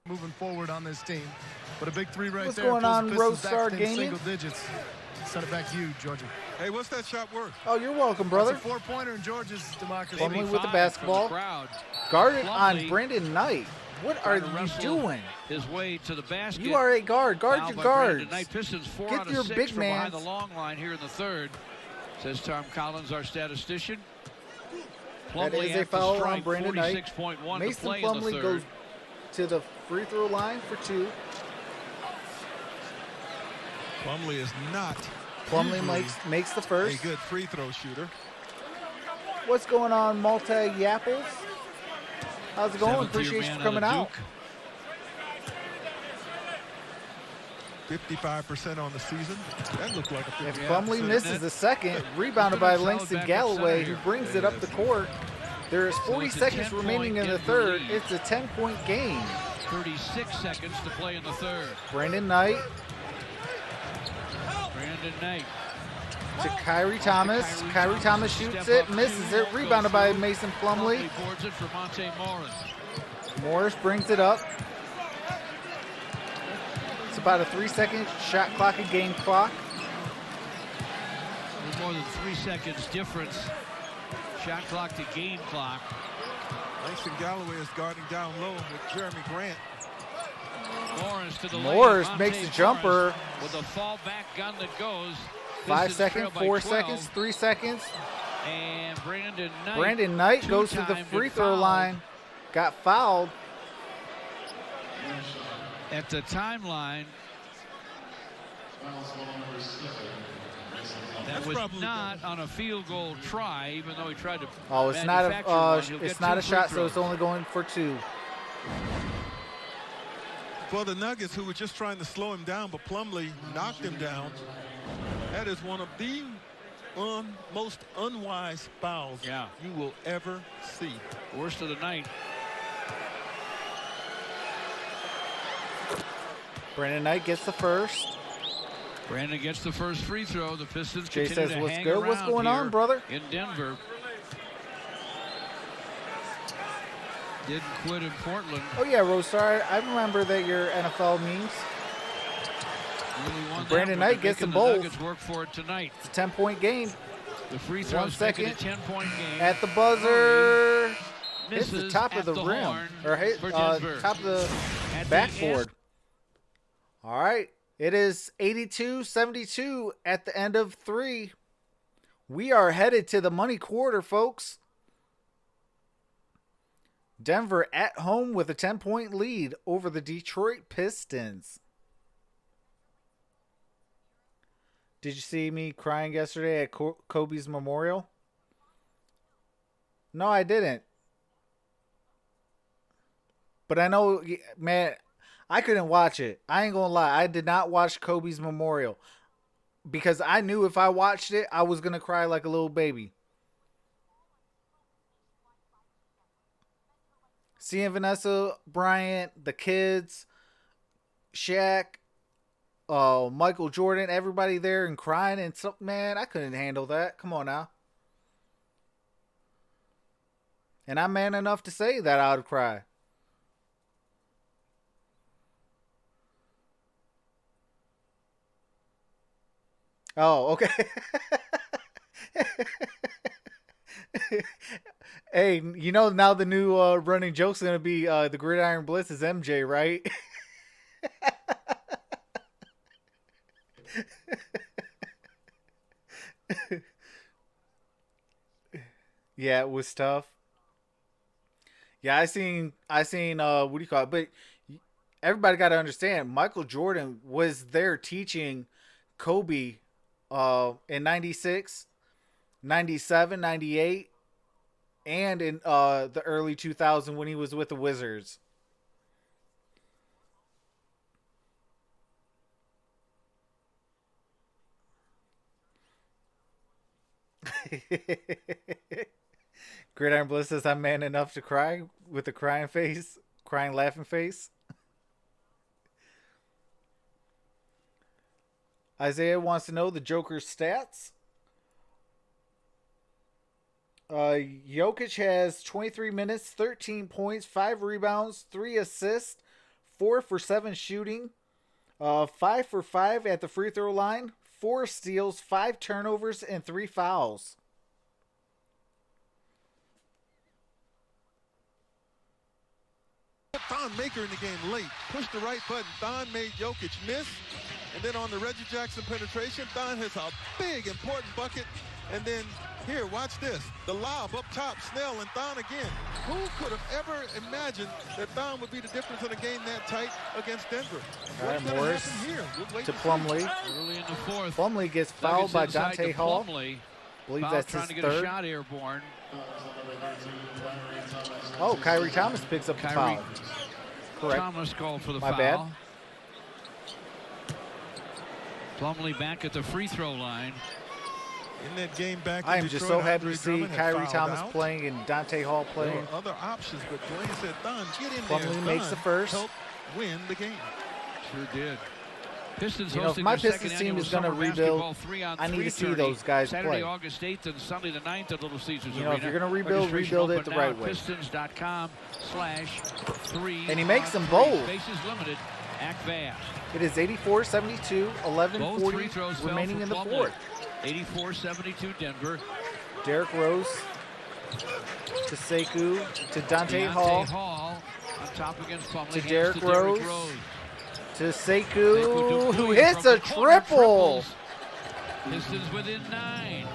Moving forward on this team. But a big 3 right What's there. going pulls on, the Pistons back Roadstar within Gaming? Single digits. Send it back to you, Georgia. Hey, what's that shot worth? Oh, you're welcome, brother. That's a 4-pointer in Georgia's democracy. Plumlee with the 85 basketball. from the crowd. Guarded Plumlee on Brandon Knight. What are trying to you wrestle doing? His way to the basket. You are a guard. Guard Fouled your by guards. Brandon Knight. Pistons 4 Get out your of 6 big from behind mans. the long line here in the third. Says Tom Collins, our statistician. That Plumlee is a at the foul on strike, Brandon Knight. 46.1 to Mason play in the Plumlee third. goes to the free throw line for 2. Plumlee is not Plumlee usually makes the a first. good free throw shooter. What's going on, Multi Yapples? How's it going? Seventh-year Appreciate you man for coming out out. of 55% on the season. That looked like a If 50%. Plumlee misses the second, rebounded by Langston Galloway, who brings it up the court. There is 40 it's a seconds 10-point remaining in the Denver third. lead. It's a 10-point game. 36 seconds to play in the third. Brandon Knight Brandon Knight. to Kyrie Thomas. Kyrie Thomas shoots it, misses it. Rebounded by Mason Plumlee. Boards it for Monte Morris. Morris brings it up. It's about a 3-second shot clock and game clock. little more than 3 seconds difference. Shot clock to game clock. Langston Galloway is guarding down low with Jeremy Grant. Morris to the Morris lane. makes Monte a jumper. With a fallback gun that goes. 5 Pistons seconds, trail by 4 12. seconds, 3 seconds. And Brandon Knight goes to the free throw line. Got fouled. At the timeline. That was not on a field goal try, even though he tried to. Oh, it's not a it's not a shot, so it's only going for 2. For the Nuggets, who were just trying to slow him down, but Plumlee knocked him down. That is one of the most unwise fouls you will ever see. Worst of the night. Brandon Knight gets the first. Brandon gets the first free throw. The Pistons Jay continue says, to "What's hang good? What's around going on, here brother?" In Denver. Didn't quit in Portland. Oh yeah, Rosar, I remember that your NFL memes. Really won Brandon that, Knight gets them the both. Nuggets work for it tonight. It's a 10-point game. The free 1 throws make it a second 10-point game. at the buzzer. Hits the Misses top at of the rim, horn or hit for Denver. top of the At the backboard. end. All right, it is 82-72 at the end of 3. We are headed to the money quarter, folks. Denver at home with a 10-point lead over the Detroit Pistons. Did you see me crying yesterday at Kobe's memorial? No, I didn't. But I know, man, I couldn't watch it. I ain't gonna lie. I did not watch Kobe's memorial because I knew if I watched it, I was gonna cry like a little baby. Seeing Vanessa Bryant, the kids, Shaq, Michael Jordan, everybody there and crying and stuff, man, I couldn't handle that. Come on now. And I'm man enough to say that I would cry. Oh, okay. Hey, you know now the new running joke's going to be the Gridiron Blitz is MJ, right? Yeah, it was tough. Yeah, I seen what do you call it? But everybody got to understand, Michael Jordan was there teaching Kobe in 96, 97, 98, and in the early 2000s when he was with the Wizards. Gridiron Bliss says, I'm man enough to cry with a crying face, crying laughing face. Isaiah wants to know the Joker's stats. Jokic has 23 minutes, 13 points, 5 rebounds, 3 assists, 4 for 7 shooting, 5 for 5 at the free throw line, 4 steals, 5 turnovers, and 3 fouls. Thon Maker in the game late. Pushed the right button. Thon made Jokic miss. And then on the Reggie Jackson penetration, Thon has a big, important bucket. And then here, watch this. The lob up top, Snell and Thon again. Who could have ever imagined that Thon would be the difference in a game that tight against Denver? All right, What's Morris here? We'll to Plumlee. Early in the fourth. Plumlee gets fouled by Dante Hall. Plumlee. Believe Foul that's trying his to get third. a shot airborne. Oh, Kyrie Thomas picks up the Kyrie foul. Correct. Thomas called for the My foul. bad. Plumlee back at the free throw line. In that game back in I am just Detroit, so happy Andre to see Drummond had Kyrie fouled Thomas out. playing and Dante Hall There playing. were other options, but Dwayne said, Thon, get in Plumlee there. makes the first. Help win the game. Sure did. Pistons You know, if hosting my their Pistons second team annual is gonna summer rebuild, basketball 3-on-3 I need to see tourney, those guys Saturday, play. August 8th and Sunday the 9th at Little Caesars You know, Arena. if you're gonna rebuild, Registration rebuild it open the now right at way. Pistons.com/3. And he makes them both. Bases limited. Act fast. It is 84-72, Both free 11:40 throws fell remaining for in the Plumlee. fourth. 84-72 Denver. Derrick Rose to Sekou to Dante Hall on top against Plumlee. to Hands Derrick to Rose to Sekou Sekou, who Dupuy hits from a the corner, triple. triples. Pistons within 9.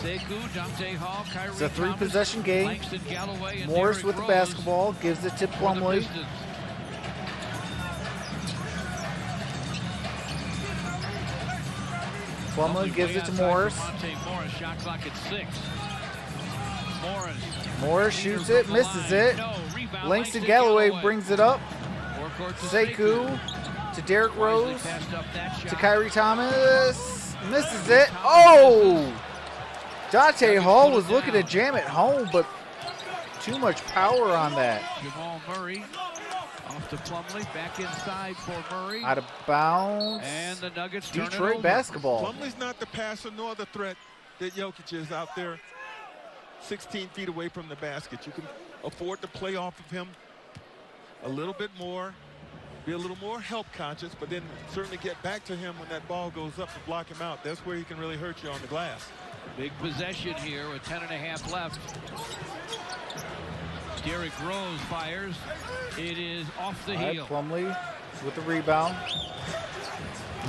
Sekou, Dante Hall, Kyrie It's a Thomas, three-possession game. Langston Galloway, and Morris Derrick with the Rose basketball, gives it to for the Plumlee. Pistons. Plumlee gives it to Morris. Morris, shot clock at 6. Morris shoots it, misses it. Langston Galloway brings it up. Sekou to Derrick Rose to Kyrie Thomas, misses it. Oh! Dante Hall was looking to jam it home, but too much power on that. Jamal Murray off to Plumlee, back inside for Murray. Out of bounds. And the Nuggets turn it Detroit over. basketball. Plumlee's not the passer nor the threat that Jokic is out there 16 feet away from the basket. You can afford to play off of him a little bit more, be a little more help conscious, but then certainly get back to him when that ball goes up to block him out. That's where he can really hurt you on the glass. Big possession here with 10.5 left. Derrick Rose fires. It is off the heel. Plumlee with the rebound.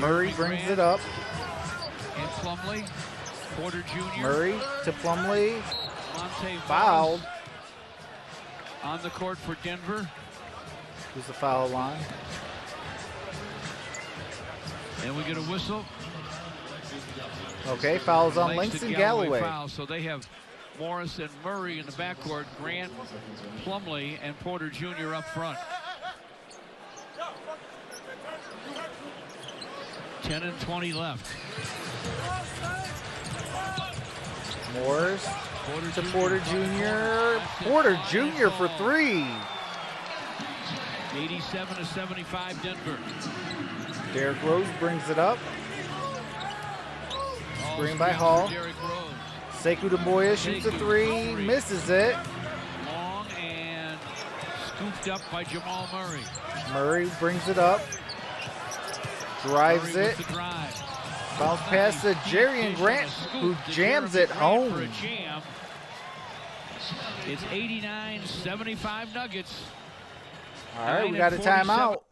Murray brings it up. And Plumlee, Porter Jr. Murray to Plumlee. Monte Fouled. on the court for Denver. Who's the foul line? And we get a whistle. Okay, fouls on Langston Galloway. Foul, so they have Morris and Murray in the backcourt, Grant, Plumlee, and Porter Jr. up front. 10 and 20 left. Morris to Porter Jr. Porter Jr. for 3. 87-75 Denver. Derrick Rose brings it up. Screen by Hall. Sekou Doumbouya shoots a 3, misses it. Long and scooped up by Jamal Murray. Murray brings it up. Drives Murray it. with the drive. Bounce pass to Jerian Grant, who jams it home. For a jam. It's 89-75 Nuggets. All right, we got a timeout.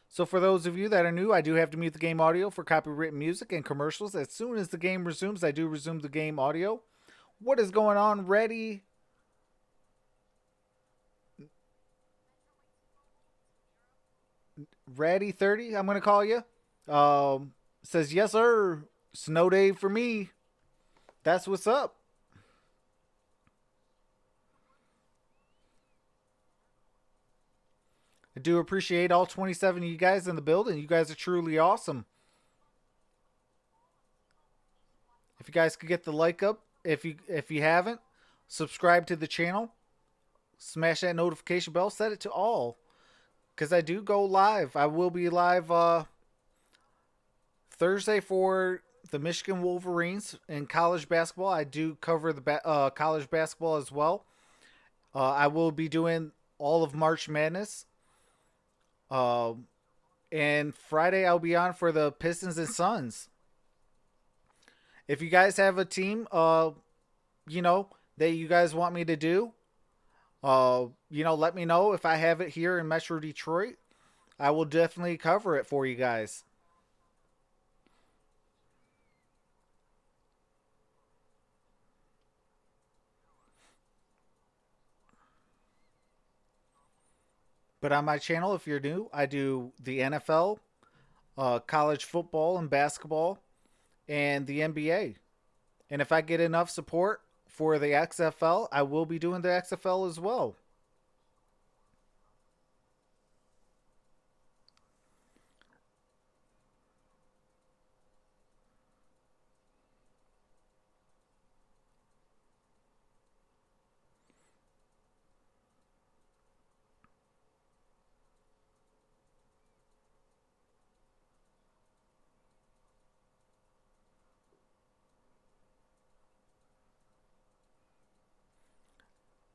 So for those of you that are new, I do have to mute the game audio for copyrighted music and commercials. As soon as the game resumes, I do resume the game audio. What is going on? Ready? Ready 30, I'm going to call you. Says, yes, sir. Snow day for me. That's what's up. I do appreciate all 27 of you guys in the building. You guys are truly awesome. If you guys could get the like up, if you haven't, subscribe to the channel. Smash that notification bell. Set it to all. Because I do go live. I will be live Thursday for the Michigan Wolverines in college basketball. I do cover the college basketball as well. I will be doing all of March Madness. And Friday I'll be on for the Pistons and Suns. If you guys have a team, you know, that you guys want me to do, you know, let me know. If I have it here in Metro Detroit, I will definitely cover it for you guys. But on my channel, if you're new, I do the NFL, college football and basketball, and the NBA. And if I get enough support for the XFL, I will be doing the XFL as well.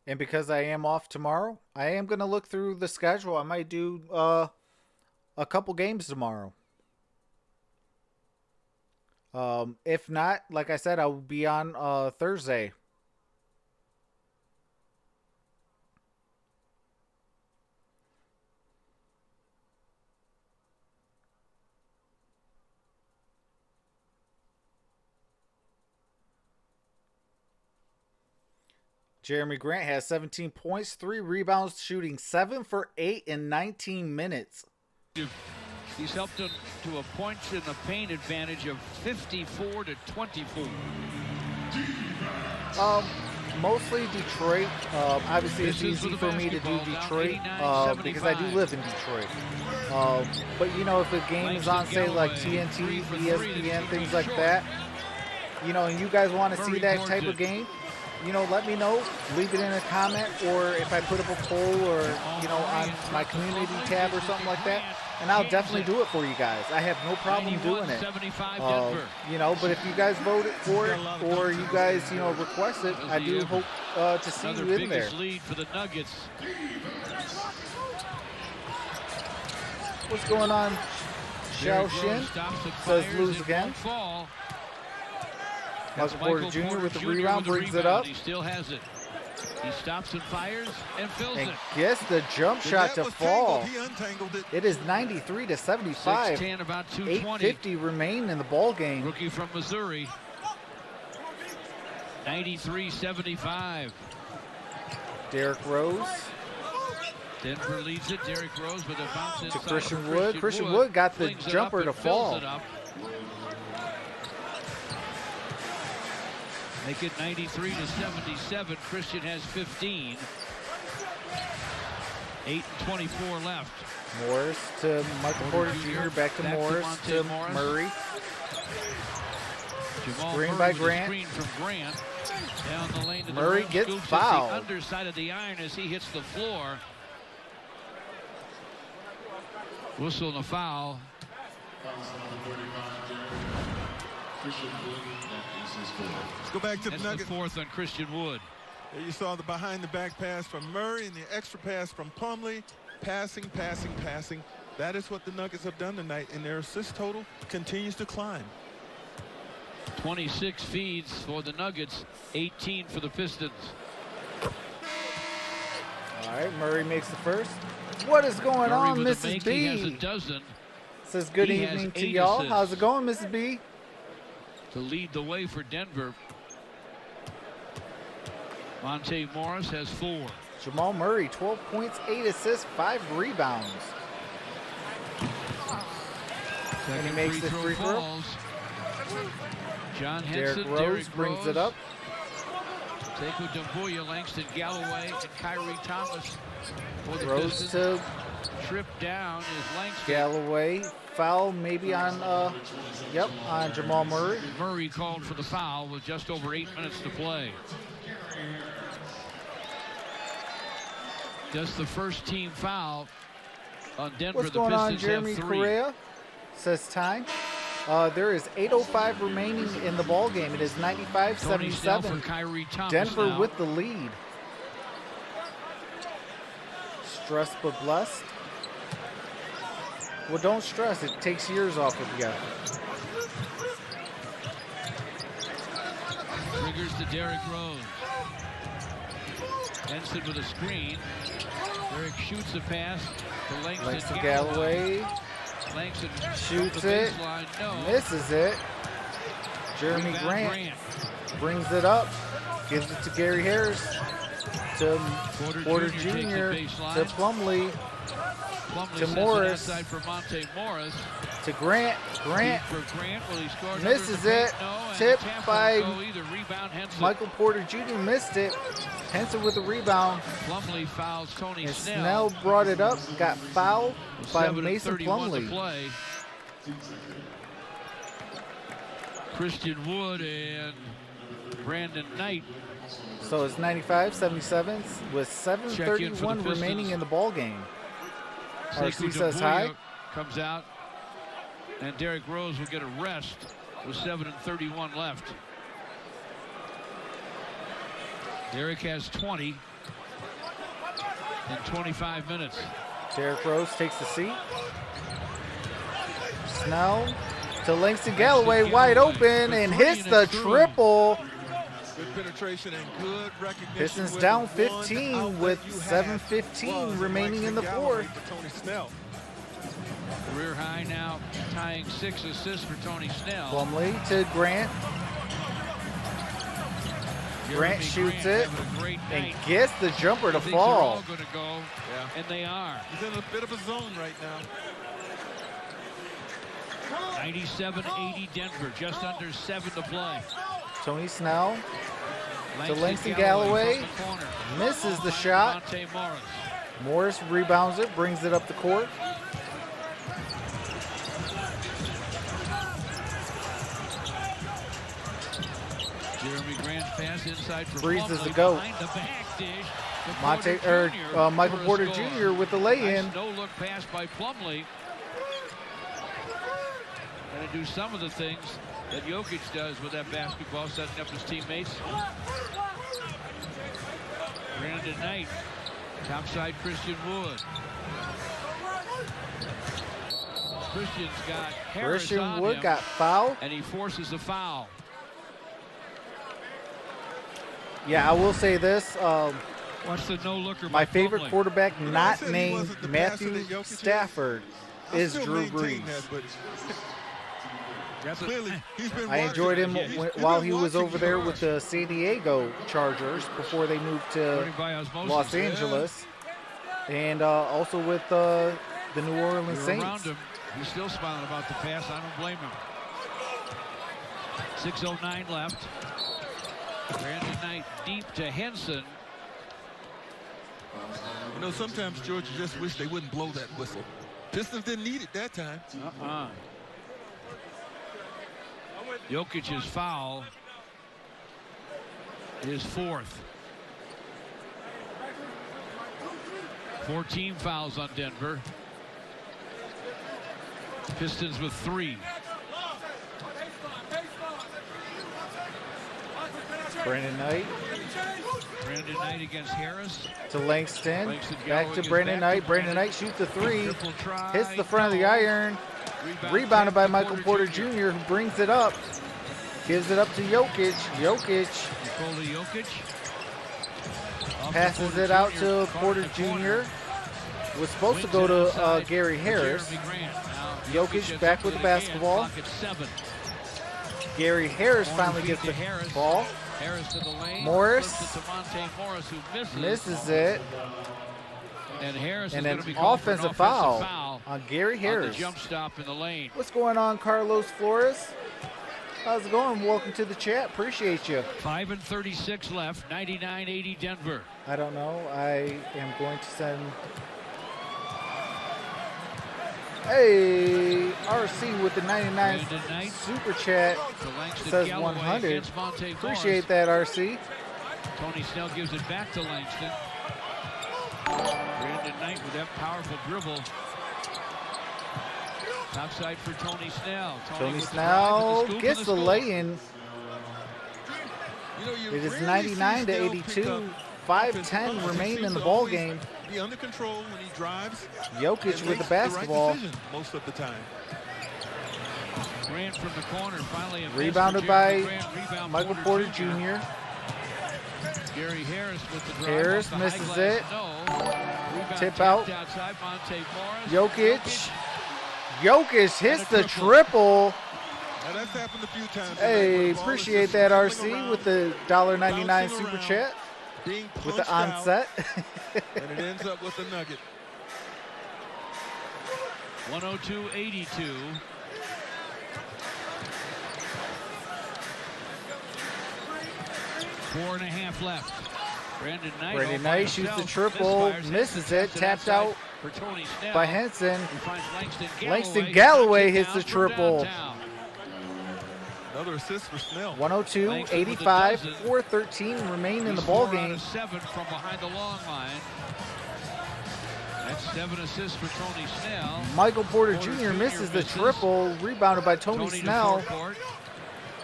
And because I am off tomorrow, I am going to look through the schedule. I might do a couple games tomorrow. If not, like I said, I'll be on Thursday. Jeremy Grant has 17 points, 3 rebounds, shooting 7 for 8 in 19 minutes. He's helped them to a points in the paint advantage of 54 to 24. Mostly Detroit. Obviously, it's easy for me to do Detroit because I do live in Detroit. But, you know, if a game is on, say, like TNT, ESPN, things like that, you know, and you guys want to see that type of game, you know, let me know. Leave it in a comment, or if I put up a poll, or, you know, on my community tab or something like that, and I'll definitely do it for you guys. I have no problem doing it. You know, but if you guys voted for it, or you guys, you know, request it, I do hope to see you in there. Lead for the Nuggets. What's going on? Xiao Shin says lose again. Michael Porter Jr. with the rebound, brings it up. He still has it. He stops and fires and fills it. Gets the jump shot to fall. It is 93 to 75. 6-10, about 2:20. 8:50 remain in the ball game. Rookie from Missouri. 93-75. Derrick Rose. Denver leads it. Derrick Rose with a bounce inside to Christian Wood. Christian Wood got the jumper to fall. Make it 93 to 77. Christian has 15. 8:24 left. Morris to Michael Porter Jr. Back to Morris to Murray. Screen by Grant. Screen from Grant. Down the lane to Murray the gets fouled. The underside of the iron as he hits the floor. Whistle and a foul. Let's go back to the Nuggets. The fourth on Christian Wood. There you saw the behind-the-back pass from Murray and the extra pass from Plumlee. Passing, passing, passing. That is what the Nuggets have done tonight, and their assist total continues to climb. 26 feeds for the Nuggets, 18 for the Pistons. All right, Murray makes the first. What is going on, Mrs. B? He has a dozen. Says good evening to y'all. How's it going, Mrs. B? To lead the way for Denver. Monte Morris has 4. Jamal Murray, 12 points, 8 assists, 5 rebounds. And he makes the free throw. John Henson, Derrick Rose brings it up. Sekou Doumbouya, Langston Galloway, and Kyrie Thomas for the Rose Pistons. to Trip down is Langston. Galloway. Foul maybe on, on Jamal Murray. Murray called for the foul with just over 8 minutes to play. That's the first team foul on Denver. What's going on, Jeremy Correa? Says time. There is 8:05 remaining in the ball game. It is 95-77. Denver now with the lead. Stressed but blessed. Well, don't stress. It takes years off of you. Triggers to Derrick Rose. Henson with a screen. Derrick shoots a pass to Langston Galloway. Langston shoots it. No. Misses it. Jeremy Grant brings it up. Gives it to Gary Harris. To Porter Jr. To Plumlee. To Morris. For Monte Morris. To Grant. Grant Well, misses it. Tipped by Michael Porter Jr. Missed it. Henson with the rebound. Plumlee fouls Tony and Snell. Snell brought it up. Got fouled by Mason Plumlee. Christian Wood and Brandon Knight. So it's 95-77 with 7:31 remaining in the ball game. RC says hi. Comes out, and Derrick Rose will get a rest with 7:31 left. Derrick has 20 in 25 minutes. Derrick Rose takes the seat. Snell To Langston Galloway, wide open, and hits the triple. Good penetration and good recognition. Pistons with down one 15 outlet with you had 7:15 was remaining in the Langston fourth. Galloway for Tony Snell. Career high now, tying 6 assists for Tony Snell. Plumlee to Grant. Grant shoots it having a great and night. gets the jumper to These are all fall. going to go, and they are. He's in a bit of a zone right now. 97-80 Denver, just under 7 to play. Tony Snell to Langston Galloway. from the corner. Misses the shot. Monte Morris. Morris rebounds it, brings it up the court. Jeremy Grant's pass inside for Breezes Plumlee, the goat. behind the back dish. to Monte Porter Jr. Michael for a Porter score. Jr. with the lay-in. Nice no-look pass by Plumlee. Going to do some of the things that Jokic does with that basketball, setting up his teammates. Brandon Knight, topside Christian Wood. Christian's got Harris Christian on Wood him, got fouled. and he forces a foul. Yeah, I will say this. Watch the no-looker. My by favorite Plumlee. quarterback You know, I not said he named wasn't the passer Matthew that Jokic is. Stafford is Still Drew maintain Brees. that, but That's clearly he's been I enjoyed him watching. He's while been he was watching over there Josh. with the San Diego Chargers before they moved to learning by osmosis. Los Angeles, and also with the New Orleans You're around Saints. him. He's still smiling about the pass. I don't blame him. 6:09 left. Brandon Knight deep to Henson. You know, sometimes Georgia just wish they wouldn't blow that whistle. Pistons didn't need it that time. Jokic's foul is 4th. 14 fouls on Denver. Pistons with 3. Brandon Knight Brandon Knight against Harris. to Langston. Langston Back Galloway to gets Brandon back to Knight. Brandon Knight shoots the three. Triple try. Hits the front of the No. iron. Rebounded by Michael Porter Jr., who brings it up. Gives it up to Jokic. Jokic Nikola Jokic. Off to passes Porter it out Jr. to Caught Porter in the corner. Jr. Was supposed to Wins go it to inside Gary for Harris. Jeremy Grant. Now Jokic gets back up with the it again. basketball. Clock at 7. Gary Harris Corner finally feed gets to the Harris. ball. Harris to the lane. Morris. Flips it to Monte Morris, who misses. Misses it. And Harris And is an going to be called for an offensive foul foul on Gary on the Harris. jump stop in the lane. What's going on, Carlos Flores? How's it going? Welcome to the chat. Appreciate you. 5:36 left. 99-80 Denver. I don't know. I am going to send. Hey, RC with the 99 Brandon Knight. super chat. To Langston Says Galloway 100. against Monte Appreciate that, RC. Tony Snell gives it back to Langston. Brandon Knight with that powerful dribble. Topside for Tony Snell. Tony with the drive Snell and the scoop gets and the score. lay-in. You know, you It is rarely 99 to see Snell 82. pick up 5:10 offensive remain fouls. in the He ball seems to game. always be under control when he drives. Jokic and with the makes basketball. right decision most of the time. Grant from the corner, finally a miss Rebounded for by Jeremy Grant. Rebound Michael Porter Jr. Gary Harris with the drive. Harris off the high misses glass. it. No. Rebound Tip tapped out. outside. Monte Morris. Jokic hits the triple. Now that's happened a few times. Hey, tonight, where the ball is appreciate just that, swirling RC, around, with the $1.99 bouncing super around, chat. being With the punched out, onset. and it ends up with a nugget. 102-82. Four and a half left. Brandon Knight, Brandon all by Knight shoots the himself. triple, Misfires. misses Henson it, taps tapped out for Tony Snell. by Henson. He finds Langston Galloway Galloway knocks it hits the down from triple. downtown. Another assist for Snell. 102, Langston with a 85, dozen. 4:13 remain in He's the ball 4 out game. of 7 from behind the long line. That's 7 assists for Tony Snell. Michael Porter Porter Jr. Jr. misses the misses. triple, rebounded by Tony to Snell. forecourt.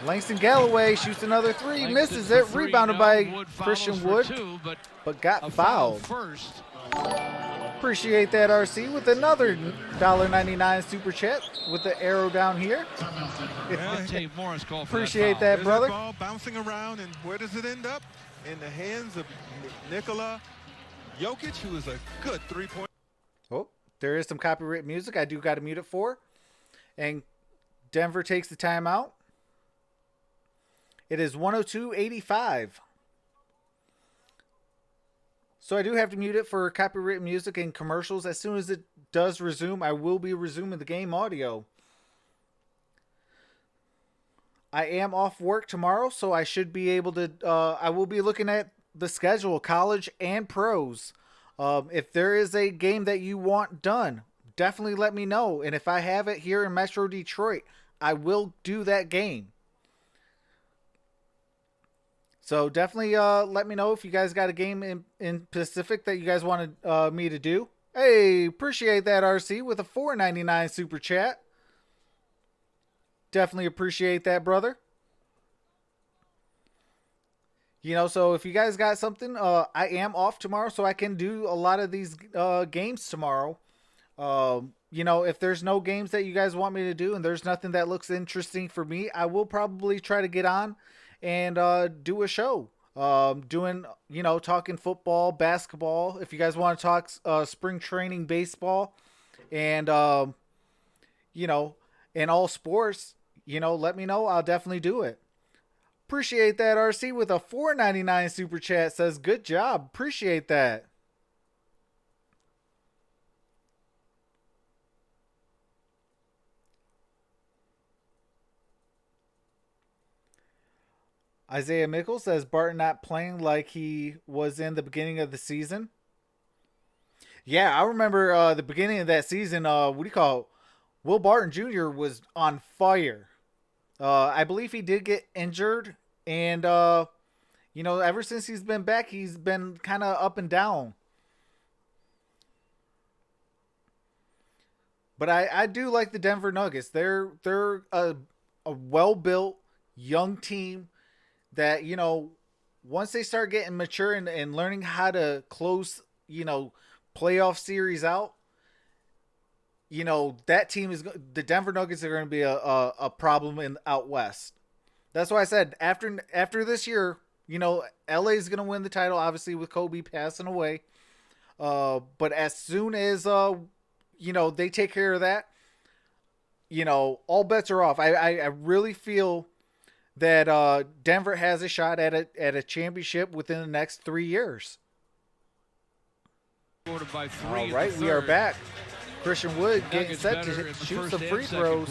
Langston Galloway shoots another three, Langston misses for it, three. rebounded No, by Wood follows Christian for Wood, 2, but but got a foul fouled. first. Appreciate that, RC, with another $1.99 super chat with the arrow down here. Dave Morris called for Appreciate that, that, brother. That ball bouncing around, and where does it end up? In the hands of Nikola Jokic, who is a good three-point. Oh, there is some copyright music. I do got to mute it for. And Denver takes the timeout. It is 102-85. So I do have to mute it for copyright music and commercials. As soon as it does resume, I will be resuming the game audio. I am off work tomorrow, so I should be able to, I will be looking at the schedule, college and pros. If there is a game that you want done, definitely let me know. And if I have it here in Metro Detroit, I will do that game. So definitely let me know if you guys got a game in Pacific that you guys wanted me to do. Hey, appreciate that, RC, with a $4.99 super chat. Definitely appreciate that, brother. You know, so if you guys got something, I am off tomorrow, so I can do a lot of these games tomorrow. You know, if there's no games that you guys want me to do and there's nothing that looks interesting for me, I will probably try to get on and do a show. Doing, you know, talking football, basketball. If you guys want to talk spring training baseball and, you know, in all sports, you know, let me know. I'll definitely do it. Appreciate that, RC, with a $4.99 super chat. Says, good job. Appreciate that. Isaiah Mickles says, Barton not playing like he was in the beginning of the season. Yeah, I remember the beginning of that season, what do you call it? Will Barton Jr. was on fire. I believe he did get injured. And, you know, ever since he's been back, he's been kind of up and down. But I do like the Denver Nuggets. They're a well-built, young team that, you know, once they start getting mature and learning how to close, you know, playoff series out, you know, that team is, the Denver Nuggets are going to be a problem out west. That's why I said after this year, you know, LA is going to win the title, obviously with Kobe passing away. But as soon as, you know, they take care of that, you know, all bets are off. I really feel that Denver has a shot at a championship within the next 3 years. All right, we are back. Christian Wood getting set to shoot some free throws.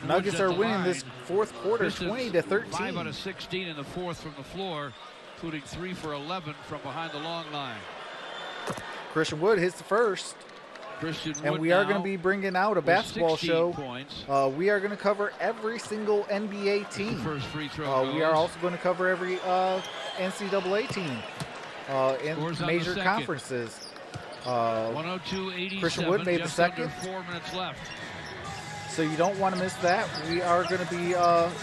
Nuggets are winning this fourth quarter, 20-13. 5 out of 16 in the fourth from the floor, including 3 for 11 from behind the long line. Christian Wood hits the first. And we are going to be bringing out a basketball show. We are going to cover every single NBA team. First free throw we are also going to cover every NCAA team in major conferences. 102-87. Christian Wood made the second. 4 minutes left. So you don't want to miss that. We are going to be,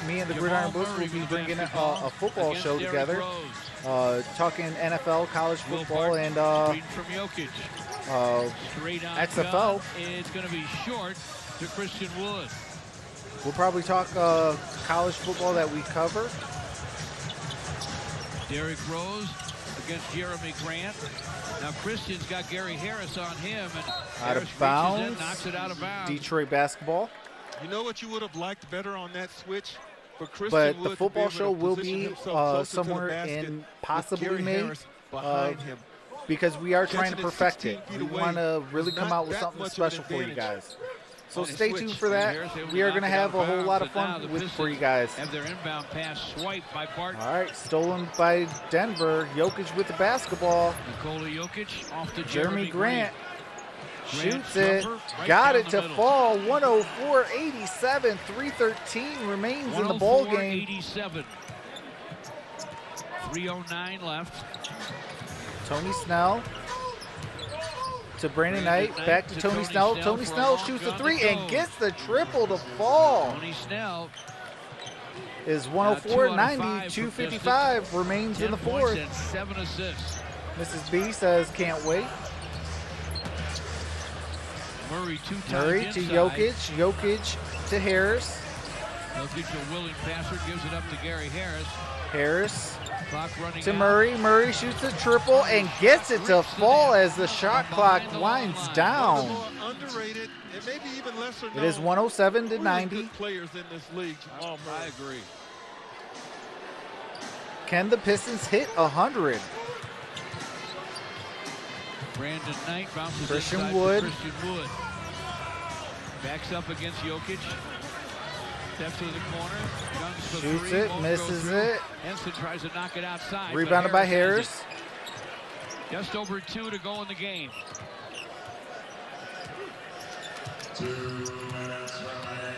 me and the Gridiron Blitz will be bringing a football show together. Talking NFL, college football, and XFL. It's going to be short to Christian Wood. We'll probably talk college football that we cover. Derrick Rose against Jeremy Grant. Now Christian's got Gary Harris on him, and out Harris of bounds. in, knocks it out of bounds. Detroit basketball. You know what you would have liked better on that switch? For Christian but Wood the football to be show able to will position be himself somewhere to the basket in with possibly Gary May. Harris behind him. Because we are trying to Catching it perfect 16 it. feet We away want to really is come not out with that something much of special an for you advantage guys. So on a stay switch. tuned for that. We are going to have a whole lot of fun for you guys. Have their inbound pass swiped by Barton. All right, stolen by Denver. Jokic with the basketball. Nikola Jokic off to Jeremy Grant. Shoots Grant it. right Got it to middle. fall. 104-87. 3:13 remains in the ball game. 87. 3:09 left. Tony Snell to Brandon Knight. Back to Tony Snell. Tony Snell shoots the three and gets the triple to fall. Tony Snell Is 104-90. 2:55 remains in the fourth. And 7 assists. Mrs. B says, can't wait. Murray 2 times Murray to inside. Jokic. Jokic to Harris. Jokic, a willing passer, gives it up to Gary Harris. Harris Clock running to out. Murray. Murray shoots a triple and gets it to fall as the shot clock winds down. More underrated and maybe even lesser known. It is 107 to Really 90. good players in this league. Jamal Murray. I agree. Can the Pistons hit 100? Brandon Knight bounces Christian inside Wood. for Christian Wood. Backs up against Jokic. Steps to the corner. Guns for Shoots three. it, Won't misses go through. it. Henson tries to knock it outside. but Rebounded by has Harris. it. Just over 2 to go in the game.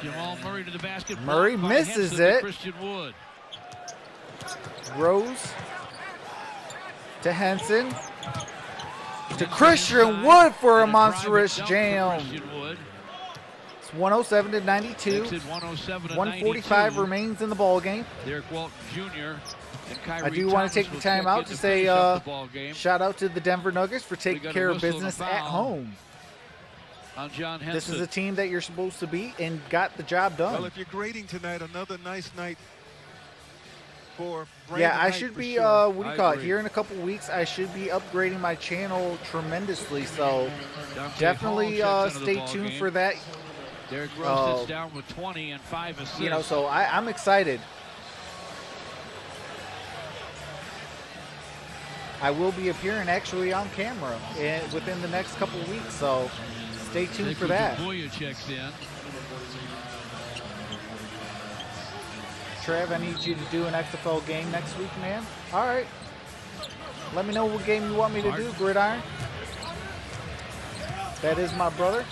Jamal Murray to the basket. Murray blocked by misses Henson to it. Christian Wood. Rose to Henson. To Christian Wood for a And drive and monstrous dunk for jam. Christian Wood. It's 107 to 92. Makes it 107 to 145 92. remains in the ball game. Derek Walton Jr. and Kyrie I do want to take the will time check out in to say finish up the ball game. shout out to the Denver Nuggets for taking got a care of whistle and a business at foul. home. On John Henson. This is a team that you're supposed to beat and got the job done. Well, if you're grading tonight, another nice night for Brandon Yeah, I Knight should for be, sure. what do you I call it? agree. Here in a couple weeks, I should be upgrading my channel tremendously. So Dante definitely Hall checks into the stay ball tuned game. for that. Derrick Rose sits down with 20 and 5 assists. You know, so I'm excited. I will be appearing actually on camera within the next couple weeks. So stay tuned for that. Boya checks in. Trev, I need you to do an XFL game next week, man. All right. Let me know what game you want me to do, Gridiron. That is my brother.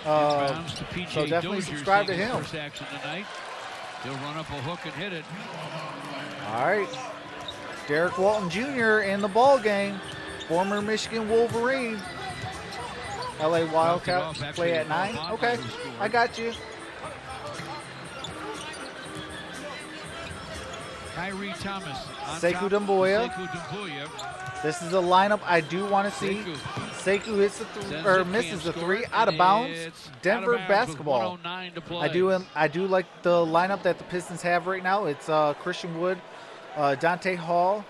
Inbounds to PJ So definitely Dozier, subscribe to seeing his him. First action tonight. He'll run up a hook and hit it. All right. Derek Walton Jr. in the ball game. Former Michigan Wolverine. LA Wildcats off, play actually, at 9. Bob Okay, Wagner scored. I got you. Kyrie Thomas. On Sekou top. Doumbouya. Sekou Doumbouya. This is a lineup I do want to see. Sekou hits the misses the three out of bounds. Denver basketball. 109 to play. I do like the lineup that the Pistons have right now. It's Christian Wood, Dante Hall,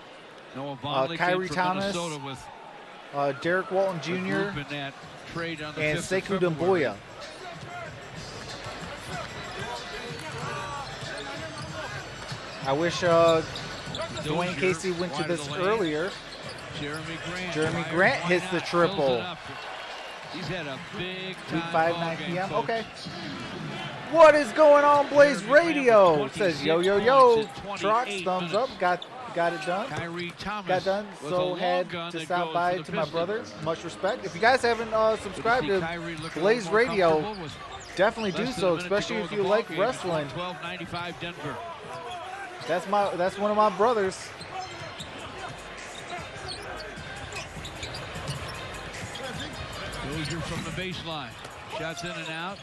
Noah Vonleh Kyrie from Thomas, Minnesota with Derek Walton the Jr., group in that trade on the and 5th of Sekou February. Doumbouya. I wish Dwayne Casey went to wide of this the lane. earlier. Jeremy Grant Grant hits wide the out, triple. fills it up. He's had a big time 5, ball 9 game, p.m. folks. Okay. What is going on, Blaze Jeremy Grant Radio? with It says 26 yo yo yo. points in Trox 28 thumbs up. minutes. Got it done. Kyrie Thomas Got done. with a So long had gun to that stop goes by for the to my Pistons. brother. Much respect. If you guys haven't subscribed Good to to see Kyrie looking a Blaze little more Radio, comfortable with definitely do less than so, a minute to especially go if in you the like ball game. wrestling. 12-95 Denver. That's one of my brothers. Dozier from the baseline. Shots in and out.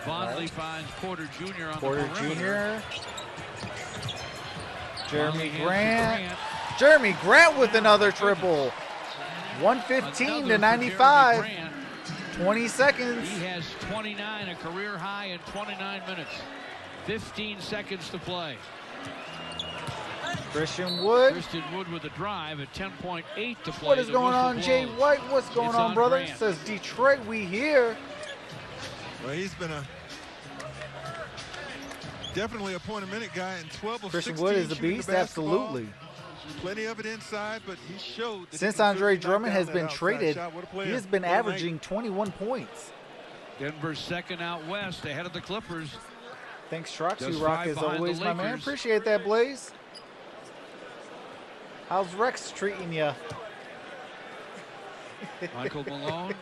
Vonleh finds Porter Jr. on Porter the perimeter. Jr. Jeremy Vonleh hands to Grant. Jeremy Grant with another triple. 115 Another to for Jeremy 95. Grant. 20 seconds. He has 29, a career high in 29 minutes. 15 seconds to play. Christian Wood. Christian Wood with a drive at 10.8 to play. What is The going whistle on, Jay blows. White? What's going It's on, on brother? Grant. Says Detroit, we here. Well, he's been definitely a point-a-minute guy, and 12 of Christian 16 Wood is a shooting beast, basketball. absolutely. Plenty of it inside, but he showed that Since he can Andre certainly knock Drummond down has that been outside traded, shot. What a he player. has been What a night. averaging 21 points. Denver's second out west, ahead of the Clippers. Thanks, Troxel Just Rock, 5 as behind the always, my man. Lakers. Appreciate that, Blaze. How's Rex treating you? Michael Malone.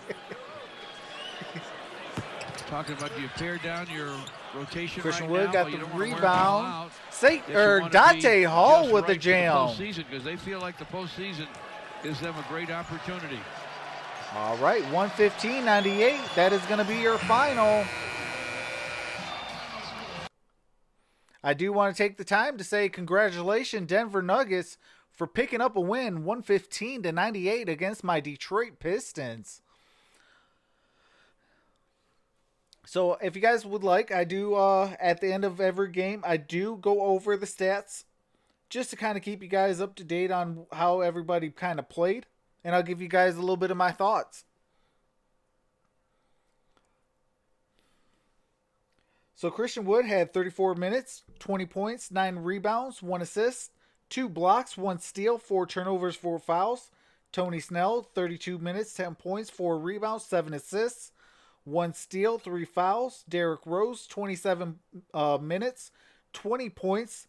Talking about, do you pare down your rotation Christian right Wood now? got Well, you the don't wanna wear them all rebound. out. Dante Hall with the jam. Postseason, because they feel like the postseason gives them a great opportunity. All right, 115-98. That is going to be your final. I do want to take the time to say congratulations, Denver Nuggets, for picking up a win 115-98 against my Detroit Pistons. So if you guys would like, I do at the end of every game, I do go over the stats just to kind of keep you guys up to date on how everybody kind of played. And I'll give you guys a little bit of my thoughts. So Christian Wood had 34 minutes, 20 points, 9 rebounds, 1 assist, 2 blocks, 1 steal, 4 turnovers, 4 fouls. Tony Snell, 32 minutes, 10 points, 4 rebounds, 7 assists, 1 steal, 3 fouls. Derrick Rose, 27 minutes, 20 points,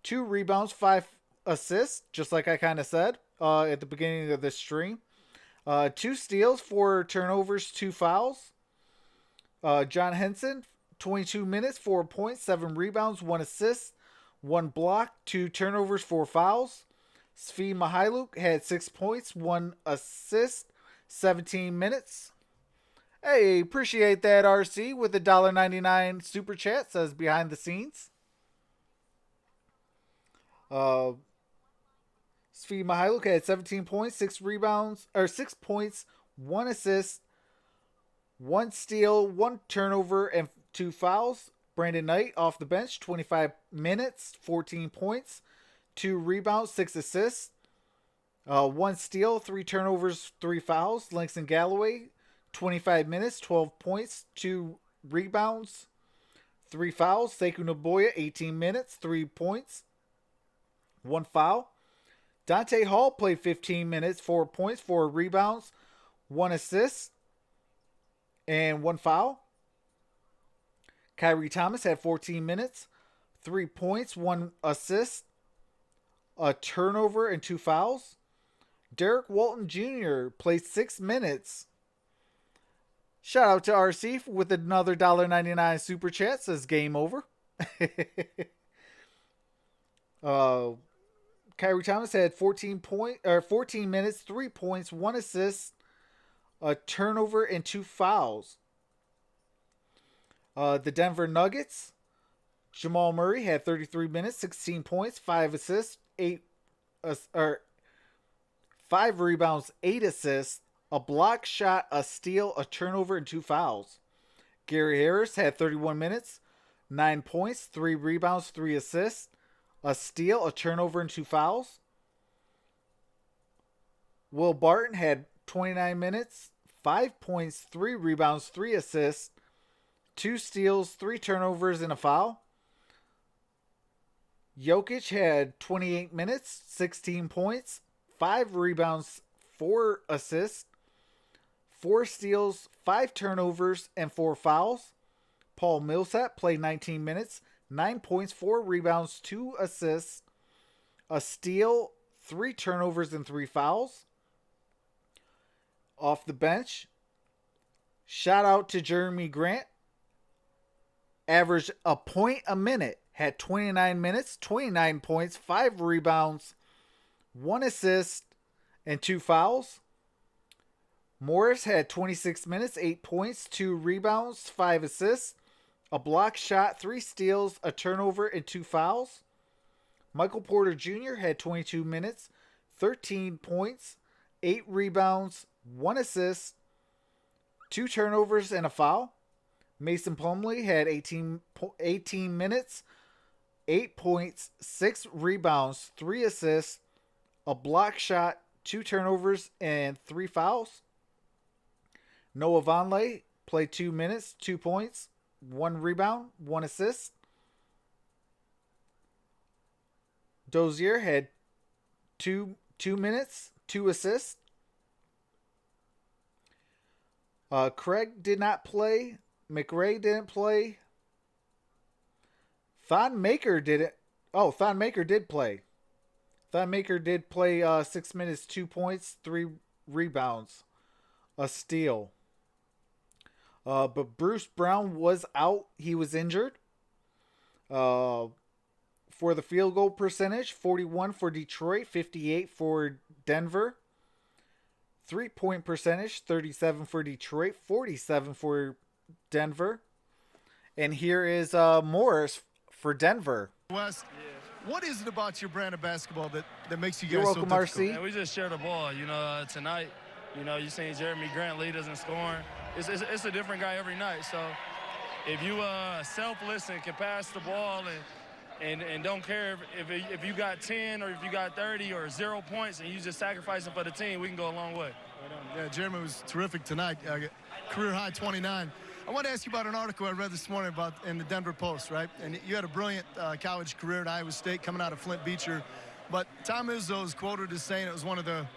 2 rebounds, 5 assists, just like I kind of said at the beginning of this stream. 2 steals, 4 turnovers, 2 fouls. John Henson, 22 minutes, 4 points, 7 rebounds, 1 assist, 1 block, 2 turnovers, 4 fouls. Svi Mykhailiuk had 6 points, 1 assist, 17 minutes. Hey, appreciate that, RC, with the $1.99 super chat, says behind the scenes. Svi Mykhailiuk had 17 points, 6 rebounds, or 6 points, 1 assist, 1 steal, 1 turnover, and 2 fouls. Brandon Knight off the bench, 25 minutes, 14 points, 2 rebounds, 6 assists, 1 steal, 3 turnovers, 3 fouls. Langston Galloway, 25 minutes, 12 points, 2 rebounds, 3 fouls. Sekou Naboya, 18 minutes, 3 points, 1 foul. Dante Hall played 15 minutes, 4 points, 4 rebounds, 1 assist, and 1 foul. Kyrie Thomas had 14 minutes, 3 points, 1 assist, a turnover, and 2 fouls. Derek Walton Jr. played 6 minutes. Shout out to RC with another $1.99 super chat. Says game over. Kyrie Thomas had 14 minutes, 3 points, 1 assist, a turnover, and 2 fouls. The Denver Nuggets, Jamal Murray had 33 minutes, 16 points, 5 assists, 5 rebounds, 8 assists, a block shot, a steal, a turnover, and 2 fouls. Gary Harris had 31 minutes, 9 points, 3 rebounds, 3 assists, a steal, a turnover, and 2 fouls. Will Barton had 29 minutes, 5 points, 3 rebounds, 3 assists, 2 steals, 3 turnovers, and a foul. Jokic had 28 minutes, 16 points, 5 rebounds, 4 assists, 4 steals, 5 turnovers, and 4 fouls. Paul Millsap played 19 minutes, 9 points, 4 rebounds, 2 assists, a steal, 3 turnovers, and 3 fouls. Off the bench, shout out to Jeremy Grant. Averaged a point a minute. Had 29 minutes, 29 points, 5 rebounds, 1 assist, and 2 fouls. Morris had 26 minutes, 8 points, 2 rebounds, 5 assists, a block shot, 3 steals, a turnover, and 2 fouls. Michael Porter Jr. had 22 minutes, 13 points, 8 rebounds, 1 assist, 2 turnovers, and a foul. Mason Plumlee had 18 minutes, 8 points, 6 rebounds, 3 assists, a block shot, 2 turnovers, and 3 fouls. Noah Vonleh played 2 minutes, 2 points, 1 rebound, 1 assist. Dozier had 2 minutes, 2 assists. Craig did not play. McRae didn't play. Thon Maker didn't. Oh, Thon Maker did play. Thon Maker did play 6 minutes, 2 points, 3 rebounds, a steal. But Bruce Brown was out. He was injured. For the field goal percentage, 41 for Detroit, 58 for Denver. 3-point percentage, 37 for Detroit, 47 for Denver. And here is Morris for Denver. West, What is it about your brand of basketball that makes you guys You're so welcome, difficult? RC. And we just share the ball. Tonight, you seen Jeremy Grant lead us in scoring. It's a different guy every night. So if you selfless and can pass the ball and don't care if you got 10 or if you got 30 or 0 points and you just sacrificing for the team, we can go a long way. Yeah, Jeremy was terrific tonight. Career high 29. I want to ask you about an article I read this morning in the Denver Post, right? And you had a brilliant college career at Iowa State coming out of Flint Beecher. But Tom Izzo is quoted as saying it was one of the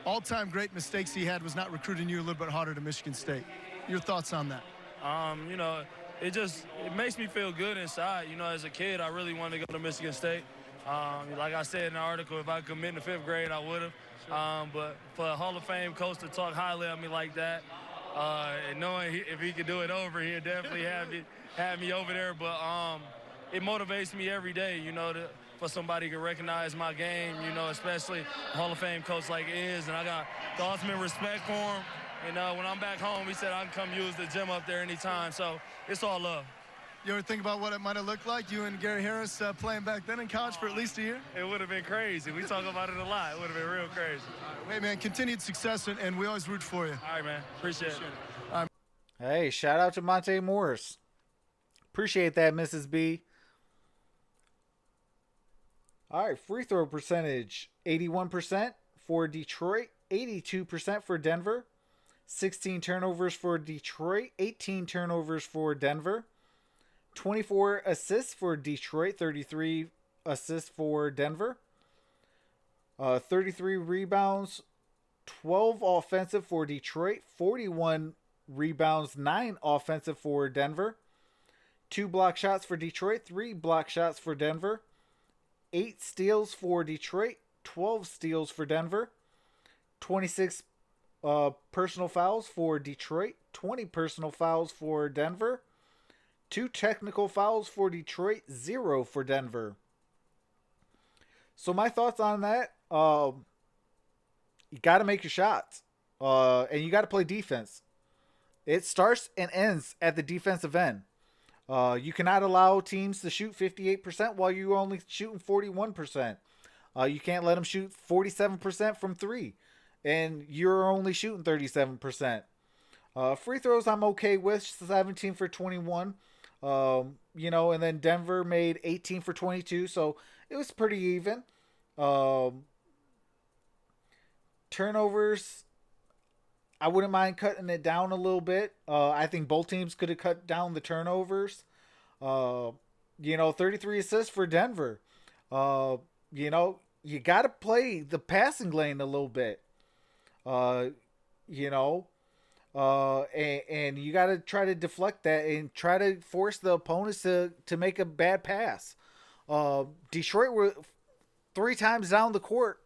all-time great mistakes he had was not recruiting you a little bit harder to Michigan State. Your thoughts on that? It makes me feel good inside. As a kid, I really wanted to go to Michigan State. Like I said in the article, if I commit in the 5th grade, I would have. But for a Hall of Fame coach to talk highly of me like that, and knowing if he could do it over, he'd definitely have me over there. But it motivates me every day, for somebody to recognize my game, especially a Hall of Fame coach like Iz. And I got the ultimate respect for him. And when I'm back home, he said I can come use the gym up there anytime. So it's all love. You ever think about what it might have looked like, you and Gary Harris playing back then in college for at least a year? It would have been crazy. We talk about it a lot. It would have been real crazy. Hey, man, continued success, and we always root for you. All right, man. Appreciate it. Hey, shout out to Monte Morris. Appreciate that, Mrs. B. All right, free throw percentage, 81% for Detroit, 82% for Denver. 16 turnovers for Detroit, 18 turnovers for Denver. 24 assists for Detroit, 33 assists for Denver. 33 rebounds, 12 offensive for Detroit, 41 rebounds, 9 offensive for Denver. 2 block shots for Detroit, 3 block shots for Denver. 8 steals for Detroit, 12 steals for Denver. 26 personal fouls for Detroit, 20 personal fouls for Denver. 2 technical fouls for Detroit, 0 for Denver. So my thoughts on that, you got to make your shots. And you got to play defense. It starts and ends at the defensive end. You cannot allow teams to shoot 58% while you're only shooting 41%. You can't let them shoot 47% from 3. And you're only shooting 37%. Free throws I'm okay with, 17 for 21. And then Denver made 18 for 22, so it was pretty even. Turnovers, I wouldn't mind cutting it down a little bit. I think both teams could have cut down the turnovers. 33 assists for Denver. You got to play the passing lane a little bit. And you got to try to deflect that and try to force the opponents to make a bad pass. Detroit were 3 times down the court,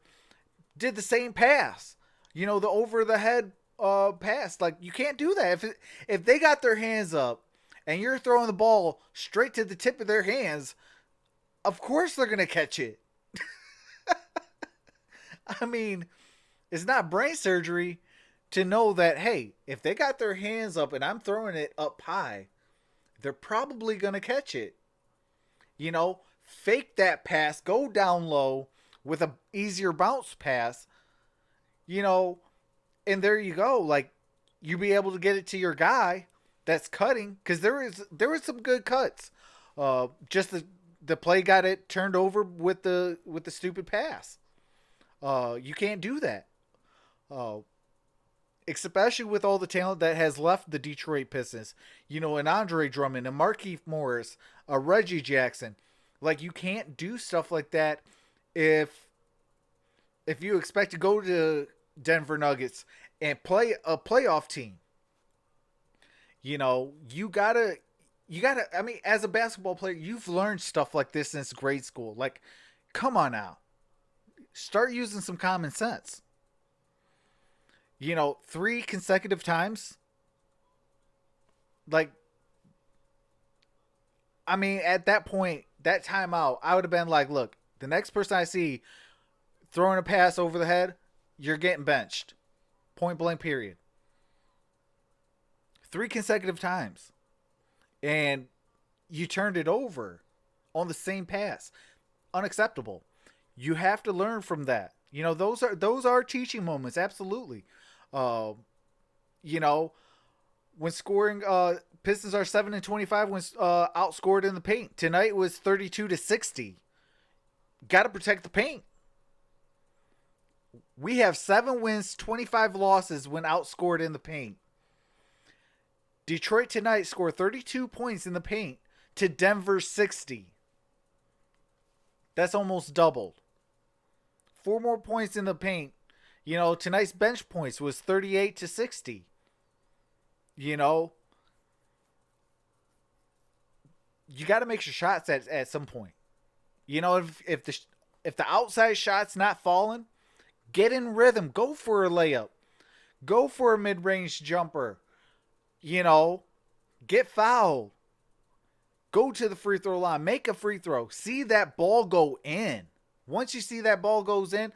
did the same pass. The over the head pass. Like, you can't do that. If they got their hands up and you're throwing the ball straight to the tip of their hands, of course they're going to catch it. I mean, it's not brain surgery to know that, hey, if they got their hands up and I'm throwing it up high, they're probably going to catch it. Fake that pass, go down low with a easier bounce pass, and there you go. Like, you be able to get it to your guy that's cutting, because there was some good cuts. Just the play got it turned over with the stupid pass. You can't do that. Especially with all the talent that has left the Detroit Pistons. An Andre Drummond, a Markieff Morris, a Reggie Jackson. Like, you can't do stuff like that if you expect to go to Denver Nuggets and play a playoff team. You gotta, I mean, as a basketball player, you've learned stuff like this since grade school. Like, come on now. Start using some common sense. 3 consecutive times. Like, I mean, at that point, that timeout, I would have been like, look, the next person I see throwing a pass over the head, you're getting benched. Point blank, period. 3 consecutive times. And you turned it over on the same pass. unacceptable. You have to learn from that. You know, those are teaching moments, absolutely. Uh, you know, when scoring, Pistons are 7-25 when outscored in the paint. Tonight was 32-60. Got to protect the paint. We have 7 wins, 25 losses when outscored in the paint. Detroit tonight scored 32 points in the paint to Denver's 60. That's almost doubled. 4 more points in the paint. You know, tonight's bench points was 38-60. You know, you got to make your shots at some point. You know, if the outside shot's not falling, get in rhythm. Go for a layup. Go for a mid-range jumper. You know, get fouled. Go to the free throw line. Make a free throw. See that ball go in. Once you see that ball goes in,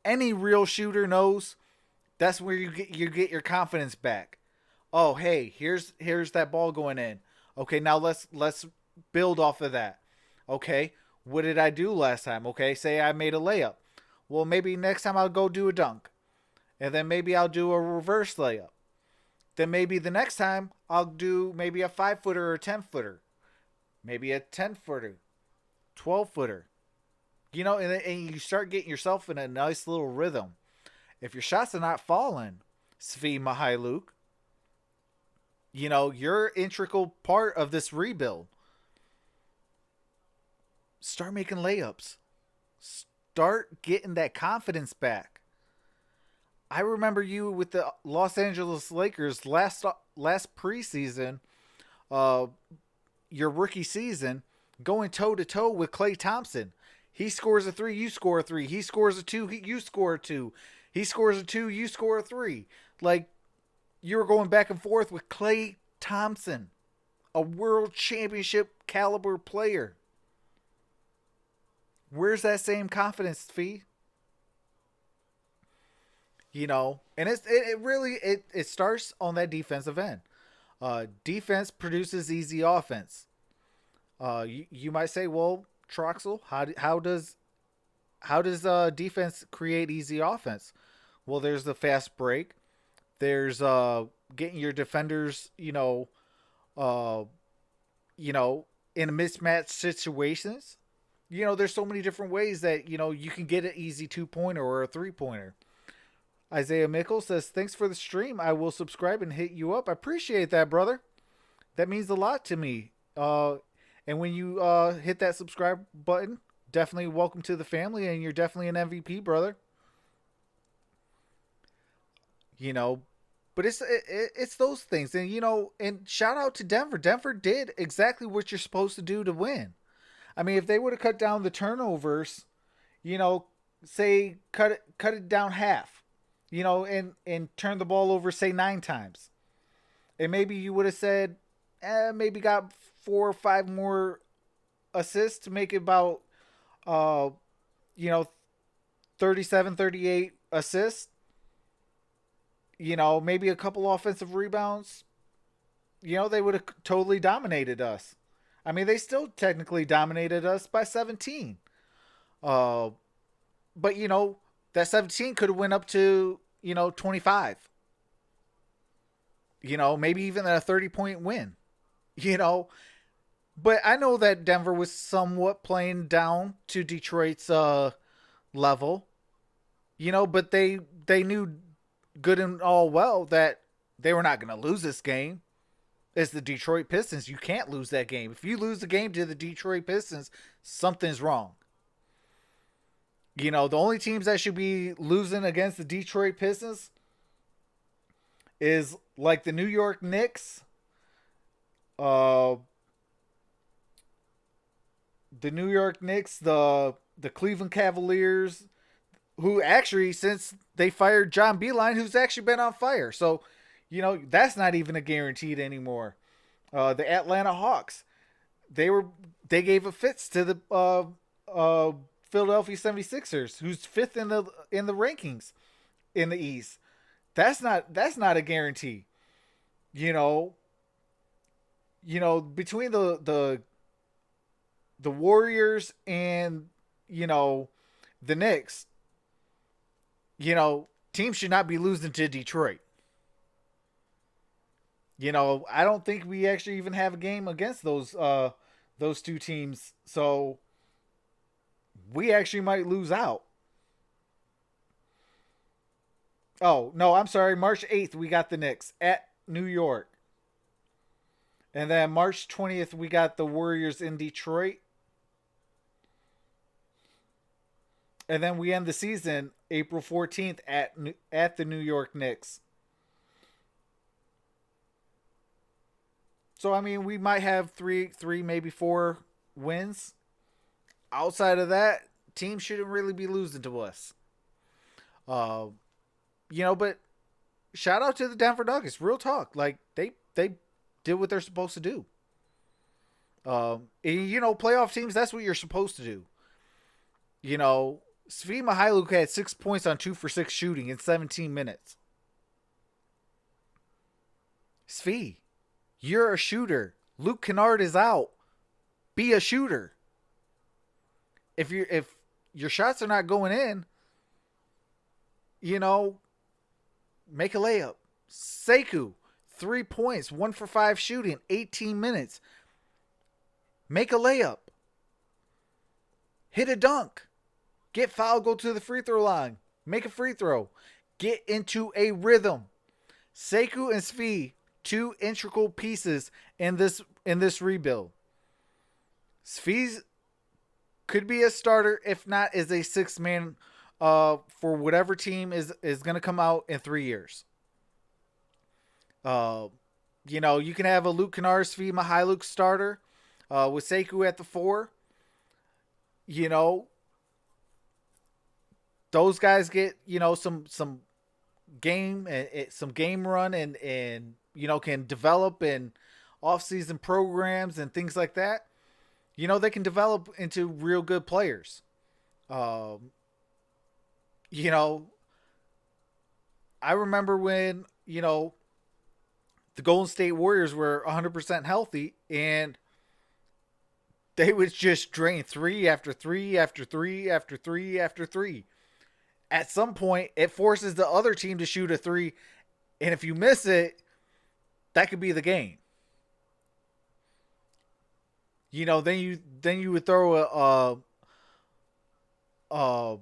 any real shooter knows that's where you get your confidence back. Oh, hey, here's that ball going in. Okay, now let's build off of that. Okay, what did I do last time? Okay, say I made a layup. Well, maybe next time I'll go do a dunk. And then maybe I'll do a reverse layup. Then maybe the next time I'll do maybe a 5-footer or a 10-footer. Maybe a 10-footer, 12-footer. You know, and you start getting yourself in a nice little rhythm. If your shots are not falling, Svi Mihailuk, you know, you're an integral part of this rebuild. Start making layups. Start getting that confidence back. I remember you with the Los Angeles Lakers last preseason, your rookie season, going toe-to-toe with Klay Thompson. He scores a 3, you score a 3. He scores a 2, you score a 2. He scores a 2, you score a 3. Like, you were going back and forth with Klay Thompson, a world championship caliber player. Where's that same confidence, Fee? You know, and it really starts on that defensive end. Defense produces easy offense. You might say, well, Troxel, how does defense create easy offense? Well, there's the fast break. There's getting your defenders, in mismatched situations. You know, there's so many different ways that, you can get an easy 2-pointer or a 3-pointer. Isaiah Mickle says, thanks for the stream. I will subscribe and hit you up. I appreciate that, brother. That means a lot to me. And when you hit that subscribe button, definitely welcome to the family, and you're definitely an MVP, brother. You know, but it's those things. And, and shout out to Denver. Denver did exactly what you're supposed to do to win. I mean, if they would have cut down the turnovers, say cut it down half, and turn the ball over, say 9 times. And maybe you would have said, maybe got 4 or 5 more assists to make it about, 37, 38 assists. Maybe a couple offensive rebounds. They would have totally dominated us. I mean, they still technically dominated us by 17. But, that 17 could have went up to, 25. Maybe even a 30-point win. But I know that Denver was somewhat playing down to Detroit's level. But they knew good and all well that they were not going to lose this game. It's the Detroit Pistons. You can't lose that game. If you lose the game to the Detroit Pistons, something's wrong. The only teams that should be losing against the Detroit Pistons is like the New York Knicks, the Cleveland Cavaliers, who actually, since they fired John Beeline, who's actually been on fire. So, that's not even a guaranteed anymore. The Atlanta Hawks, they gave a fits to the Philadelphia 76ers, who's 5th in the rankings in the East. That's not a guarantee. Between the Warriors and the Knicks, teams should not be losing to Detroit. I don't think we actually even have a game against those two teams. So we actually might lose out. Oh, no, I'm sorry. March 8th, we got the Knicks at New York. And then March 20th, we got the Warriors in Detroit. And then we end the season April 14th at the New York Knicks. So, I mean, we might have three, maybe 4 wins. Outside of that, teams shouldn't really be losing to us. But shout out to the Denver Nuggets. Real talk. Like, they did what they're supposed to do. Playoff teams, that's what you're supposed to do. Svi Mykhailiuk had 6 points on 2 for 6 shooting in 17 minutes. Svi, you're a shooter. Luke Kennard is out. Be a shooter. If your shots are not going in, make a layup. Sekou, 3 points, 1 for 5 shooting, 18 minutes. Make a layup. Hit a dunk. Get fouled, go to the free throw line. Make a free throw. Get into a rhythm. Sekou and Svi, 2 integral pieces in this rebuild. Svi's could be a starter, if not as a 6th man for whatever team is going to come out in 3 years. You can have a Luke Kennard, Svi Mykhailiuk starter with Sekou at the 4. Those guys get, some game and some game run and can develop in off-season programs and things like that. They can develop into real good players. I remember when, the Golden State Warriors were 100% healthy and they would just drain 3 after 3 after 3 after 3 after 3. At some point, it forces the other team to shoot a 3, and if you miss it, that could be the game. Then you would throw oh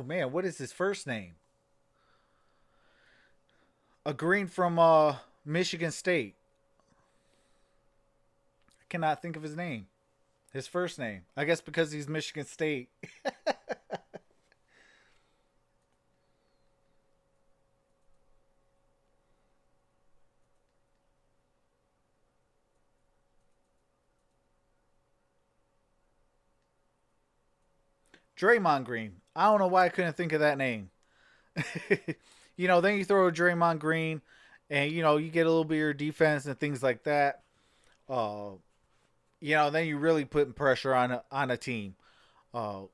man, what is his first name? A green from Michigan State. I cannot think of his name. His first name. I guess because he's Michigan State. Draymond Green. I don't know why I couldn't think of that name. Then you throw a Draymond Green and, you get a little bit of your defense and things like that. Then you really putting pressure on a team. But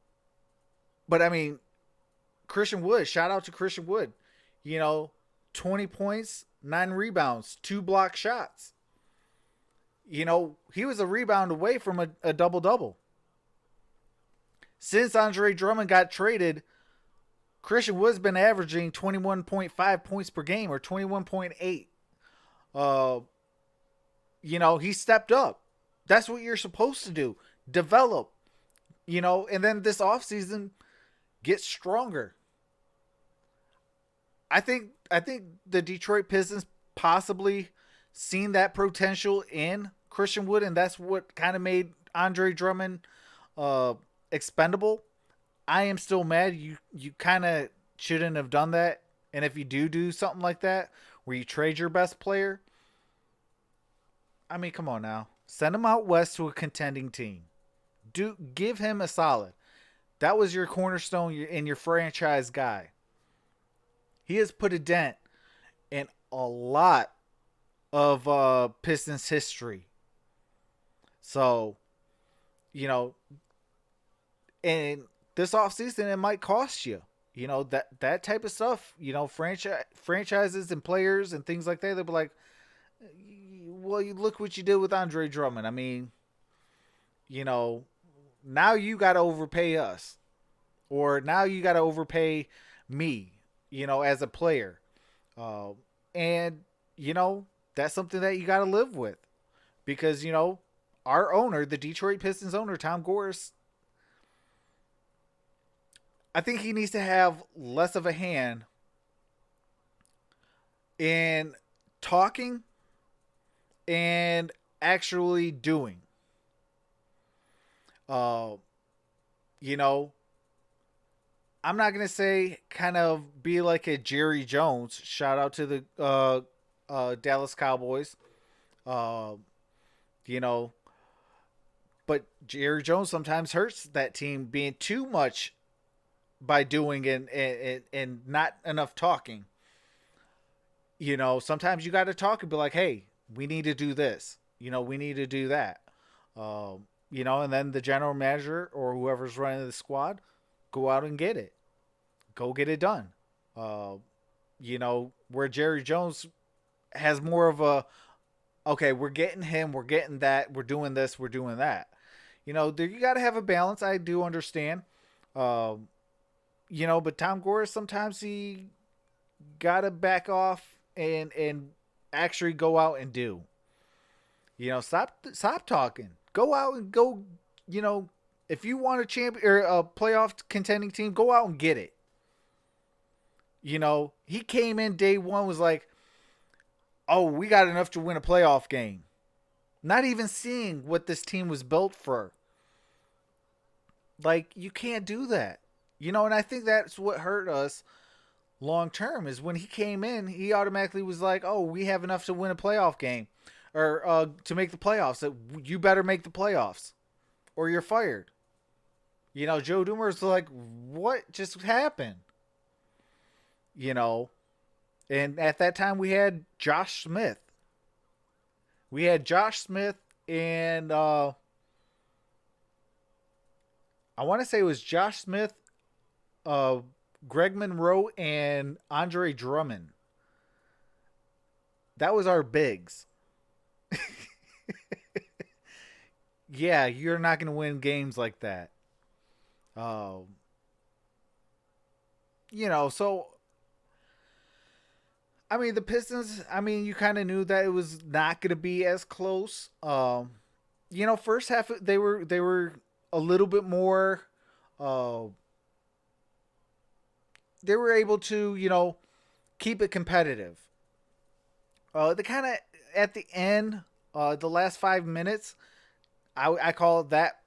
I mean, Christian Wood, shout out to Christian Wood. 20 points, 9 rebounds, 2 block shots. He was a rebound away from a double-double. Since Andre Drummond got traded, Christian Wood's been averaging 21.5 points per game or 21.8. He stepped up. That's what you're supposed to do. Develop. And then this offseason, get stronger. I think the Detroit Pistons possibly seen that potential in Christian Wood, and that's what kind of made Andre Drummond expendable. I am still mad. You kind of shouldn't have done that. And if you do something like that, where you trade your best player, I mean, come on now. Send him out west to a contending team. Give him a solid. That was your cornerstone and your franchise guy. He has put a dent in a lot of Pistons history. So, and this offseason, it might cost you. That type of stuff, franchises and players and things like that, they'll be like, well, you look what you did with Andre Drummond. I mean, now you got to overpay us, or now you got to overpay me, as a player. And, that's something that you got to live with because, our owner, the Detroit Pistons owner, Tom Gores, I think he needs to have less of a hand in talking and actually doing. I'm not going to say kind of be like a Jerry Jones. Shout out to the Dallas Cowboys. You know, but Jerry Jones sometimes hurts that team being too much by doing and not enough talking. Sometimes you got to talk and be like, hey, we need to do this. We need to do that. And then the general manager or whoever's running the squad, go out and get it. Go get it done. Where Jerry Jones has more of a, okay, we're getting him, we're getting that, we're doing this, we're doing that. You got to have a balance. I do understand. But Tom Gores, sometimes he got to back off and actually go out and do. Stop talking. Go out and go, if you want a champion or a playoff contending team, go out and get it. He came in day one, was like, oh, we got enough to win a playoff game. Not even seeing what this team was built for. Like, you can't do that. And I think that's what hurt us long term is when he came in, he automatically was like, oh, we have enough to win a playoff game or to make the playoffs. So you better make the playoffs or you're fired. Joe Doomer's like, what just happened? And at that time we had Josh Smith. And I want to say it was Josh Smith, Greg Monroe, and Andre Drummond. That was our bigs. Yeah, you're not going to win games like that. So I mean, the Pistons, you kind of knew that it was not going to be as close. First half they were a little bit more they were able to, keep it competitive. They kind of at the end, the last 5 minutes, I call that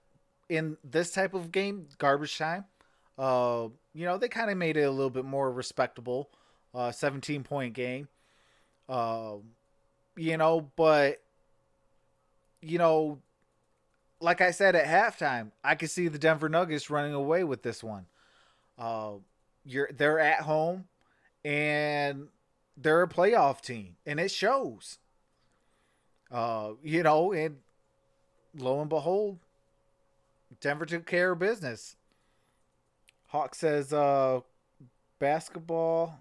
in this type of game garbage time. They kind of made it a little bit more respectable. 17-point game. But like I said at halftime, I could see the Denver Nuggets running away with this one. They're at home and they're a playoff team, and it shows. And lo and behold, Denver took care of business. Hawk says basketball.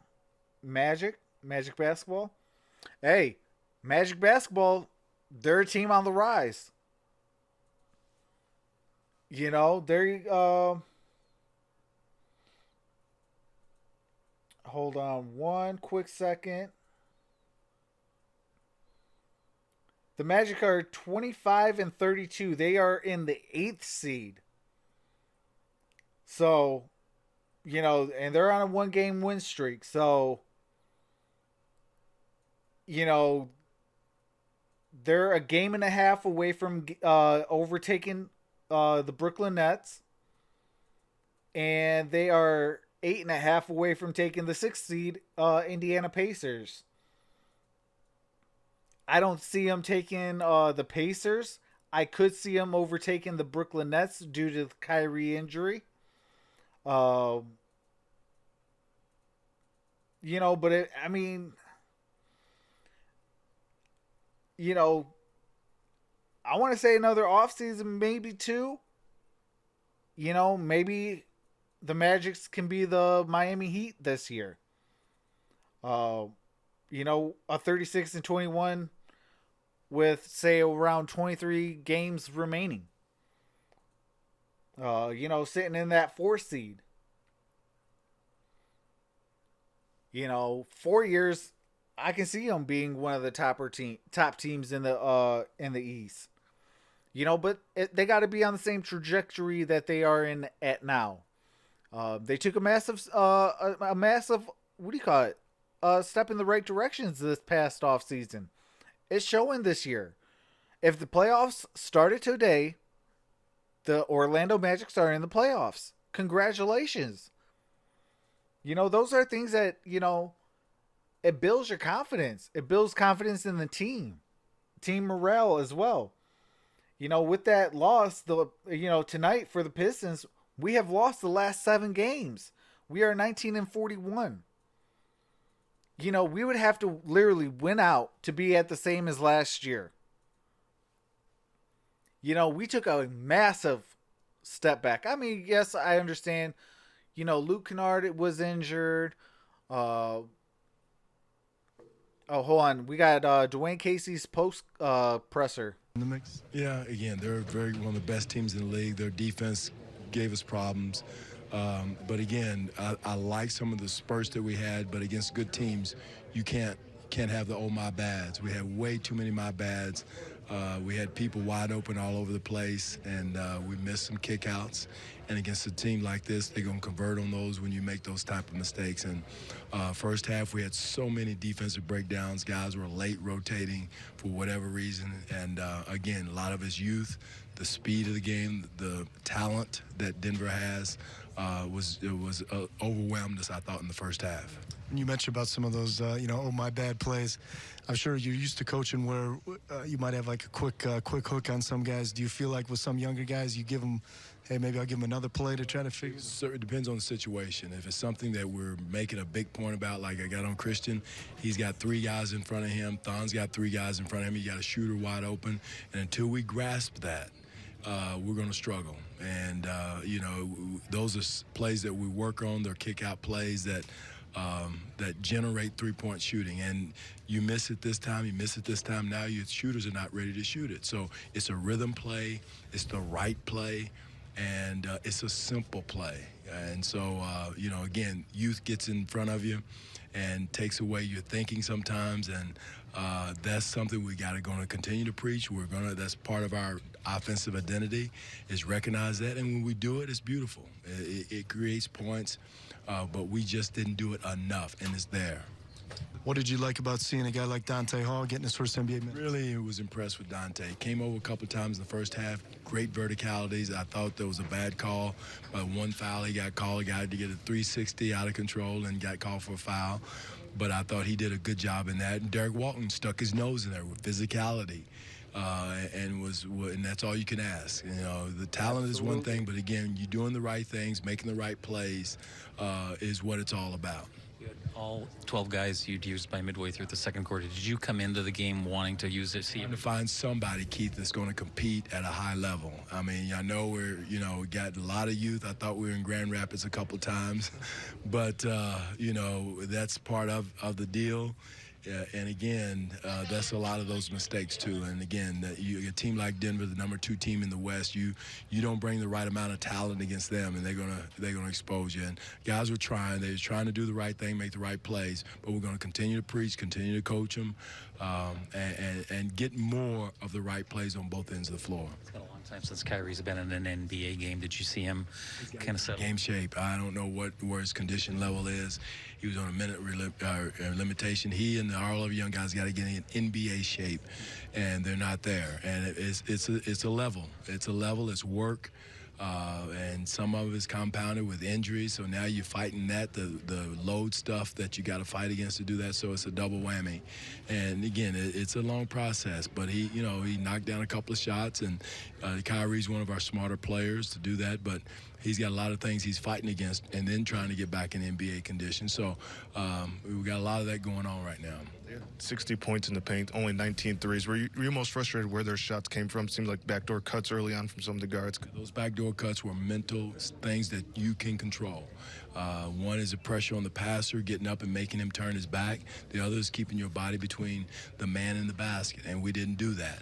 Magic basketball. Hey, Magic basketball, they're a team on the rise. They're hold on one quick second. The Magic are 25-32. They are in the 8th seed. So, and they're on a 1-game win streak. So, they're a game and a half away from overtaking the Brooklyn Nets. And they are 8.5 away from taking the 6th seed Indiana Pacers. I don't see them taking the Pacers. I could see them overtaking the Brooklyn Nets due to the Kyrie injury. But I want to say another offseason, maybe two. Maybe the Magics can be the Miami Heat this year. A 36-21 with, say, around 23 games remaining. Sitting in that 4 seed. 4 years, I can see them being one of the top teams in the East. But they got to be on the same trajectory that they are in at now. They took a massive, what do you call it? Step in the right directions this past offseason. It's showing this year. If the playoffs started today, the Orlando Magic are in the playoffs. Congratulations. Those are things that, it builds your confidence. It builds confidence in the team morale as well. With that loss, tonight for the Pistons, we have lost the last 7 games. We are 19-41. We would have to literally win out to be at the same as last year. We took a massive step back. I mean, yes, I understand. Luke Kennard was injured. Oh, hold on. We got Dwayne Casey's post presser in the mix. Yeah, again, they're one of the best teams in the league. Their defense gave us problems. But again, I like some of the spurts that we had, but against good teams, you can't have the my bads. We had way too many my bads. We had people wide open all over the place, and we missed some kickouts. And against a team like this, they're going to convert on those when you make those type of mistakes. And first half, we had so many defensive breakdowns. Guys were late rotating for whatever reason. And again, a lot of his youth, the speed of the game, the talent that Denver has overwhelmed us, I thought, in the first half. You mentioned about some of those, my bad plays. I'm sure you're used to coaching where you might have like a quick hook on some guys. Do you feel like with some younger guys, you give them, hey, maybe I'll give them another play to try to figure it out? So it depends on the situation. If it's something that we're making a big point about, like I got on Christian, he's got 3 guys in front of him. Thon's got 3 guys in front of him. He got a shooter wide open. And until we grasp that, we're going to struggle. And, those are plays that we work on. They're kick-out plays that generate three-point shooting. And you miss it this time, you miss it this time. Now your shooters are not ready to shoot it. So it's a rhythm play. It's the right play. And it's a simple play. And so, again, youth gets in front of you and takes away your thinking sometimes. And that's something we got to going to continue to preach. That's part of our offensive identity, is recognize that. And when we do it, it's beautiful. It creates points, but we just didn't do it enough, and it's there. What did you like about seeing a guy like Dante Hall getting his first NBA minute? Really was impressed with Dante. Came over a couple times in the first half. Great verticalities. I thought there was a bad call. By one foul, he got called. A guy to get a 360 out of control and got called for a foul. But I thought he did a good job in that. And Derek Walton stuck his nose in there with physicality. And that's all you can ask. The talent is one thing, but again, you doing the right things, making the right plays is what it's all about. All 12 guys you'd used by midway through the second quarter. Did you come into the game wanting to use it? To find somebody, Keith, that's going to compete at a high level. I mean, I know we got a lot of youth. I thought we were in Grand Rapids a couple times, but that's part of the deal. And again, that's a lot of those mistakes too. And again, a team like Denver, the number 2 team in the West, you don't bring the right amount of talent against them, and they're gonna expose you. And guys were trying; they were trying to do the right thing, make the right plays. But we're gonna continue to preach, continue to coach them, and get more of the right plays on both ends of the floor. It's been a long time since Kyrie's been in an NBA game. Did you see him kind of settle? Game shape. I don't know where his condition level is. He was on a minute limitation. He and all of the young guys got to get in NBA shape, and they're not there. And it's a level. It's a level. It's work. And some of it's compounded with injuries. So now you're fighting that, the load stuff that you got to fight against to do that. So it's a double whammy. And again, it's a long process. But he knocked down a couple of shots, and Kyrie's one of our smarter players to do that. But he's got a lot of things he's fighting against, and then trying to get back in NBA conditions. So we've got a lot of that going on right now. 60 points in the paint, only 19 threes. Were you most frustrated where their shots came from? Seemed like backdoor cuts early on from some of the guards. Those backdoor shortcuts were mental things that you can control. One is the pressure on the passer, getting up and making him turn his back. The other is keeping your body between the man and the basket, and we didn't do that.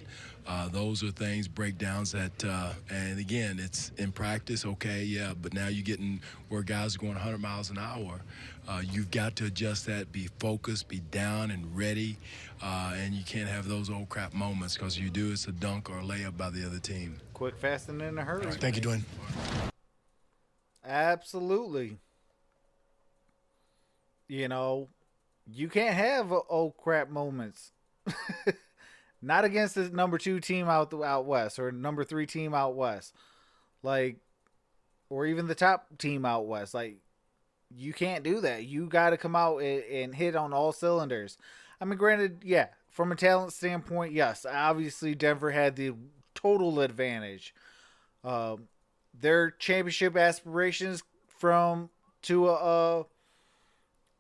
Those are things, breakdowns that, and again, it's in practice, okay, yeah, but now you're getting where guys are going 100 miles an hour. You've got to adjust that, be focused, be down and ready, and you can't have those old crap moments, because you do, it's a dunk or a layup by the other team. Quick, fast, and in a hurry. Right. Thank you, Dwayne. Absolutely. You know, you can't have old crap moments. Not against the number 2 team out west, or number 3 team out west, like, or even the top team out west. Like, you can't do that. You got to come out and hit on all cylinders. I mean, granted, yeah, from a talent standpoint, yes, obviously Denver had the total advantage. Their championship aspirations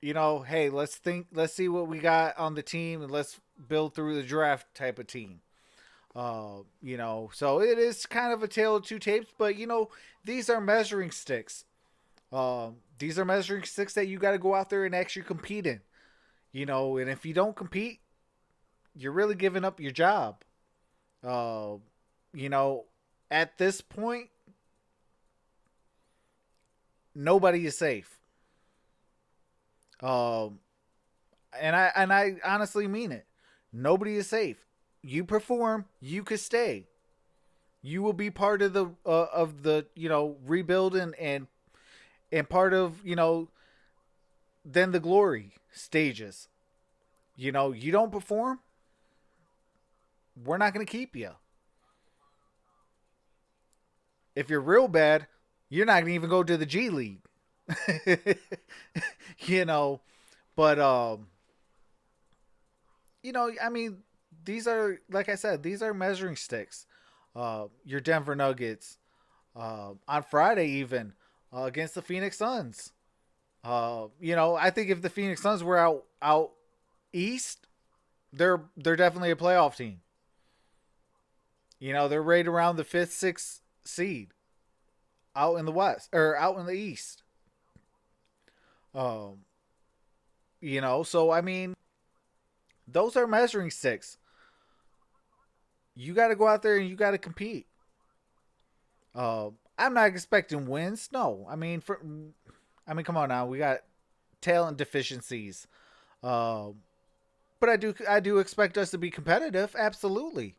you know, hey, let's see what we got on the team, and let's build through the draft type of team. You know, so it is kind of a tale of two tapes, but you know, these are measuring sticks. These are measuring sticks that you got to go out there and actually compete in. You know, and if you don't compete, you're really giving up your job. You know, at this point, nobody is safe. And I honestly mean it. Nobody is safe. You perform, you could stay. You will be part of the you know, rebuild and part of, you know, then the glory stages. You know, you don't perform, we're not going to keep you. If you're real bad, you're not going to even go to the G League. You know, but you know, I mean, these are, like I said, these are measuring sticks. Your Denver Nuggets on Friday even against the Phoenix Suns. You know, I think if the Phoenix Suns were out east, they're definitely a playoff team. You know, they're right around the 5th, 6th seed out in the west, or out in the east. You know, so I mean, those are measuring sticks. You got to go out there and you got to compete. I'm not expecting wins. No, I mean, come on now. We got talent deficiencies. But I do expect us to be competitive. Absolutely.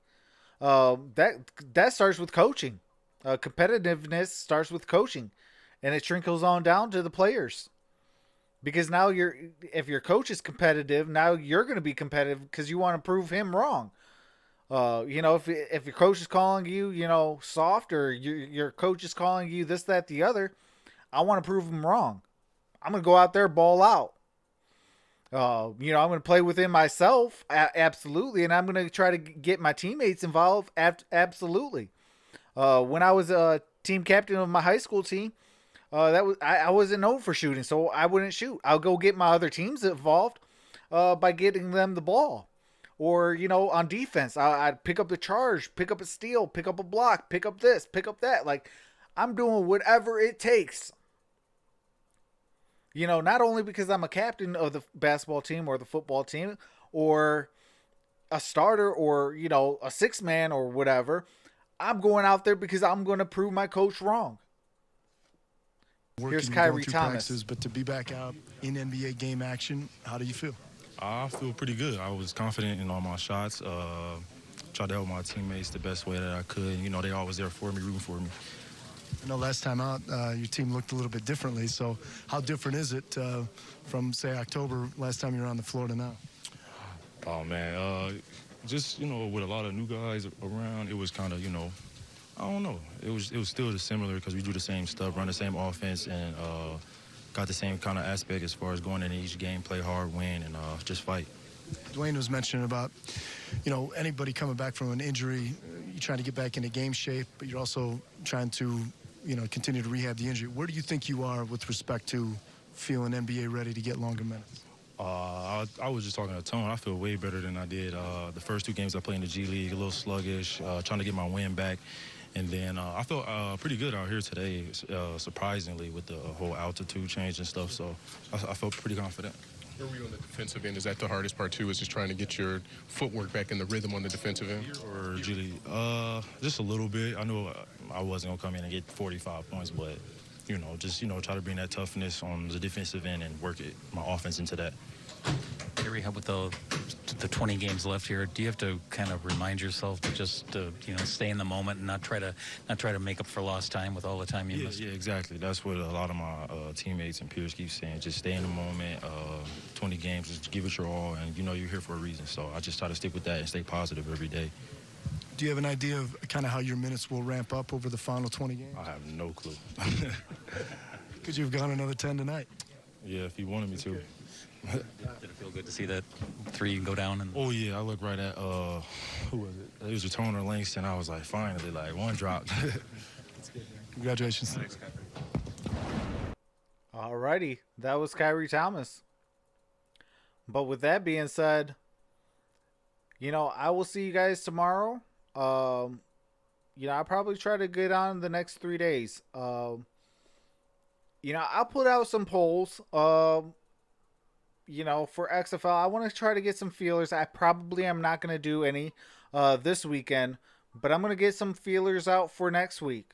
That starts with coaching. Competitiveness starts with coaching, and it trickles on down to the players. Because now if your coach is competitive, now you're going to be competitive because you want to prove him wrong. You know, if your coach is calling you, you know, soft, or your coach is calling you this, that, the other, I want to prove him wrong. I'm going to go out there, ball out. You know, I'm going to play within myself, absolutely, and I'm going to try to get my teammates involved, absolutely. When I was a team captain of my high school team, I wasn't known for shooting, so I wouldn't shoot. I'll go get my other teams involved by getting them the ball. Or, you know, on defense, I'd pick up the charge, pick up a steal, pick up a block, pick up this, pick up that. Like, I'm doing whatever it takes. You know, not only because I'm a captain of the basketball team or the football team or a starter or, you know, a 6-man or whatever. I'm going out there because I'm going to prove my coach wrong. Here's Kyrie Thomas. But to be back out in NBA game action, how do you feel? I feel pretty good. I was confident in all my shots. Tried to help my teammates the best way that I could. You know, they always there for me, rooting for me. I know last time out, your team looked a little bit differently. So how different is it from, say, October, last time you were on the floor to now? Oh, man. Just, you know, with a lot of new guys around, it was kind of, you know, I don't know. It was still similar because we do the same stuff, run the same offense, and got the same kind of aspect as far as going into each game, play hard, win, and just fight. Dwayne was mentioning about, you know, anybody coming back from an injury, you're trying to get back into game shape, but you're also trying to, you know, continue to rehab the injury. Where do you think you are with respect to feeling NBA ready to get longer minutes? I was just talking to Tone. I feel way better than I did the first 2 games I played in the G League, a little sluggish, trying to get my wind back. And then I felt pretty good out here today, surprisingly, with the whole altitude change and stuff. So I felt pretty confident. Where were you on the defensive end? Is that the hardest part, too, is just trying to get your footwork back in the rhythm on the defensive end? Or Julie, just a little bit. I knew I wasn't going to come in and get 45 points, but, just, try to bring that toughness on the defensive end and work my offense into that. Gary, how about the 20 games left here? Do you have to kind of remind yourself to just stay in the moment and not try to make up for lost time with all the time you missed? Yeah, exactly. That's what a lot of my teammates and peers keep saying. Just stay in the moment. 20 games, just give it your all, and you're here for a reason. So I just try to stick with that and stay positive every day. Do you have an idea of kind of how your minutes will ramp up over the final 20 games? I have no clue. Could you have gone another 10 tonight? Yeah, if you wanted me to. Did it feel good to see that 3 go down? Oh, yeah, I looked right at, who was it? It was Toner Langston. I was like, finally, one drop. Congratulations. Thanks, Kyrie. Alrighty, that was Kyrie Thomas. But with that being said, I will see you guys tomorrow. I'll probably try to get on the next 3 days. I'll put out some polls. For XFL, I want to try to get some feelers. I probably am not going to do any this weekend, but I'm going to get some feelers out for next week.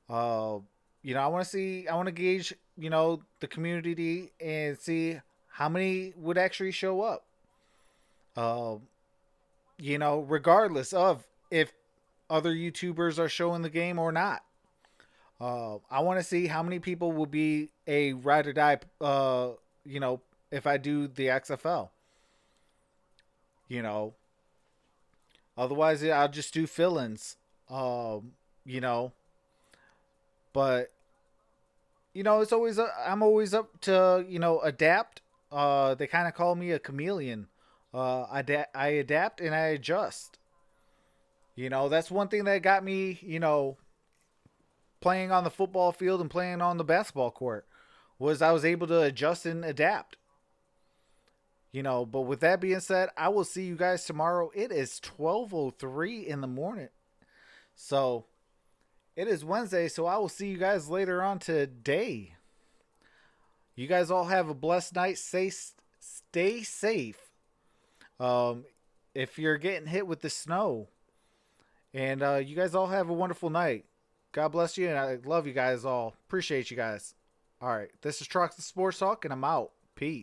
I want to gauge, the community and see how many would actually show up. Regardless of if other YouTubers are showing the game or not. I want to see how many people will be a ride or die, if I do the XFL. Otherwise I'll just do fill-ins. But it's always I'm always up to adapt. They kind of call me a chameleon. I adapt and I adjust. That's one thing that got me playing on the football field and playing on the basketball court, was I was able to adjust and adapt. But with that being said, I will see you guys tomorrow. It is 12:03 in the morning. So it is Wednesday, so I will see you guys later on today. You guys all have a blessed night. Stay safe. If you're getting hit with the snow. And you guys all have a wonderful night. God bless you, and I love you guys all. Appreciate you guys. All right, this is Troxel Sports Talk, and I'm out. Peace.